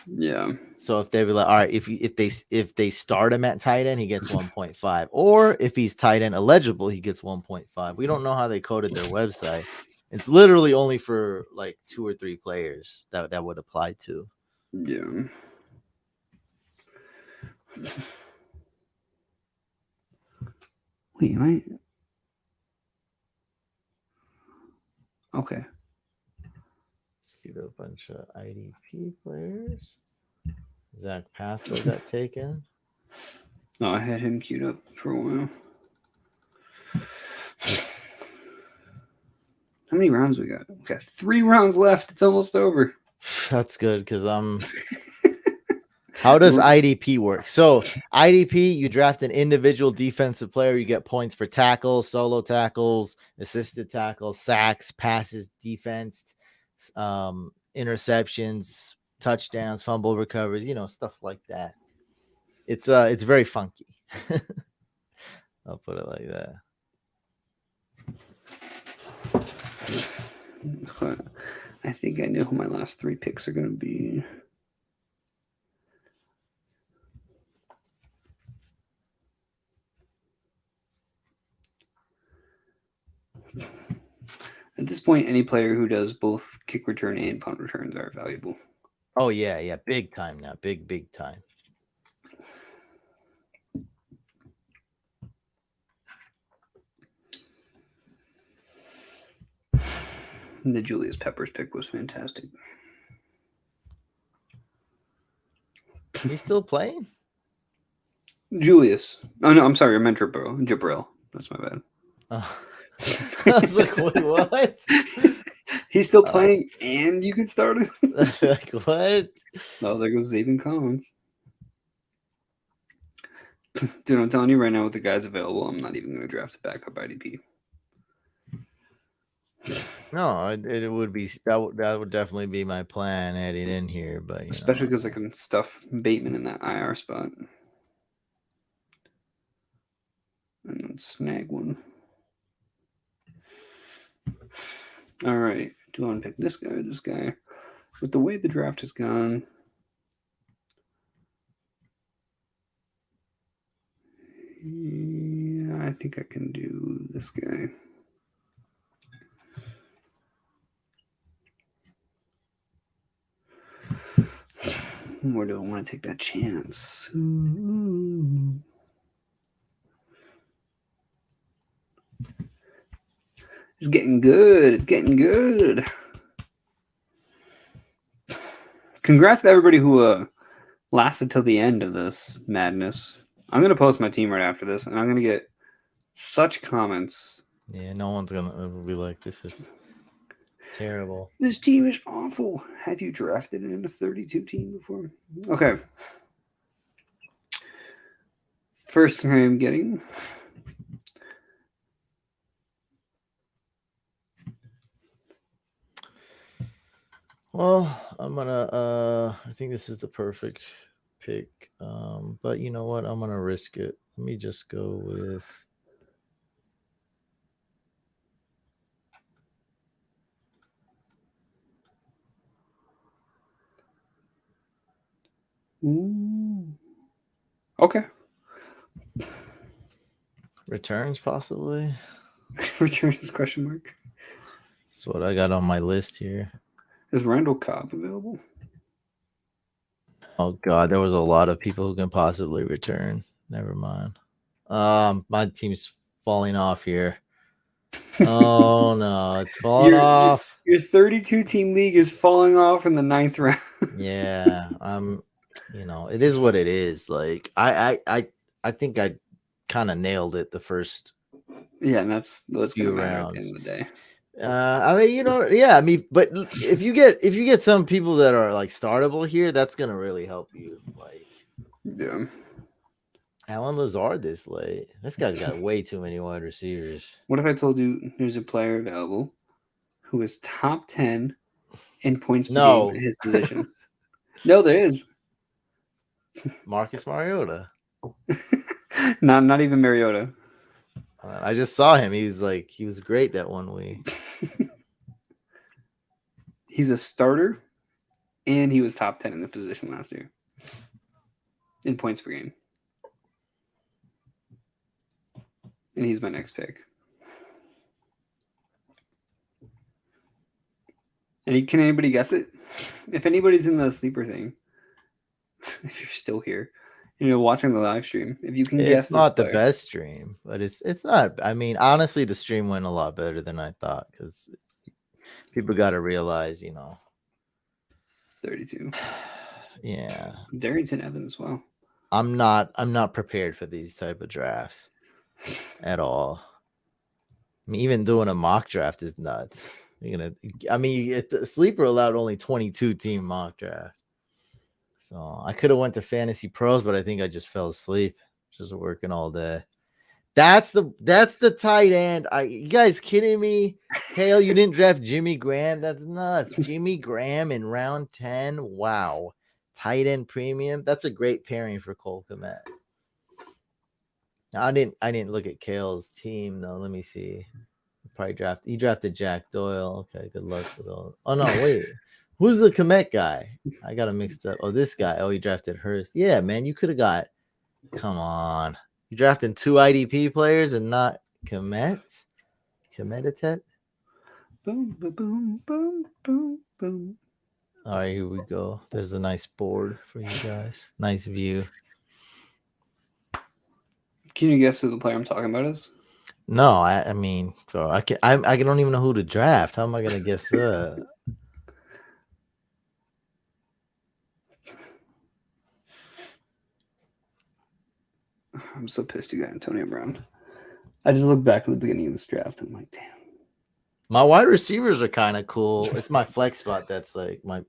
Speaker 2: Yeah.
Speaker 1: So if they be like, all right, if they start him at tight end, he gets 1.5, or if he's tight end eligible, he gets 1.5. We don't know how they coded their website. It's literally only for like 2 or 3 players that would apply to.
Speaker 2: Yeah. Wait, right? Okay.
Speaker 1: Let's get a bunch of IDP players. Zach Pascal got taken.
Speaker 2: No, I had him queued up for a while. How many rounds we got? We got 3 rounds left. It's almost over.
Speaker 1: That's good because How does IDP work? So IDP, you draft an individual defensive player. You get points for tackles, solo tackles, assisted tackles, sacks, passes, defense, interceptions, touchdowns, fumble recoveries, stuff like that. It's very funky. I'll put it like that.
Speaker 2: I think I know who my last 3 picks are going to be. At this point, any player who does both kick return and punt returns are valuable.
Speaker 1: Oh yeah, big time now, big time.
Speaker 2: The Julius Peppers pick was fantastic.
Speaker 1: He's still playing?
Speaker 2: Julius. Oh no, I'm sorry, I meant Jabril. Jabril. That's my bad.
Speaker 1: Oh. I was like, wait, what?
Speaker 2: He's still playing, and you can start him.
Speaker 1: Like what?
Speaker 2: No, there goes Zaven Collins. Dude, I'm telling you right now, with the guys available, I'm not even going to draft a backup IDP.
Speaker 1: No, it would be that would definitely be my plan heading in here, but
Speaker 2: especially because I can stuff Bateman in that IR spot and then snag one. All right, do I want to pick this guy or this guy? With the way the draft has gone, yeah, I think I can do this guy. Or do I want to take that chance? It's getting good. It's getting good. Congrats to everybody who lasted till the end of this madness. I'm going to post my team right after this, and I'm going to get such comments.
Speaker 1: Yeah, no one's going to be like, this is terrible.
Speaker 2: This team is awful. Have you drafted in a 32 team before? Okay. First guy I'm getting.
Speaker 1: Well, I'm gonna I think this is the perfect pick. But you know what? I'm gonna risk it. Let me just go with
Speaker 2: Okay.
Speaker 1: returns possibly.
Speaker 2: Returns question mark.
Speaker 1: That's what I got on my list here.
Speaker 2: Is Randall Cobb available?
Speaker 1: Oh god, there was a lot of people who can possibly return. Never mind. My team's falling off here. Oh no, it's falling off.
Speaker 2: Your 32 team league is falling off in the 9th round.
Speaker 1: Yeah, it is what it is. Like I think I kind of nailed it the first.
Speaker 2: Yeah, and that's
Speaker 1: few
Speaker 2: gonna matter
Speaker 1: rounds.
Speaker 2: at the end of the day.
Speaker 1: I mean, yeah, I mean, but if you get some people that are like startable here, that's gonna really help you. Like,
Speaker 2: yeah,
Speaker 1: Alan Lazard this late. This guy's got way too many wide receivers.
Speaker 2: What if I told you there's a player available who is top 10 in points per game at his position? No, there is.
Speaker 1: Marcus Mariota.
Speaker 2: Not even Mariota.
Speaker 1: I just saw him. He was great that 1 week.
Speaker 2: He's a starter, and he was top 10 in the position last year in points per game. And he's my next pick. And can anybody guess it? If anybody's in the sleeper thing, if you're still here, watching the live stream, if you can guess,
Speaker 1: it's not the best stream, but it's not. I mean, honestly, the stream went a lot better than I thought because people got to realize,
Speaker 2: 32.
Speaker 1: Yeah,
Speaker 2: Darrington Evans. Wow.
Speaker 1: I'm not prepared for these type of drafts at all. I mean, even doing a mock draft is nuts. The sleeper allowed only 22 team mock draft. So I could have went to Fantasy Pros, but I think I just fell asleep, just working all day. That's the tight end. You guys kidding me? Hale, you didn't draft Jimmy Graham? That's nuts. Jimmy Graham in round 10. Wow. Tight end premium. That's a great pairing for Cole Kmet. Now, I didn't look at Kale's team though. Let me see. He drafted Jack Doyle. Okay, good luck with all. Oh no, wait. Who's the Kmet guy? I got him mixed up. Oh, this guy. Oh, he drafted Hurst. Yeah, man, you could have got. Come on, you drafting 2 IDP players and not Kmet? Kmetitet?
Speaker 2: Boom, boom, boom, boom, boom, boom.
Speaker 1: All right, here we go. There's a nice board for you guys. Nice view.
Speaker 2: Can you guess who the player I'm talking about is?
Speaker 1: No, I mean, bro, I don't even know who to draft. How am I gonna guess that?
Speaker 2: I'm so pissed you got Antonio Brown. I just looked back at the beginning of this draft and I'm like, damn.
Speaker 1: My wide receivers are kind of cool. It's my flex spot that's like my.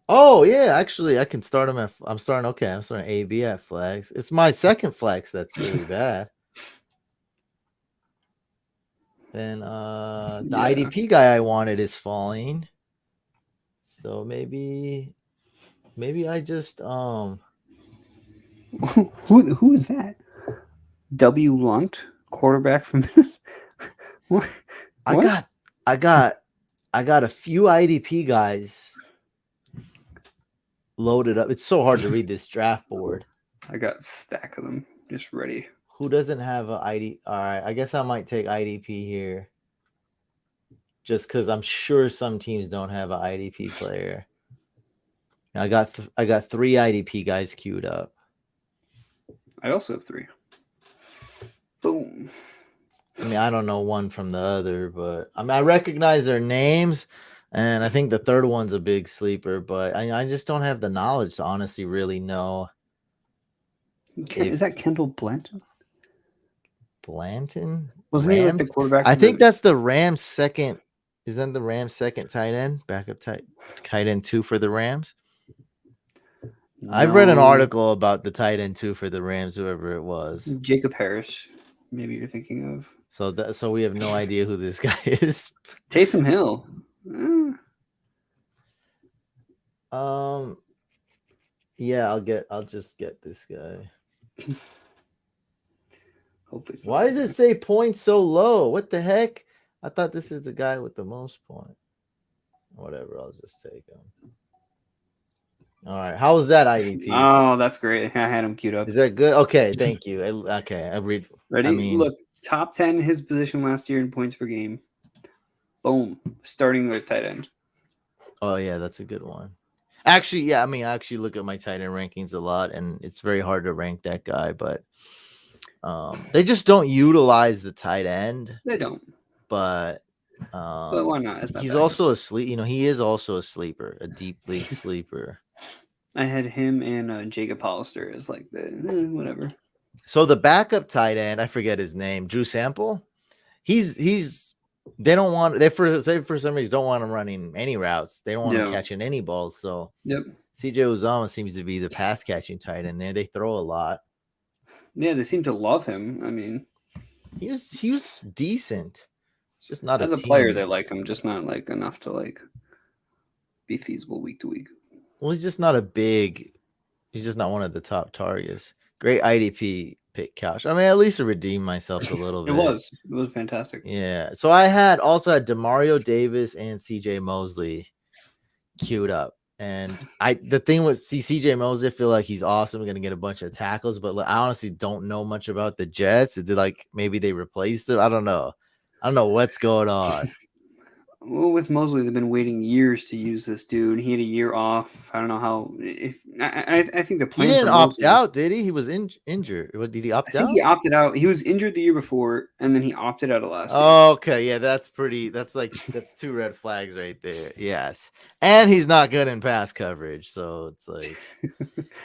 Speaker 1: Oh yeah, actually, I can start him at. I'm starting. Okay, I'm starting AB at flex. It's my second flex that's really bad. Then the IDP guy I wanted is falling. So maybe I just
Speaker 2: Who is that? W. Lunt, quarterback from this. What?
Speaker 1: I got a few IDP guys loaded up. It's so hard to read this draft board.
Speaker 2: I got a stack of them just ready.
Speaker 1: Who doesn't have an ID? All right, I guess I might take IDP here. Just because I'm sure some teams don't have an IDP player. I got 3 IDP guys queued up.
Speaker 2: I also have 3. Boom.
Speaker 1: I mean, I don't know one from the other, but I mean, I recognize their names, and I think the third one's a big sleeper, but I just don't have the knowledge to honestly really know.
Speaker 2: Is that Kendall Blanton?
Speaker 1: Blanton?
Speaker 2: Wasn't he like the quarterback?
Speaker 1: I think that's the Rams' second. Is that the Rams' second tight end? Backup tight end 2 for the Rams? No. I've read an article about the tight end 2 for the Rams, whoever it was.
Speaker 2: Jacob Harris, maybe you're thinking of.
Speaker 1: So we have no idea who this guy is.
Speaker 2: Taysom Hill.
Speaker 1: Yeah, I'll just get this guy.
Speaker 2: Hopefully.
Speaker 1: Why does it say points so low? What the heck? I thought this is the guy with the most points. Whatever, I'll just take him. All right, how was that IDP?
Speaker 2: Oh, that's great. I had him queued up.
Speaker 1: Is that good? Okay, thank you. I read.
Speaker 2: Ready?
Speaker 1: I mean,
Speaker 2: look, top 10 his position last year in points per game. Boom, starting with tight end.
Speaker 1: Oh yeah, that's a good one. Actually, yeah, I mean, I actually look at my tight end rankings a lot, and it's very hard to rank that guy, but they just don't utilize the tight end.
Speaker 2: They don't.
Speaker 1: But
Speaker 2: why not?
Speaker 1: He's also a sleep. You know, he is also a sleeper, a deep league sleeper.
Speaker 2: I had him and Jacob Hollister as like the whatever.
Speaker 1: So the backup tight end, I forget his name, Drew Sample. He's. They don't want for some reason don't want him running any routes. They don't want him catching any balls. So CJ Uzomah seems to be the pass catching tight end there. They throw a lot.
Speaker 2: Yeah, they seem to love him. I mean,
Speaker 1: he was decent. It's just not
Speaker 2: as a player they like him, just not like enough to like be feasible week to week.
Speaker 1: Well, he's just not he's just not one of the top targets. Great IDP pick, Couch. I mean, at least I redeemed myself a little bit.
Speaker 2: It was fantastic.
Speaker 1: Yeah. So I also had Demario Davis and CJ Mosley queued up. And the thing with CJ Mosley, I feel like he's awesome. We're gonna get a bunch of tackles, but I honestly don't know much about the Jets. Maybe they replaced him? I don't know. I don't know what's going on.
Speaker 2: Well, with Mosley, they've been waiting years to use this dude. He had a year off. I don't know how. I think the plan.
Speaker 1: He didn't opt out, did he? He was injured. Did he opt out?
Speaker 2: I think he opted out. He was injured the year before, and then he opted out of last year.
Speaker 1: Oh, okay. Yeah, that's 2 red flags right there. Yes, and he's not good in pass coverage, so it's like.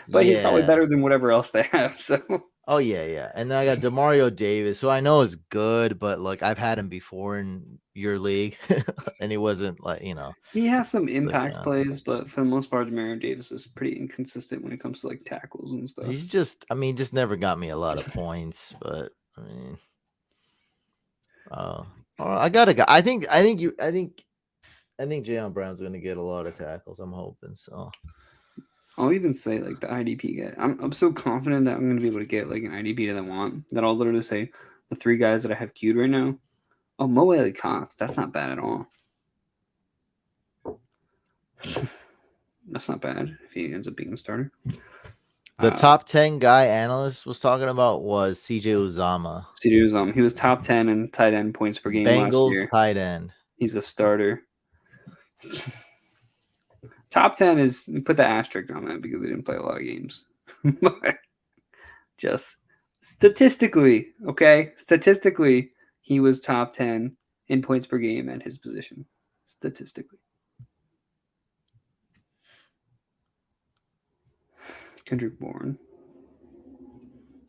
Speaker 2: But he's probably better than whatever else they have. So.
Speaker 1: Oh yeah. And then I got Demario Davis, who I know is good, but like I've had him before in your league, and he wasn't like
Speaker 2: He has some impact plays, but for the most part, Demario Davis is pretty inconsistent when it comes to like tackles and stuff.
Speaker 1: He's just never got me a lot of points, but I mean, I got a guy. I think Jaylen Brown's going to get a lot of tackles. I'm hoping so.
Speaker 2: I'll even say like the IDP guy. I'm so confident that I'm going to be able to get like an IDP that I want that I'll literally say the 3 guys that I have queued right now. Oh, Mo Alley Cox. That's not bad at all. That's not bad if he ends up being a starter.
Speaker 1: The top 10 guy analyst was talking about was CJ Uzama.
Speaker 2: He was top 10 in tight end points per game last
Speaker 1: Bengals
Speaker 2: year.
Speaker 1: tight end.
Speaker 2: He's a starter. Top 10 is, put the asterisk on that because he didn't play a lot of games. But just statistically, okay? Statistically, he was top 10 in points per game at his position. Statistically. Kendrick Bourne.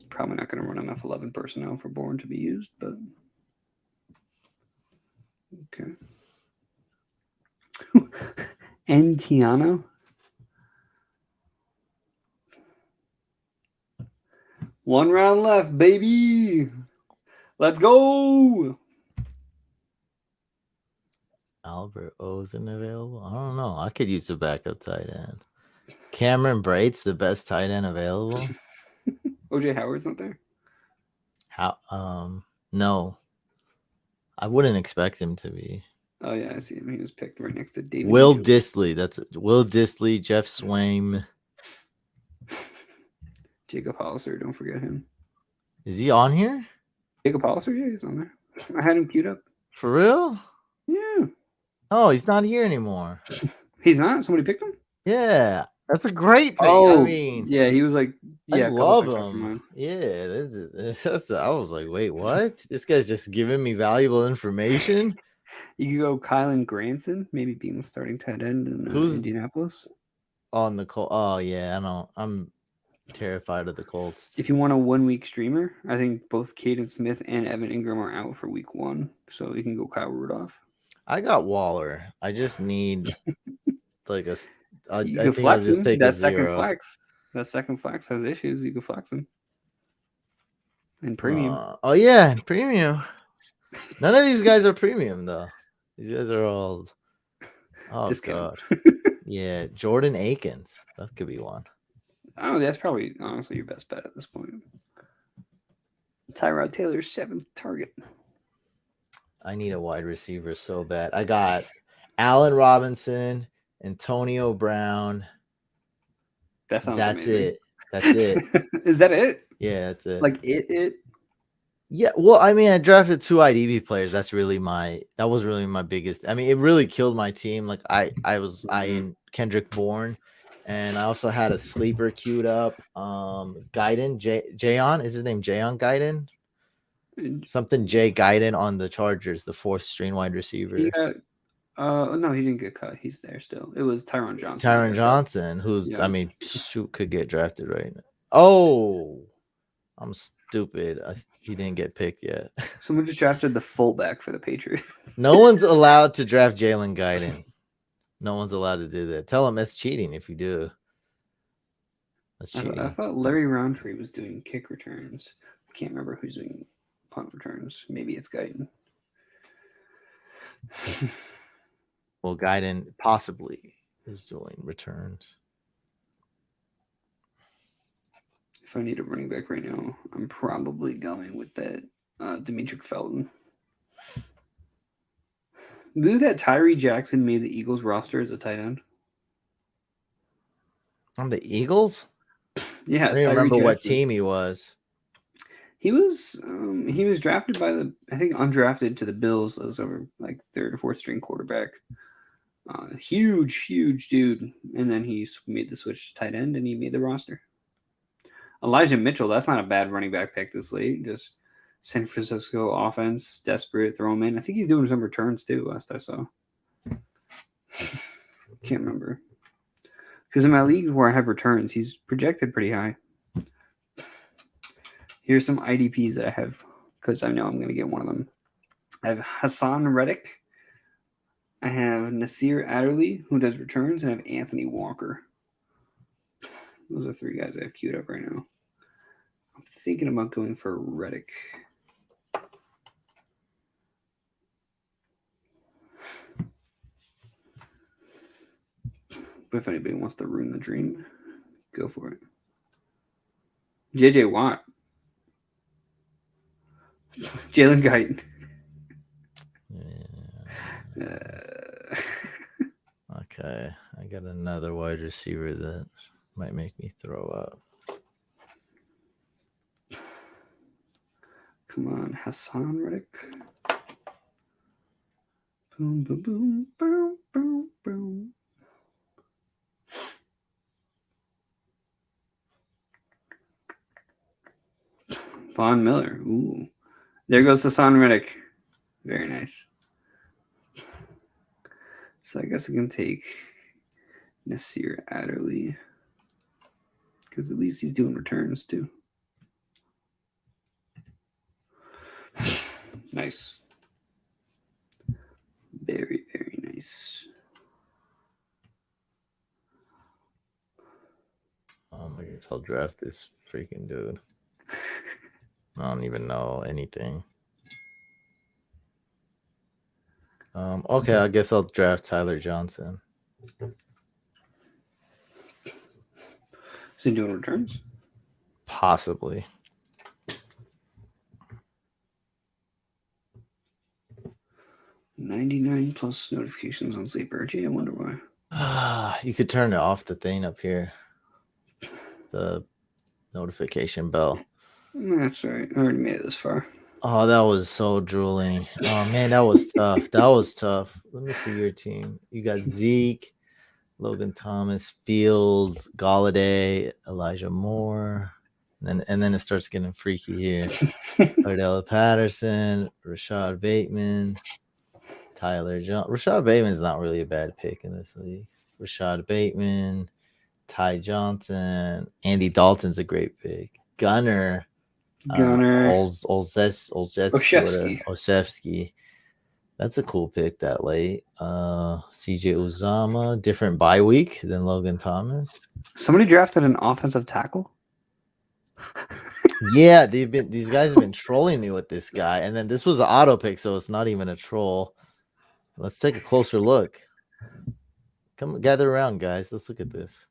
Speaker 2: Probably not going to run enough 11 personnel for Bourne to be used, but okay. And Tiano. One round left, baby. Let's go.
Speaker 1: Albert Ozen available? I don't know. I could use a backup tight end. Cameron Brate's the best tight end available.
Speaker 2: OJ Howard's not there.
Speaker 1: No. I wouldn't expect him to be.
Speaker 2: Oh yeah, I see him. He was picked right next to David.
Speaker 1: Will
Speaker 2: Mitchell.
Speaker 1: Dissly. That's Will Dissly, Jeff Swaim.
Speaker 2: Jacob Hollister, don't forget him.
Speaker 1: Is he on here?
Speaker 2: Jacob Hollister, yeah, he's on there. I had him queued up.
Speaker 1: For real?
Speaker 2: Yeah.
Speaker 1: Oh, he's not here anymore.
Speaker 2: He's not? Somebody picked him?
Speaker 1: Yeah. That's a great pick.
Speaker 2: Oh,
Speaker 1: I mean,
Speaker 2: yeah, he was like, yeah,
Speaker 1: I love him. Yeah, I was like, wait, what? This guy's just giving me valuable information.
Speaker 2: You could go Kylan Granson, maybe being the starting tight end in Indianapolis.
Speaker 1: On the Colts. Oh, yeah, I know. I'm terrified of the Colts.
Speaker 2: If you want a 1 week streamer, I think both Caden Smith and Evan Ingram are out for week 1. So you can go Kyle Rudolph.
Speaker 1: I got Waller. I just need like a.
Speaker 2: You can flex him. That second flex has issues. You can flex him. And premium.
Speaker 1: Oh yeah, premium. None of these guys are premium though. These guys are all. Oh discount. God. Yeah, Jordan Akins. That could be one.
Speaker 2: Oh, that's probably honestly your best bet at this point. Tyrod Taylor's 7th target.
Speaker 1: I need a wide receiver so bad. I got Allen Robinson, Antonio Brown.
Speaker 2: That's
Speaker 1: amazing. It. That's it.
Speaker 2: Is that it?
Speaker 1: Yeah, that's it.
Speaker 2: Like it?
Speaker 1: Yeah, well, I mean, I drafted 2 IDB players. That was really my biggest. I mean, it really killed my team. Like I was eyeing Kendrick Bourne, and I also had a sleeper queued up. Guyton, Jayon, is his name Jayon Guyton? Something Jay Guyton on the Chargers, the 4th string wide receiver.
Speaker 2: No, he didn't get cut. He's there still. It was Tyron Johnson.
Speaker 1: Tyron Johnson, who's I mean, could get drafted right now. Oh, I'm stupid. He didn't get picked yet.
Speaker 2: Someone just drafted the fullback for the Patriots.
Speaker 1: No one's allowed to draft Jalen Guyton. No one's allowed to do that. Tell him that's cheating if you do. That's cheating.
Speaker 2: I thought Larry Roundtree was doing kick returns. I can't remember who's doing punt returns. Maybe it's Guyton.
Speaker 1: Well, Guyton possibly is doing returns.
Speaker 2: If I need a running back right now, I'm probably going with that Demetric Felton. Knew that Tyree Jackson made the Eagles roster as a tight end?
Speaker 1: On the Eagles?
Speaker 2: Yeah,
Speaker 1: I don't remember what team he was.
Speaker 2: He was drafted by undrafted to the Bills as a like 3rd or 4th string quarterback. Huge dude. And then he made the switch to tight end and he made the roster. Elijah Mitchell, that's not a bad running back pick this late. Just San Francisco offense, desperate, throw him in. I think he's doing some returns too, last I saw. Can't remember. Because in my league where I have returns, he's projected pretty high. Here's some IDPs that I have because I know I'm going to get one of them. I have Hassan Reddick. I have Nasir Adderley, who does returns, and I have Anthony Walker. Those are 3 guys I have queued up right now. I'm thinking about going for Reddick. But if anybody wants to ruin the dream, go for it. JJ Watt. Jalen Guyton.
Speaker 1: Yeah. Okay, I got another wide receiver that might make me throw up.
Speaker 2: Come on, Hassan Reddick. Boom, boom, boom, boom, boom, boom. Von Miller. Ooh. There goes Hassan Reddick. Very nice. So I guess I can take Nasir Adderley. Because at least he's doing returns too. Nice. Very, very nice.
Speaker 1: I guess I'll draft this freaking dude. I don't even know anything. Okay, I guess I'll draft Tyler Johnson.
Speaker 2: Is he doing returns?
Speaker 1: Possibly.
Speaker 2: $99 plus notifications on Sleeper. Gee, I wonder why.
Speaker 1: You could turn it off the thing up here. The notification bell.
Speaker 2: That's all right. I already made it this far.
Speaker 1: Oh, that was so drooling. Oh man, that was tough. That was tough. Let me see your team. You got Zeke, Logan Thomas, Fields, Galladay, Elijah Moore. And then it starts getting freaky here. Cordell Patterson, Rashad Bateman, Tyler Johnson. Rashad Bateman's not really a bad pick in this league. Rashad Bateman, Ty Johnson, Andy Dalton's a great pick. Gunner. Olszewski. That's a cool pick that late. CJ Uzama, different bye week than Logan Thomas.
Speaker 2: Somebody drafted an offensive tackle.
Speaker 1: Yeah, these guys have been trolling me with this guy, and then this was an auto pick, so it's not even a troll. Let's take a closer look. Come gather around, guys. Let's look at this.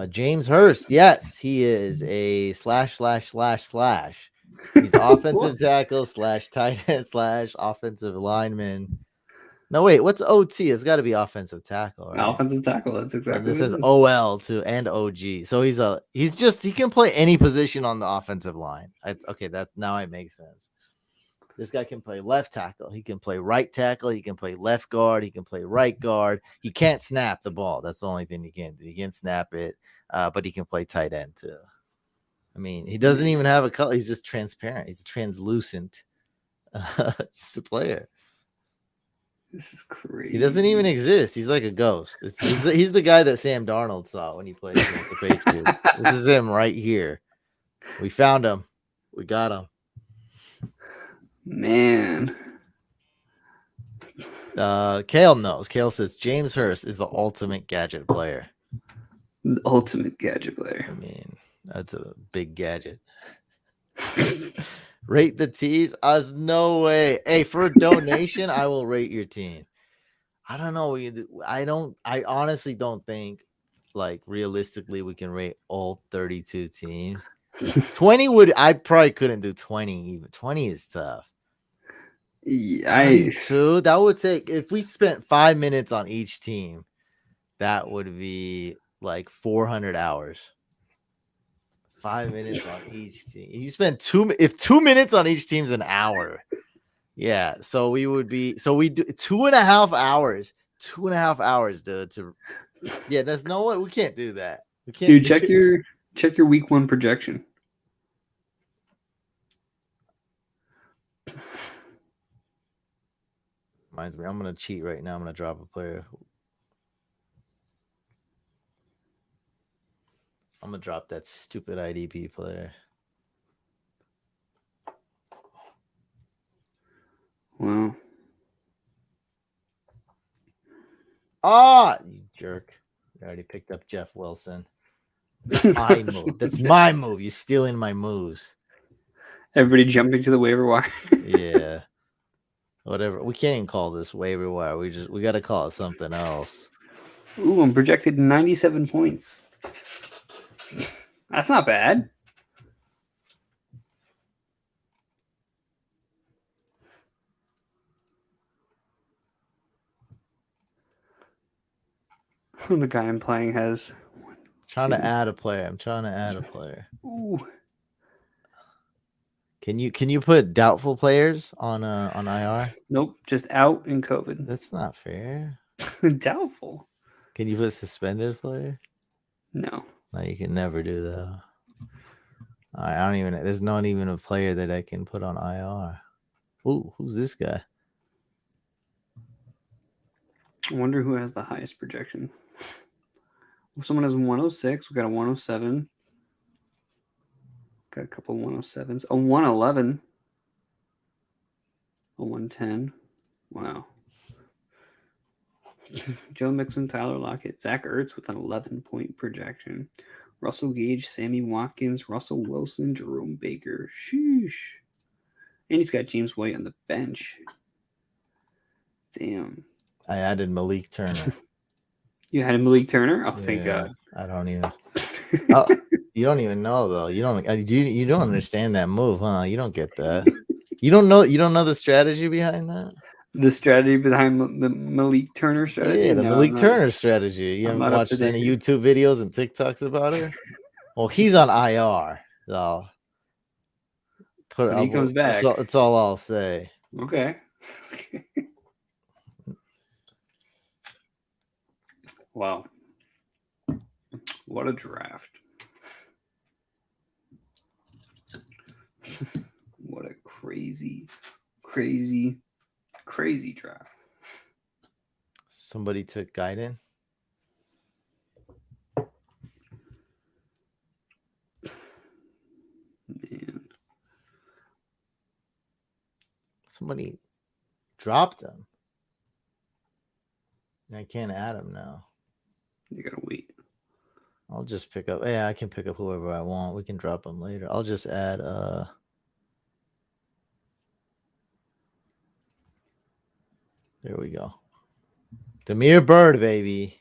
Speaker 1: James Hurst, yes, he is a ////. He's offensive tackle / tight end / offensive lineman. No, wait, what's OT? It's got to be offensive tackle, right?
Speaker 2: Offensive tackle. That's exactly.
Speaker 1: This is OL too and OG. So he can play any position on the offensive line. That now it makes sense. This guy can play left tackle. He can play right tackle. He can play left guard. He can play right guard. He can't snap the ball. That's the only thing he can't do. He can't snap it, but he can play tight end too. I mean, he doesn't even have a color. He's just transparent. He's translucent. Just a player.
Speaker 2: This is crazy.
Speaker 1: He doesn't even exist. He's like a ghost. He's the guy that Sam Darnold saw when he played against the Patriots. This is him right here. We found him. We got him.
Speaker 2: Man.
Speaker 1: Kale knows. Kale says James Hurst is the ultimate gadget player.
Speaker 2: The ultimate gadget player.
Speaker 1: I mean, that's a big gadget. Rate the tees? There's no way. Hey, for a donation, I will rate your team. I don't know. I honestly don't think, like, realistically, we can rate all 32 teams. 20 I probably couldn't do 20 even. 20 is tough.
Speaker 2: Yeah,
Speaker 1: so that would take, if we spent 5 minutes on each team, that would be like 400 hours. 5 minutes on each team. You spend 2 minutes on each team's an hour. Yeah. So we do 2.5 hours. 2.5 hours, dude. Yeah, there's no way we can't do that. We can't.
Speaker 2: Dude, check your week 1 projection.
Speaker 1: Reminds me, I'm gonna cheat right now. I'm gonna drop a player. I'm gonna drop that stupid IDP player.
Speaker 2: Wow.
Speaker 1: You jerk. I already picked up Jeff Wilson. That's my move. That's my move. You're stealing my moves.
Speaker 2: Everybody jumping to the waiver wire.
Speaker 1: Yeah. Whatever. We can't even call this waiver wire. We got to call it something else.
Speaker 2: Ooh, I'm projected 97 points. That's not bad. The guy I'm playing has.
Speaker 1: Trying to add a player. I'm trying to add a player.
Speaker 2: Ooh.
Speaker 1: Can you put doubtful players on IR?
Speaker 2: Nope, just out in COVID.
Speaker 1: That's not fair.
Speaker 2: Doubtful.
Speaker 1: Can you put suspended player?
Speaker 2: No.
Speaker 1: No, you can never do that. I don't even. There's not even a player that I can put on IR. Ooh, who's this guy?
Speaker 2: I wonder who has the highest projection. Well, someone has 106. We got a 107. Got a couple 107s. A 111. A 110. Wow. Joe Mixon, Tyler Lockett, Zach Ertz with an 11-point projection. Russell Gage, Sammy Watkins, Russell Wilson, Jerome Baker. Sheesh. And he's got James White on the bench. Damn.
Speaker 1: I added Malik Turner.
Speaker 2: You had a Malik Turner? Oh, thank God.
Speaker 1: I don't even. You don't even know though. You don't. You don't understand that move, huh? You don't get that. You don't know. You don't know the strategy behind that.
Speaker 2: The strategy behind the Malik Turner strategy?
Speaker 1: Yeah, the Malik Turner strategy. You haven't watched any YouTube videos and TikToks about it? Well, he's on IR. So
Speaker 2: when he comes back.
Speaker 1: That's all I'll say.
Speaker 2: Okay. Wow. What a draft. What a crazy draft.
Speaker 1: Somebody took Gaiden.
Speaker 2: Man.
Speaker 1: Somebody dropped him. I can't add him now.
Speaker 2: You gotta wait.
Speaker 1: I'll just pick up. Yeah, I can pick up whoever I want. We can drop them later. I'll just add there we go. Demir Bird, baby.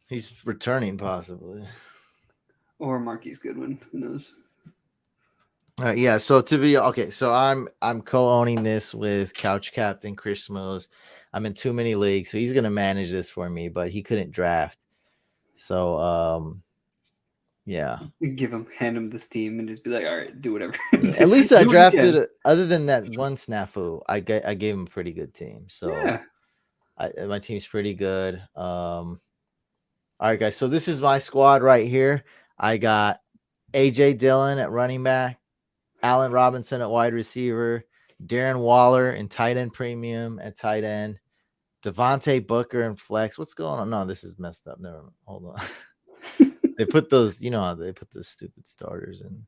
Speaker 1: He's returning possibly.
Speaker 2: Or Marquise Goodwin. Who knows?
Speaker 1: Yeah, so so I'm co-owning this with Couch Captain Chris Smos. I'm in too many leagues, so he's gonna manage this for me, but he couldn't draft. So yeah.
Speaker 2: Hand him this team and just be like, all right, do whatever.
Speaker 1: At least I drafted other than that one snafu, I gave him a pretty good team. So
Speaker 2: yeah.
Speaker 1: My team's pretty good. All right, guys. So this is my squad right here. I got AJ Dillon at running back, Allen Robinson at wide receiver, Darren Waller in tight end premium at tight end, Devontae Booker and flex. What's going on? No, this is messed up. Never mind. Hold on. They put those, they put those stupid starters in.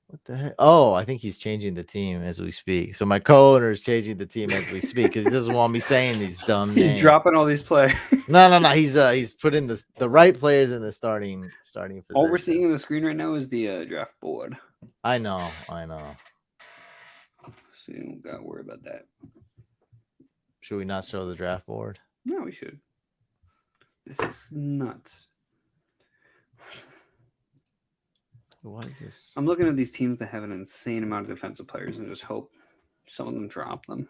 Speaker 1: What the heck? Oh, I think he's changing the team as we speak. So my co-owner is changing the team as we speak because he doesn't want me saying these dumb names.
Speaker 2: He's dropping all these players.
Speaker 1: No. He's putting the right players in the starting position.
Speaker 2: All we're seeing on the screen right now is the draft board.
Speaker 1: I know.
Speaker 2: So you don't gotta worry about that.
Speaker 1: Should we not show the draft board?
Speaker 2: No, we should. This is nuts.
Speaker 1: What is this?
Speaker 2: I'm looking at these teams that have an insane amount of defensive players and just hope some of them drop them.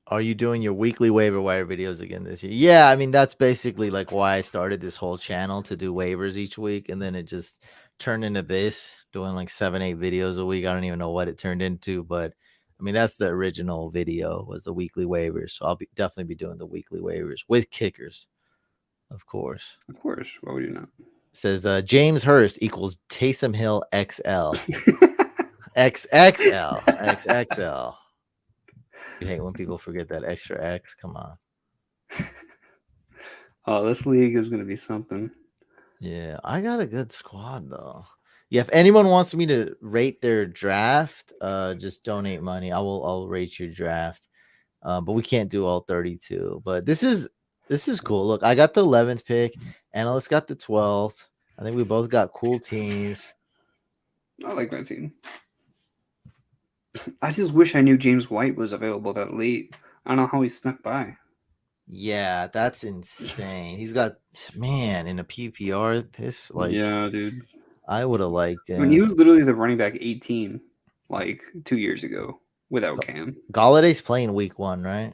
Speaker 1: Are you doing your weekly waiver wire videos again this year? Yeah, I mean, that's basically like why I started this whole channel, to do waivers each week. And then it just turned into this, doing like 7-8 videos a week. I don't even know what it turned into, but I mean, that's the original video, was the weekly waivers. So I'll definitely be doing the weekly waivers with kickers, of course.
Speaker 2: Of course. Why would you not?
Speaker 1: It says James Hurst equals Taysom Hill XL. XXL. You hate when people forget that extra X. Come on.
Speaker 2: Oh, this league is going to be something.
Speaker 1: Yeah, I got a good squad, though. Yeah, if anyone wants me to rate their draft, just donate money. I'll rate your draft. But we can't do all 32. But this is cool. Look, I got the 11th pick. Analyst got the 12th. I think we both got cool teams.
Speaker 2: I like my team. I just wish I knew James White was available that late. I don't know how he snuck by.
Speaker 1: Yeah, that's insane. He's got, man, in a PPR, this, like,
Speaker 2: yeah, dude.
Speaker 1: I would have liked him.
Speaker 2: I mean, he was literally the running back 18, like 2 years ago, without Cam.
Speaker 1: Galladay's playing week 1, right?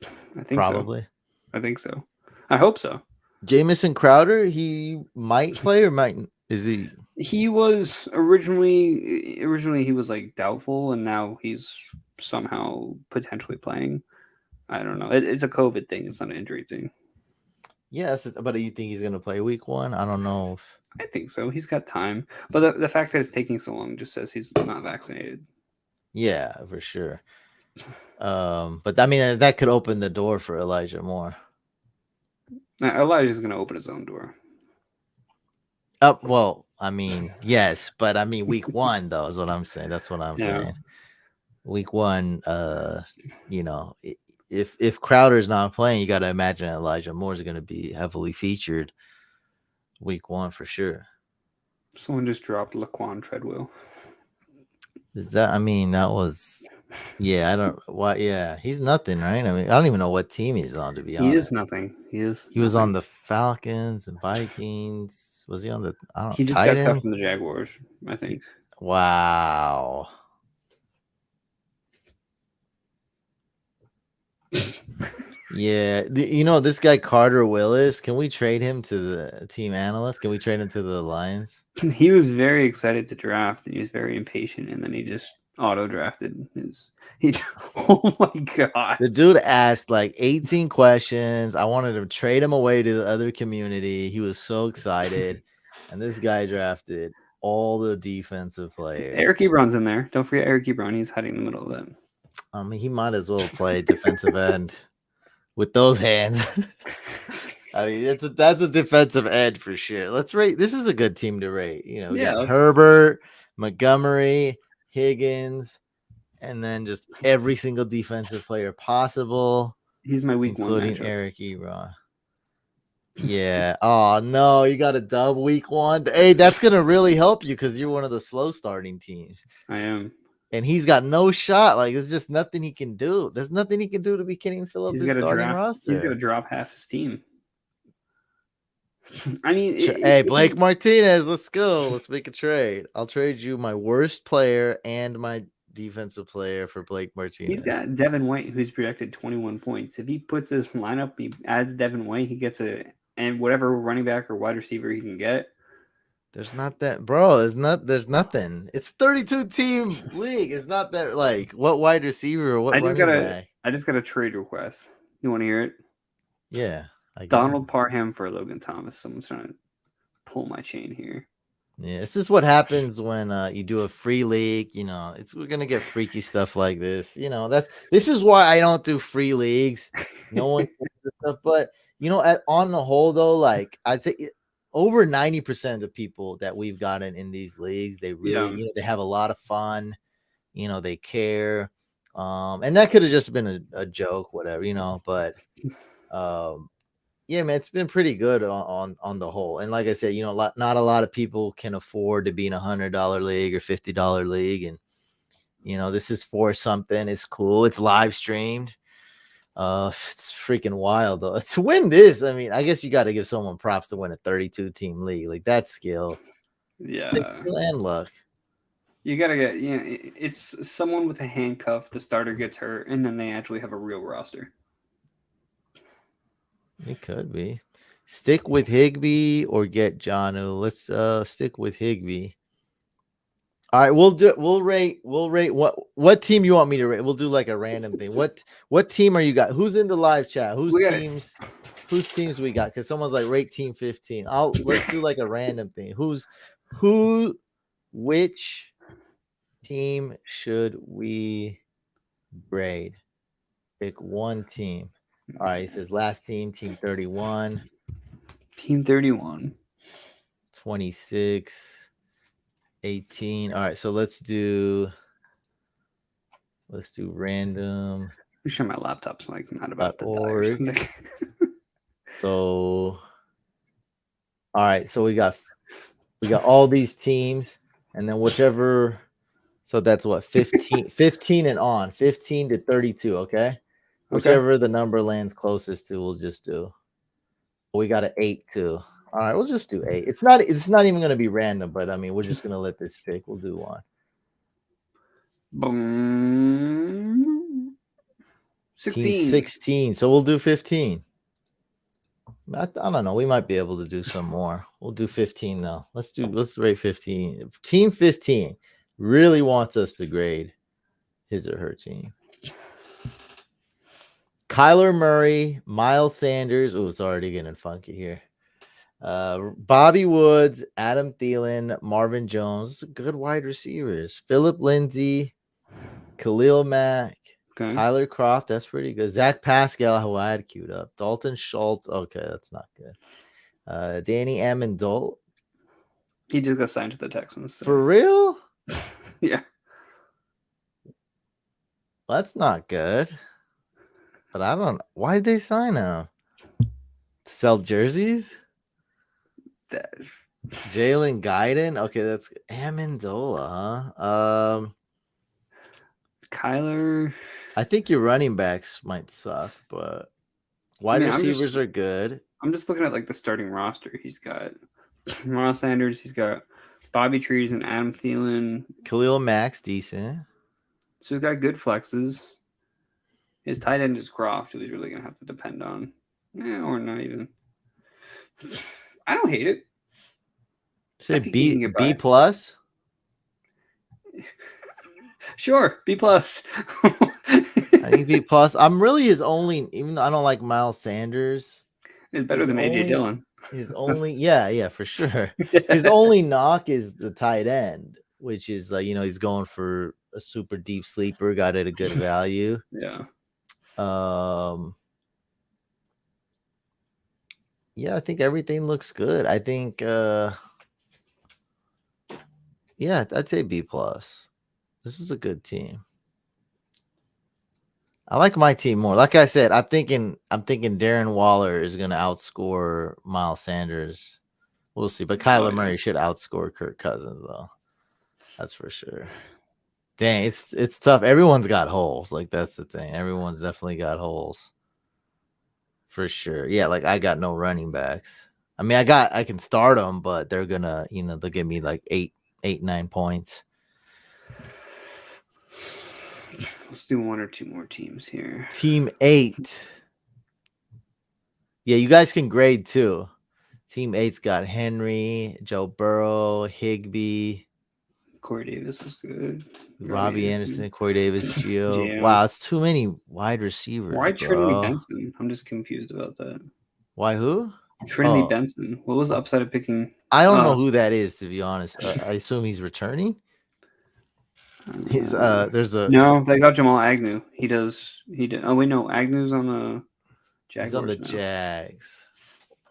Speaker 2: I think
Speaker 1: probably.
Speaker 2: So. I think so. I hope so.
Speaker 1: Jamison Crowder, he might play or might. Is he?
Speaker 2: He was originally he was like doubtful, and now he's somehow potentially playing. I don't know. It's a COVID thing. It's not an injury thing.
Speaker 1: Yes, but do you think he's gonna play week 1? I don't know.
Speaker 2: I think so. He's got time, but the fact that it's taking so long just says he's not vaccinated.
Speaker 1: Yeah, for sure. But I mean that could open the door for Elijah Moore.
Speaker 2: Now, Elijah's going to open his own door.
Speaker 1: Well, I mean, yes, but I mean week 1 though is what I'm saying. That's what I'm saying. Week 1, you know, if Crowder's not playing, you got to imagine Elijah Moore's going to be heavily featured week 1 for sure.
Speaker 2: Someone just dropped Laquan Treadwell.
Speaker 1: Is that? I mean, that was. Yeah, I don't. What? Yeah, he's nothing, right? I mean, I don't even know what team he's on, to be honest.
Speaker 2: He is nothing.
Speaker 1: He was on the Falcons and Vikings. Was he on the? I don't.
Speaker 2: He just
Speaker 1: Titans?
Speaker 2: got cut from the Jaguars, I think.
Speaker 1: Wow. Yeah, you know this guy Carter Willis. Can we trade him to the team analyst? Can we trade him to the Lions?
Speaker 2: He was very excited to draft, and he was very impatient, and then he just auto drafted his. Oh my god!
Speaker 1: The dude asked like 18 questions. I wanted to trade him away to the other community. He was so excited, and this guy drafted all the defensive players.
Speaker 2: Eric Ebron's in there. Don't forget Eric Ebron. He's hiding in the middle of that.
Speaker 1: I mean, he might as well play defensive end with those hands. I mean, that's a defensive end for sure. Let's rate. This is a good team to rate. You know, we got Herbert, Montgomery, Higgins, and then just every single defensive player possible.
Speaker 2: He's my week 1
Speaker 1: including Eric Ebron. Yeah. Oh no, you got a dub week 1. Hey, that's gonna really help you because you're one of the slow starting teams.
Speaker 2: I am.
Speaker 1: And he's got no shot. Like there's just nothing he can do. There's nothing he can do to be Kenny and fill up his starting roster.
Speaker 2: He's gonna drop half his team. I mean,
Speaker 1: hey, Blake Martinez, let's go. Let's make a trade. I'll trade you my worst player and my defensive player for Blake Martinez.
Speaker 2: He's got Devin White, who's projected 21 points. If he puts his lineup, he adds Devin White, he gets and whatever running back or wide receiver he can get.
Speaker 1: There's not that, bro. There's nothing. It's 32 team league. It's not that like what wide receiver or what
Speaker 2: I just got a trade request. You want to hear it?
Speaker 1: Yeah.
Speaker 2: Donald Parham for Logan Thomas. Someone's trying to pull my chain here.
Speaker 1: Yeah, this is what happens when you do a free league. You know, we're gonna get freaky stuff like this. You know, this is why I don't do free leagues. No one does this stuff, but you know, on the whole, though, like I'd say over 90% of the people that we've gotten in these leagues, they really, you know, they have a lot of fun. You know, they care, and that could have just been a joke, whatever, you know, but. Yeah, man, it's been pretty good on the whole. And like I said, you know, not a lot of people can afford to be in $100 league or $50 league. And, you know, this is for something. It's cool. It's live streamed. It's freaking wild, though. To win this, I mean, I guess you got to give someone props to win a 32-team league. Like, that's skill.
Speaker 2: Yeah.
Speaker 1: It's skill and luck.
Speaker 2: You got to get, you know, it's someone with a handcuff. The starter gets hurt, and then they actually have a real roster.
Speaker 1: It could be. Stick with Higbee or get Jonnu. Let's stick with Higbee. All right, we'll rate what team you want me to rate. We'll do like a random thing. What team are you got? Who's in the live chat? Whose teams we got? Because someone's like rate team 15. Let's do like a random thing. Which team should we grade? Pick one team. All right, it says last team 31.
Speaker 2: Team 31.
Speaker 1: 26. 18. All right, so let's do random.
Speaker 2: I'm sure my laptop's like not about to die or something.
Speaker 1: So all right, so we got all these teams, and then whichever, so that's what 15 and on, 15 to 32, okay? Whichever the number lands closest to, we'll just do. We got an 8 too. All right, we'll just do 8. It's not even going to be random, but I mean, we're just going to let this pick. We'll do one.
Speaker 2: Boom. 16.
Speaker 1: 16. So we'll do 15. I don't know. We might be able to do some more. We'll do 15 though. Let's rate 15. Team 15 really wants us to grade his or her team. Kyler Murray, Miles Sanders. Oh, it's already getting funky here. Bobby Woods, Adam Thielen, Marvin Jones, good wide receivers. Philip Lindsay, Khalil Mack,
Speaker 2: Okay.
Speaker 1: Tyler Croft. That's pretty good. Zach Pascal, who I had queued up. Dalton Schultz. Okay, that's not good. Danny Amendola.
Speaker 2: He just got signed to the Texans. So.
Speaker 1: For real?
Speaker 2: Yeah.
Speaker 1: That's not good. But I don't. Why did they sign him? To sell jerseys? Jalen Guyton. Okay, that's Amendola, huh?
Speaker 2: Kyler.
Speaker 1: I think your running backs might suck, but wide receivers are good.
Speaker 2: I'm just looking at like the starting roster. He's got Miles Sanders. He's got Bobby Trees and Adam Thielen.
Speaker 1: Khalil Mack's decent.
Speaker 2: So he's got good flexes. His tight end is Croft, who he's really going to have to depend on. Or not even. I don't hate it.
Speaker 1: Say B plus?
Speaker 2: Sure, B plus.
Speaker 1: I think B plus. I'm really his only, even though I don't like Miles Sanders.
Speaker 2: It's better than AJ Dillon.
Speaker 1: His only, yeah, for sure. His only knock is the tight end, which is like, he's going for a super deep sleeper, got it at a good value.
Speaker 2: Yeah.
Speaker 1: Yeah, I think everything looks good. I think yeah, I'd say B plus. This is a good team. I like my team more. Like I said, I'm thinking Darren Waller is gonna outscore Miles Sanders. We'll see. But Kyler Murray should outscore Kirk Cousins, though. That's for sure. Dang, it's tough. Everyone's got holes. Like, that's the thing. Everyone's definitely got holes. For sure. Yeah, like I got no running backs. I mean, I can start them, but they're gonna, they'll give me like 9 points.
Speaker 2: Let's do one or two more teams here.
Speaker 1: Team 8. Yeah, you guys can grade too. Team 8's got Henry, Joe Burrow, Higbee.
Speaker 2: Corey Davis was good.
Speaker 1: Robbie Anderson, Corey Davis, Gio. Wow, it's too many wide receivers.
Speaker 2: Why Trinity Benson? I'm just confused about that.
Speaker 1: Why who?
Speaker 2: Trinity Benson. What was the upside of picking?
Speaker 1: I don't know who that is, to be honest. I assume he's returning. He's there's a
Speaker 2: no. They got Jamal Agnew. He did. Oh wait, no. Agnew's on the Jaguars.
Speaker 1: He's on the Jags.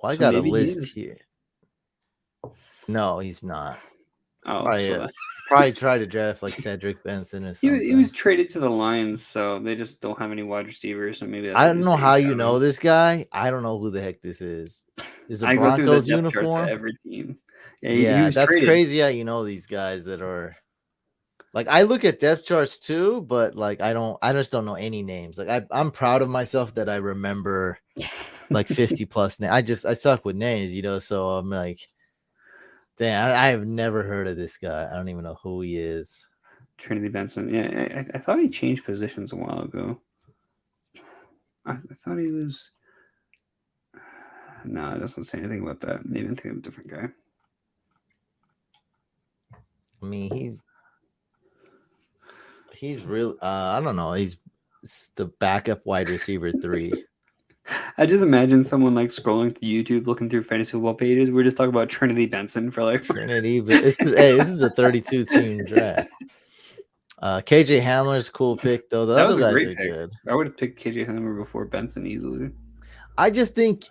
Speaker 1: Well, I got a list here. No, he's not.
Speaker 2: Oh,
Speaker 1: probably try to draft like Cedric Benson or something.
Speaker 2: He was traded to the Lions, so they just don't have any wide receivers. So maybe
Speaker 1: I don't know how you know this guy. I don't know who the heck this is. Is it Broncos uniform?
Speaker 2: Every team.
Speaker 1: Yeah, that's traded. Crazy how you know these guys that are. Like, I look at depth charts too, but like I just don't know any names. Like I'm proud of myself that I remember like 50 plus names. I suck with names, so I'm like, damn, I have never heard of this guy. I don't even know who he is.
Speaker 2: Trinity Benson. Yeah, I thought he changed positions a while ago. I thought he was. No, it doesn't say anything about that. Maybe I'm thinking of a different guy.
Speaker 1: I mean, he's real. I don't know. He's the backup wide receiver 3.
Speaker 2: I just imagine someone like scrolling through YouTube, looking through fantasy football pages. We're just talking about Trinity Benson for like
Speaker 1: Trinity. This is a 32 team draft. KJ Hamler's a cool pick though. The other guys are good.
Speaker 2: I would have picked KJ Hamler before Benson easily.
Speaker 1: I just think.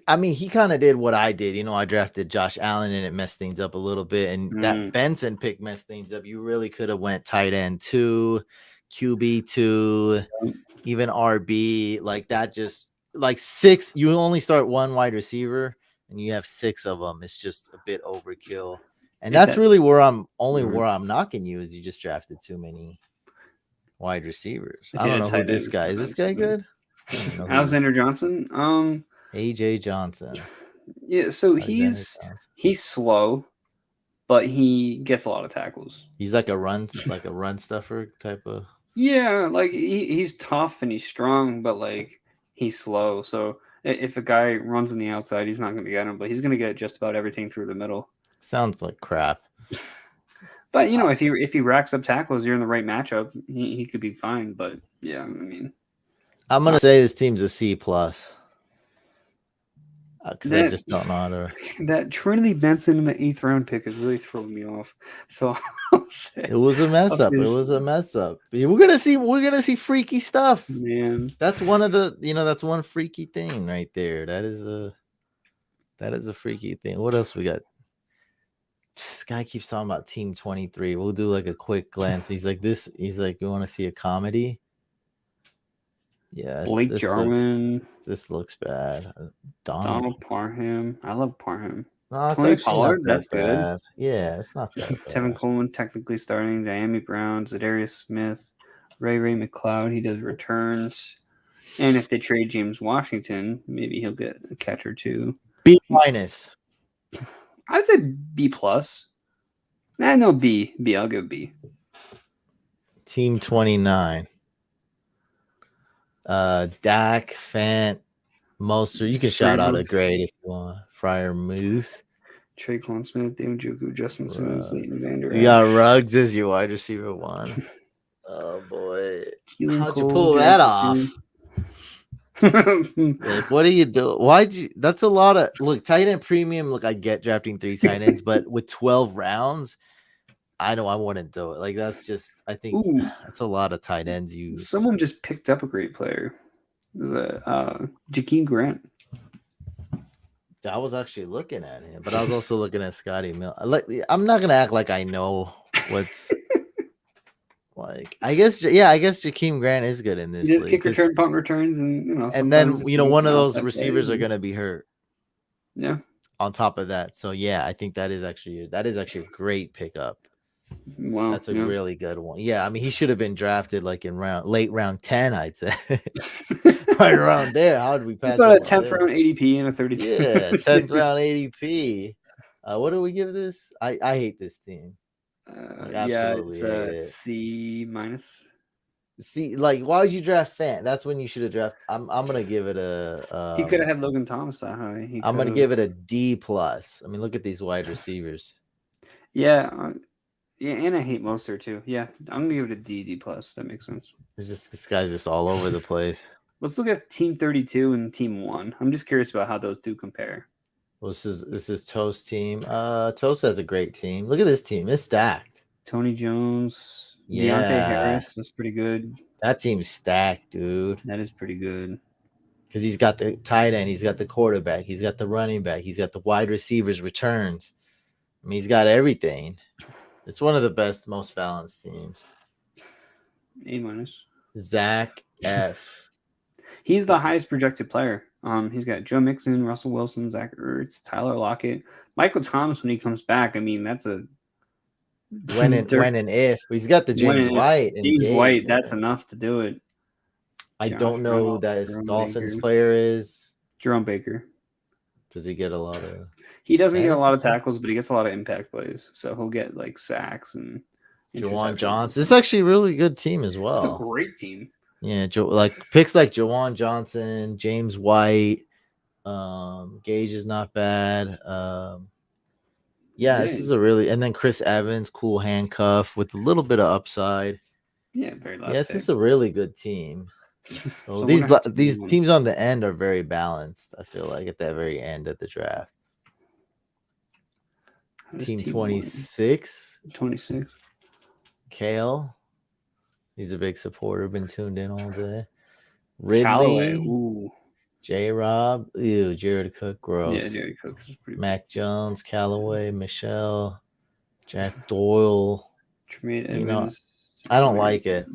Speaker 1: I mean, he kind of did what I did. I drafted Josh Allen and it messed things up a little bit. And that Benson pick messed things up. You really could have went tight end 2, QB 2, even RB. Like that just like 6. You only start one wide receiver and you have 6 of them. It's just a bit overkill. And that's really where I'm knocking you is you just drafted too many wide receivers. I don't know who this guy is. This guy good?
Speaker 2: Alexander Johnson?
Speaker 1: AJ Johnson.
Speaker 2: Yeah, so he's slow, but he gets a lot of tackles.
Speaker 1: He's like a run stuffer type of.
Speaker 2: Yeah, like he's tough and he's strong, but like he's slow. So If a guy runs on the outside, he's not going to get him, but he's going to get just about everything through the middle.
Speaker 1: Sounds like crap.
Speaker 2: But if he racks up tackles, you're in the right matchup. He could be fine. But yeah, I mean,
Speaker 1: I'm gonna say this team's a C plus because I just don't know how to.
Speaker 2: That Trinity Benson in the 8th round pick is really throwing me off. So I'll say,
Speaker 1: It was a mess up. It was a mess up. We're gonna see freaky stuff.
Speaker 2: Man,
Speaker 1: that's one of the that's one freaky thing right there. That is a freaky thing. What else we got? This guy keeps talking about Team 23. We'll do like a quick glance. He's like, you want to see a comedy? Yeah,
Speaker 2: Blake Jarwin.
Speaker 1: This looks bad.
Speaker 2: Donald Parham. I love Parham.
Speaker 1: No, Tony Pollard. That's bad. Yeah, it's not that bad.
Speaker 2: Tevin Coleman technically starting. Diami Brown, Zadarius Smith, Ray McLeod. He does returns. And if they trade James Washington, maybe he'll get a catch or two.
Speaker 1: B minus.
Speaker 2: I'd say B plus. No, B. I'll go B.
Speaker 1: Team 29. Dak, Fant, Mostert. You can shout out a grade if you want. Fryer Muth.
Speaker 2: Traquan Smith, David Njoku, Justin Simmons, Leighton Vander Esch.
Speaker 1: You got Ruggs as your wide receiver 1. Oh boy. How'd you pull that off? Like, what are you doing? That's a lot of tight end premium. Look, I get drafting 3 tight ends, but with 12 rounds, I know I wouldn't do it. Like, that's just, I think that's a lot of tight ends.
Speaker 2: Someone just picked up a great player. It was Jakeem Grant.
Speaker 1: I was actually looking at him, but I was also looking at Scotty Mill. I'm not gonna act like I know what's like. I guess Jakeem Grant is good in this.
Speaker 2: He just kick return, punt returns, and
Speaker 1: and then one of those receivers are gonna be hurt.
Speaker 2: Yeah.
Speaker 1: On top of that, so yeah, I think that is actually a great pickup.
Speaker 2: Wow,
Speaker 1: that's a really good one. Yeah, I mean, he should have been drafted like in late round 10, I'd say. Right around there. How did we pass?
Speaker 2: A 10th round ADP and a 32.
Speaker 1: Yeah, 10th round ADP. What do we give this? I hate this team.
Speaker 2: Absolutely it's C minus.
Speaker 1: See, like, why would you draft Fant? That's when you should have drafted. I'm gonna give it a.
Speaker 2: He could have had Logan Thomas that high.
Speaker 1: I'm gonna give it a D plus. I mean, look at these wide receivers.
Speaker 2: Yeah, and I hate Mostert too. Yeah, I'm gonna give it a D plus. That makes sense.
Speaker 1: This guy's just all over the place.
Speaker 2: Let's look at Team 32 and Team 1. I'm just curious about how those two compare.
Speaker 1: Well, this is Toast team. Toast has a great team. Look at this team. It's stacked.
Speaker 2: Tony Jones, Deontay Harris. That's pretty good.
Speaker 1: That team's stacked, dude.
Speaker 2: That is pretty good.
Speaker 1: Because he's got the tight end, he's got the quarterback, he's got the running back, he's got the wide receivers returns. I mean, he's got everything. It's one of the best, most balanced teams.
Speaker 2: A minus.
Speaker 1: Zach F.
Speaker 2: He's the highest projected player. He's got Joe Mixon, Russell Wilson, Zach Ertz, Tyler Lockett, Michael Thomas when he comes back. I mean, that's a
Speaker 1: when and if. He's got the James White.
Speaker 2: James White, that's enough to do it.
Speaker 1: I don't know who that his Dolphins player is.
Speaker 2: Jerome Baker.
Speaker 1: Does he get a lot of?
Speaker 2: He doesn't get a lot of tackles, but he gets a lot of impact plays. So he'll get like sacks and.
Speaker 1: Jawan Johnson. This is actually a really good team as well.
Speaker 2: It's a great team.
Speaker 1: Yeah, picks like Jawan Johnson, James White, Gage is not bad. This is a really, and then Chris Evans, cool handcuff with a little bit of upside.
Speaker 2: Yeah, very last.
Speaker 1: Yes, it's a really good team. So these teams on the end are very balanced. I feel like at that very end of the draft. Team 26.
Speaker 2: 26.
Speaker 1: Kale. He's a big supporter. Been tuned in all day. Ridley.
Speaker 2: Callaway.
Speaker 1: J-Rob. Ew, Jared Cook. Gross.
Speaker 2: Yeah, Jared Cook is pretty
Speaker 1: Mac Jones. Callaway. Michelle. Jack Doyle.
Speaker 2: Tremaine Edmonds.
Speaker 1: I don't like it.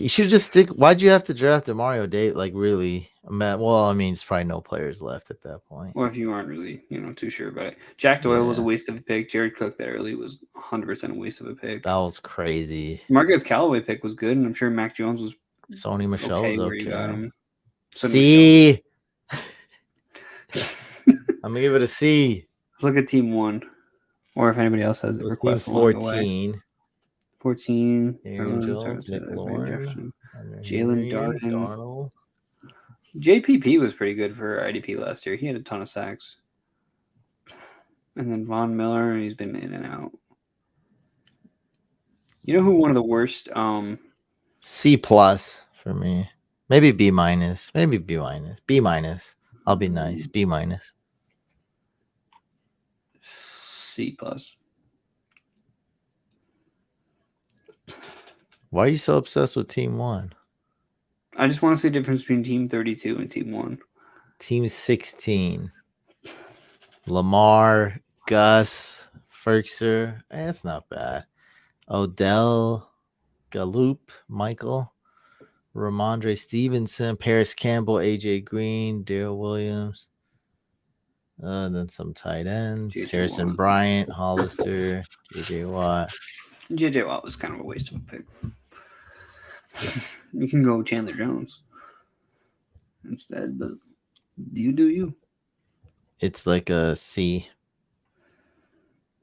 Speaker 1: You should just stick. Why'd you have to draft a Mario Date? Like, really? Well, I mean, it's probably no players left at that point.
Speaker 2: Well, if you aren't really, too sure about it. Jack Doyle was a waste of a pick. Jared Cook that early was 100% a waste of a pick.
Speaker 1: That was crazy.
Speaker 2: Marcus Callaway pick was good, and I'm sure Mac Jones was.
Speaker 1: Sony Michelle was okay.
Speaker 2: C.
Speaker 1: I'm gonna give it a C.
Speaker 2: Look at Team 1, or if anybody else has it. Request
Speaker 1: 14.
Speaker 2: 14.
Speaker 1: Aaron Jones, McLaurin,
Speaker 2: Jalen Darden. JPP was pretty good for IDP last year. He had a ton of sacks. And then Von Miller, he's been in and out. You know who one of the worst?
Speaker 1: C+ for me. Maybe B-. Maybe B-. B-. I'll be nice. B-.
Speaker 2: C+.
Speaker 1: Why are you so obsessed with Team 1?
Speaker 2: I just want to see the difference between Team 32 and Team 1.
Speaker 1: Team 16. Lamar, Gus, Ferkser. That's not bad. Odell, Gallup, Michael, Ramondre Stevenson, Paris Campbell, AJ Green, Darrell Williams. And then some tight ends.
Speaker 2: J.J.
Speaker 1: Harrison
Speaker 2: Watt.
Speaker 1: Bryant, Hollister, JJ Watt.
Speaker 2: JJ Watt was kind of a waste of a pick. You can go Chandler Jones instead, but you do you.
Speaker 1: It's like a C.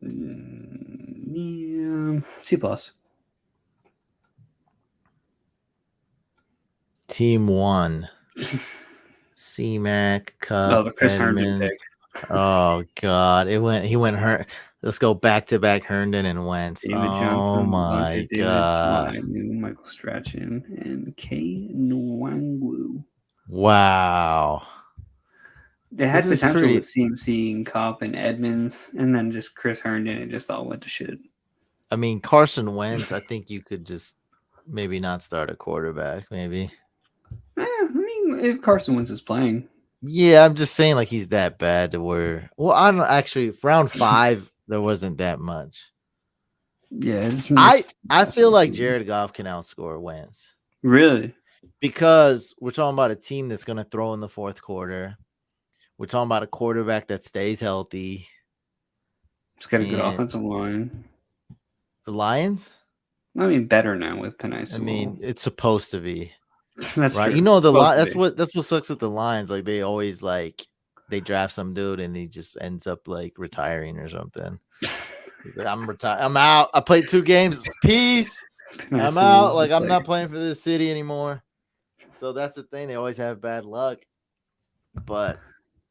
Speaker 2: Yeah, C+.
Speaker 1: Team 1. C-Mac, Cup,
Speaker 2: Oh, the Chris Herndon
Speaker 1: Edmonds.
Speaker 2: pick.
Speaker 1: Oh God, he went hurt. Let's go back to back Herndon and Wentz.
Speaker 2: David
Speaker 1: Oh
Speaker 2: Johnson,
Speaker 1: my
Speaker 2: Devontae
Speaker 1: God.
Speaker 2: David, Michael Strachan, and K. Nwangwu.
Speaker 1: Wow.
Speaker 2: They had
Speaker 1: This is
Speaker 2: potential
Speaker 1: pretty-
Speaker 2: with CMC and Cup and Edmonds, and then just Chris Herndon. It just all went to shit.
Speaker 1: I mean, Carson Wentz, I think you could just maybe not start a quarterback, maybe.
Speaker 2: I mean, if Carson Wentz is playing.
Speaker 1: Yeah, I'm just saying like he's that bad to where. Well, I don't actually. Round 5, there wasn't that much.
Speaker 2: Yeah,
Speaker 1: I feel like Jared Goff can outscore Wentz.
Speaker 2: Really?
Speaker 1: Because we're talking about a team that's going to throw in the fourth quarter. We're talking about a quarterback that stays healthy.
Speaker 2: It's got a good
Speaker 1: And-
Speaker 2: offensive line.
Speaker 1: The Lions?
Speaker 2: I mean, better now with Penei
Speaker 1: I
Speaker 2: Sewell.
Speaker 1: mean, it's supposed to be.
Speaker 2: That's
Speaker 1: Right?
Speaker 2: true.
Speaker 1: You know
Speaker 2: It's
Speaker 1: the
Speaker 2: supposed to
Speaker 1: that's what sucks with the Lions. Like they always they draft some dude and he just ends up like retiring or something. He's like, I'm retired. I'm out. I played 2 games. Peace.
Speaker 2: be. Penei
Speaker 1: I'm
Speaker 2: Sewell's
Speaker 1: out. Like
Speaker 2: just
Speaker 1: I'm not playing for this city anymore. So that's the thing. They always have bad luck. But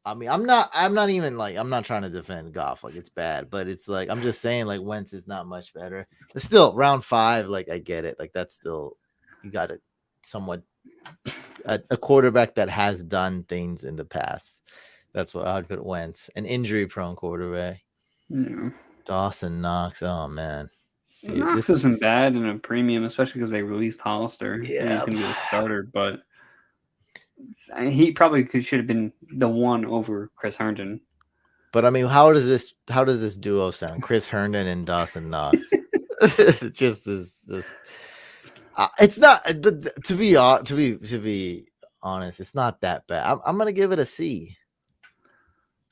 Speaker 1: I mean, I'm not even like I'm not trying to defend Goff. Like it's bad, but it's like I'm just saying like Wentz is not much better. But still, round 5, like I get it. Like that's still you got to somewhat a quarterback that has done things in the past. That's what I'd put Wentz, an injury-prone quarterback.
Speaker 2: Yeah.
Speaker 1: Dawson Knox. Oh man, dude,
Speaker 2: Knox isn't bad in a premium, especially because they released Hollister. And he's
Speaker 1: Yeah.
Speaker 2: going to be the starter, but he probably should have been the one over Chris Herndon.
Speaker 1: But I mean, how does this duo sound? Chris Herndon and Dawson Knox. It just is just. It's not. But to be honest, it's not that bad. I'm gonna give it a C.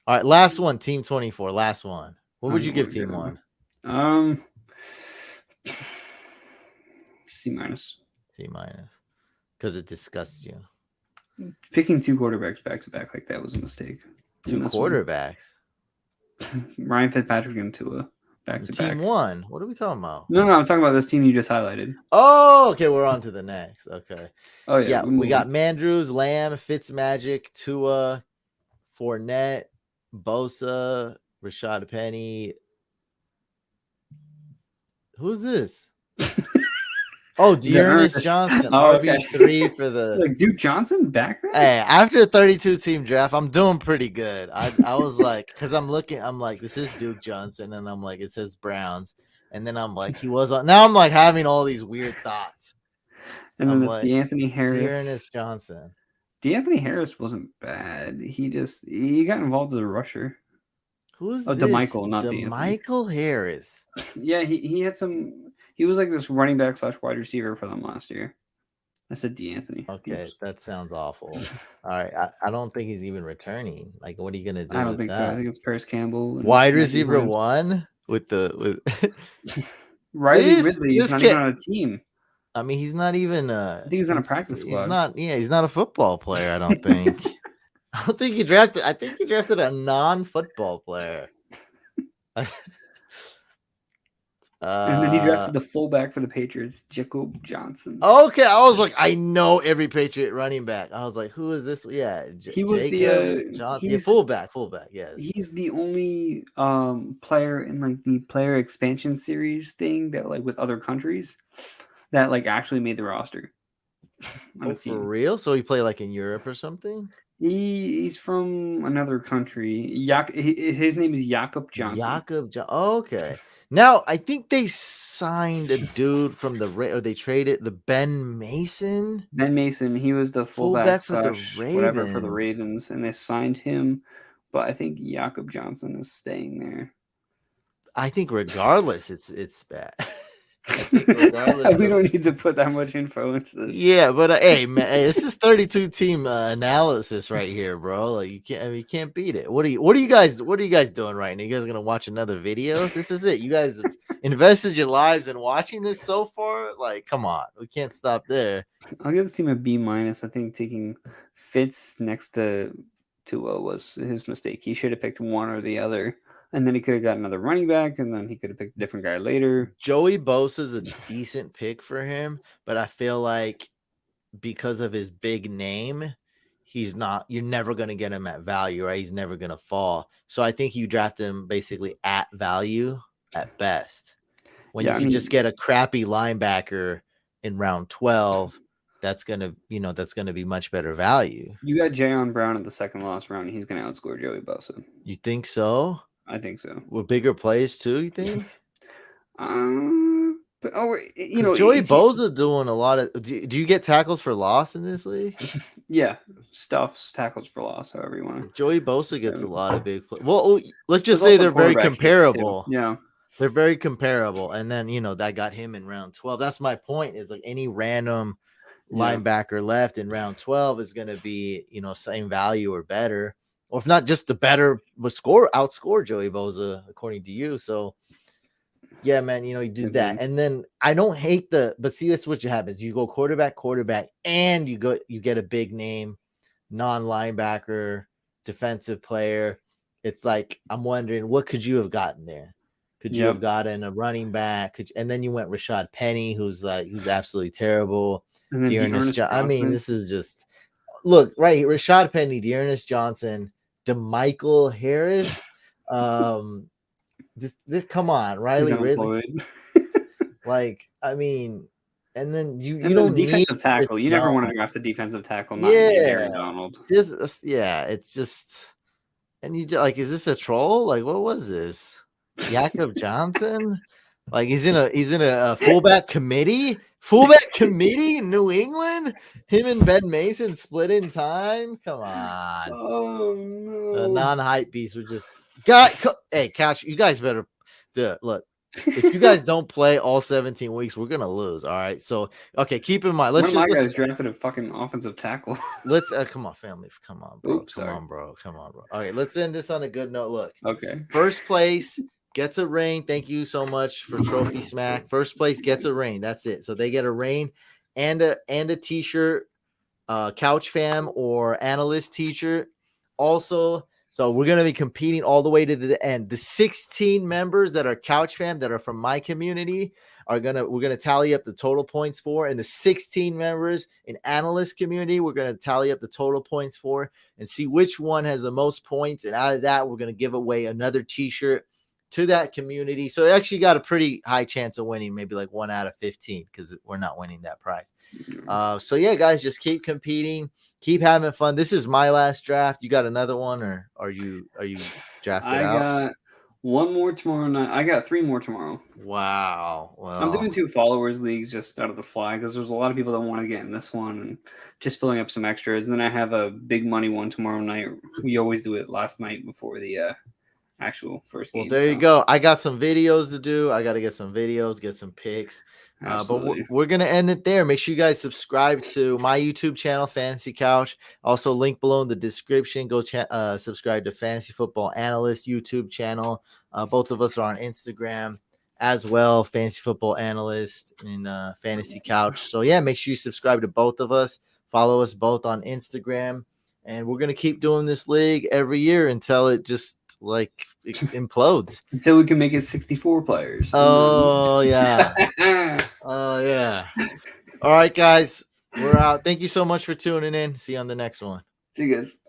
Speaker 1: All right, last one, Team 24. Last one. What would you give Team 1?
Speaker 2: C-.
Speaker 1: C-, because it disgusts you.
Speaker 2: Picking 2 quarterbacks back to back like that was a mistake.
Speaker 1: 2 quarterbacks.
Speaker 2: Ryan Fitzpatrick and Tua back to back.
Speaker 1: Team 1. What are we talking about?
Speaker 2: No, I'm talking about this team you just highlighted.
Speaker 1: Oh, okay. We're on to the next. Okay.
Speaker 2: Oh
Speaker 1: Yeah, we got Mandrews, Lamb, Fitzmagic, Tua, Fournette, Bosa, Rashad Penny. Who's this? Oh, Dearness Johnson.
Speaker 2: Oh, okay.
Speaker 1: RB3 for the.
Speaker 2: like Duke Johnson back there.
Speaker 1: Hey, after the 32 team draft, I'm doing pretty good. I was like, because I'm like, this is Duke Johnson, and I'm like, it says Browns, and then I'm like, he was on. Now I'm like having all these weird thoughts.
Speaker 2: And then
Speaker 1: I'm
Speaker 2: it's
Speaker 1: like,
Speaker 2: D'Anthony Harris.
Speaker 1: Dearness Johnson.
Speaker 2: D'Anthony Harris wasn't bad. He got involved as a rusher.
Speaker 1: Who's
Speaker 2: Oh,
Speaker 1: this?
Speaker 2: DeMichael, not D'Anthony.
Speaker 1: DeMichael Harris.
Speaker 2: Yeah, he had some. He was like this running back / wide receiver for them last year. I said D'Anthony.
Speaker 1: Okay,
Speaker 2: Oops.
Speaker 1: that sounds awful. All right, I don't think he's even returning. Like, what are you gonna do?
Speaker 2: I don't
Speaker 1: with
Speaker 2: think so.
Speaker 1: that?
Speaker 2: I think it's Paris Campbell. and
Speaker 1: Wide
Speaker 2: Matthew
Speaker 1: receiver
Speaker 2: Williams.
Speaker 1: 1 with
Speaker 2: Riley
Speaker 1: This-
Speaker 2: Ridley is
Speaker 1: this
Speaker 2: not
Speaker 1: kid-
Speaker 2: even on a team.
Speaker 1: I mean, he's not even.
Speaker 2: I think he's on a practice squad.
Speaker 1: He's not. Yeah, he's not a football player. I don't think. I don't think he drafted. I think he drafted a non-football player.
Speaker 2: And then he drafted the fullback for the Patriots, Jacob Johnson.
Speaker 1: Okay, I was like, I know every Patriot running back. I was like, who is this? Yeah,
Speaker 2: He was
Speaker 1: Jacob Johnson. Yeah, fullback. Yes.
Speaker 2: he's the only player in like the player expansion series thing that like with other countries that like actually made the roster on
Speaker 1: Oh,
Speaker 2: a
Speaker 1: for
Speaker 2: team.
Speaker 1: real? So he play like in Europe or something?
Speaker 2: He's from another country. His name is Jakob Johnson.
Speaker 1: Okay. Now I think they signed a dude from or they traded the Ben Mason
Speaker 2: Ben Mason, he was the fullback
Speaker 1: fullback for the
Speaker 2: slash whatever for the
Speaker 1: Ravens.
Speaker 2: Ravens, and they signed him. But I think Jakob Johnson is staying there.
Speaker 1: I think regardless, it's bad. I think regardless
Speaker 2: We
Speaker 1: of
Speaker 2: don't need to put that much info into this.
Speaker 1: yeah, but hey, man, hey, this is 32 team analysis right here, bro. Like you can't beat it. What are you guys doing right now? You guys gonna watch another video? This is it. You guys have invested your lives in watching this so far. Like, come on, we can't stop there.
Speaker 2: I'll give this team a B minus. I think taking Fitz next to Tua was his mistake. He should have picked one or the other, and then he could have got another running back, and then he could have picked a different guy later.
Speaker 1: Joey Bosa is a decent pick for him, but I feel like because of his big name, you're never going to get him at value, right? He's never going to fall. So I think you draft him basically at value at best. When you can just get a crappy linebacker in round 12, that's going to be much better value.
Speaker 2: You got Jayon Brown in the second last round. He's going to outscore Joey Bosa.
Speaker 1: You think so?
Speaker 2: I think so.
Speaker 1: With bigger plays too, you think?
Speaker 2: But
Speaker 1: Joey Bosa doing a lot of. Do you get tackles for loss in this league?
Speaker 2: Yeah, stuffs tackles for loss, however you want.
Speaker 1: Joey Bosa gets a lot of big plays. Well, let's just say they're very comparable.
Speaker 2: Yeah,
Speaker 1: they're very comparable, and then that got him in round 12. That's my point. Is like any random linebacker left in round 12 is going to be same value or better, or if not just the better, outscore Joey Bosa according to you. So. Yeah, man, you do that. And then I don't hate but see, that's what happens. You go quarterback, and you get a big name, non-linebacker, defensive player. It's like, I'm wondering, what could you have gotten there? Could you have gotten a running back? And then you went Rashad Penny, who's absolutely terrible. Dearness Johnson. I mean, this is just, look, right here, Rashad Penny, Dearness Johnson, DeMichael Harris, This come on, Riley Ridley. Like, I mean, and then you don't
Speaker 2: defensive tackle. You never want to draft a defensive tackle. Not Aaron Donald.
Speaker 1: It's just, and you like, is this a troll? Like, what was this? Jakob Johnson? Like, he's in a fullback committee. Fullback committee in New England. Him and Ben Mason split in time. Come on.
Speaker 2: Oh no.
Speaker 1: Non-hype beast would just. Hey, Couch, you guys better look. If you guys don't play all 17 weeks, we're gonna lose. All right. So, okay, keep in mind.
Speaker 2: One of my guys drafted a fucking offensive tackle.
Speaker 1: Let's come on, family. Come on, bro. Come on, bro. All right, let's end this on a good note. Look.
Speaker 2: Okay.
Speaker 1: First place gets a ring. Thank you so much for Trophy Smack. First place gets a ring. That's it. So they get a ring and a t-shirt, Couch Fam or Analyst t-shirt. Also. So we're going to be competing all the way to the end. The 16 members that are Couch Fam that are from my community we're going to tally up the total points for, and the 16 members in Analyst community, we're going to tally up the total points for and see which one has the most points. And out of that, we're going to give away another t-shirt to that community. So it actually got a pretty high chance of winning, maybe like 1 out of 15, because we're not winning that prize. So yeah, guys, just keep competing. Keep having fun. This is my last draft. You got another one, or are you drafted out?
Speaker 2: I got one more tomorrow night. I got 3 more tomorrow.
Speaker 1: Wow. Well,
Speaker 2: I'm doing 2 followers leagues just out of the fly because there's a lot of people that want to get in this one and just filling up some extras. And then I have a big money one tomorrow night. We always do it last night before the actual first game.
Speaker 1: Well, there you go. I got some videos to do. I got to get some videos, get some picks. But we're going to end it there. Make sure you guys subscribe to my YouTube channel, Fantasy Couch. Also, link below in the description. Go subscribe to Fantasy Football Analyst YouTube channel. Both of us are on Instagram as well, Fantasy Football Analyst and Fantasy Couch. So, yeah, make sure you subscribe to both of us. Follow us both on Instagram. and we're gonna keep doing this league every year until it just like it implodes.
Speaker 2: Until we can make it 64 players.
Speaker 1: Oh yeah. Oh yeah. All right, guys, we're out. Thank you so much for tuning in. See you on the next one.
Speaker 2: See you guys.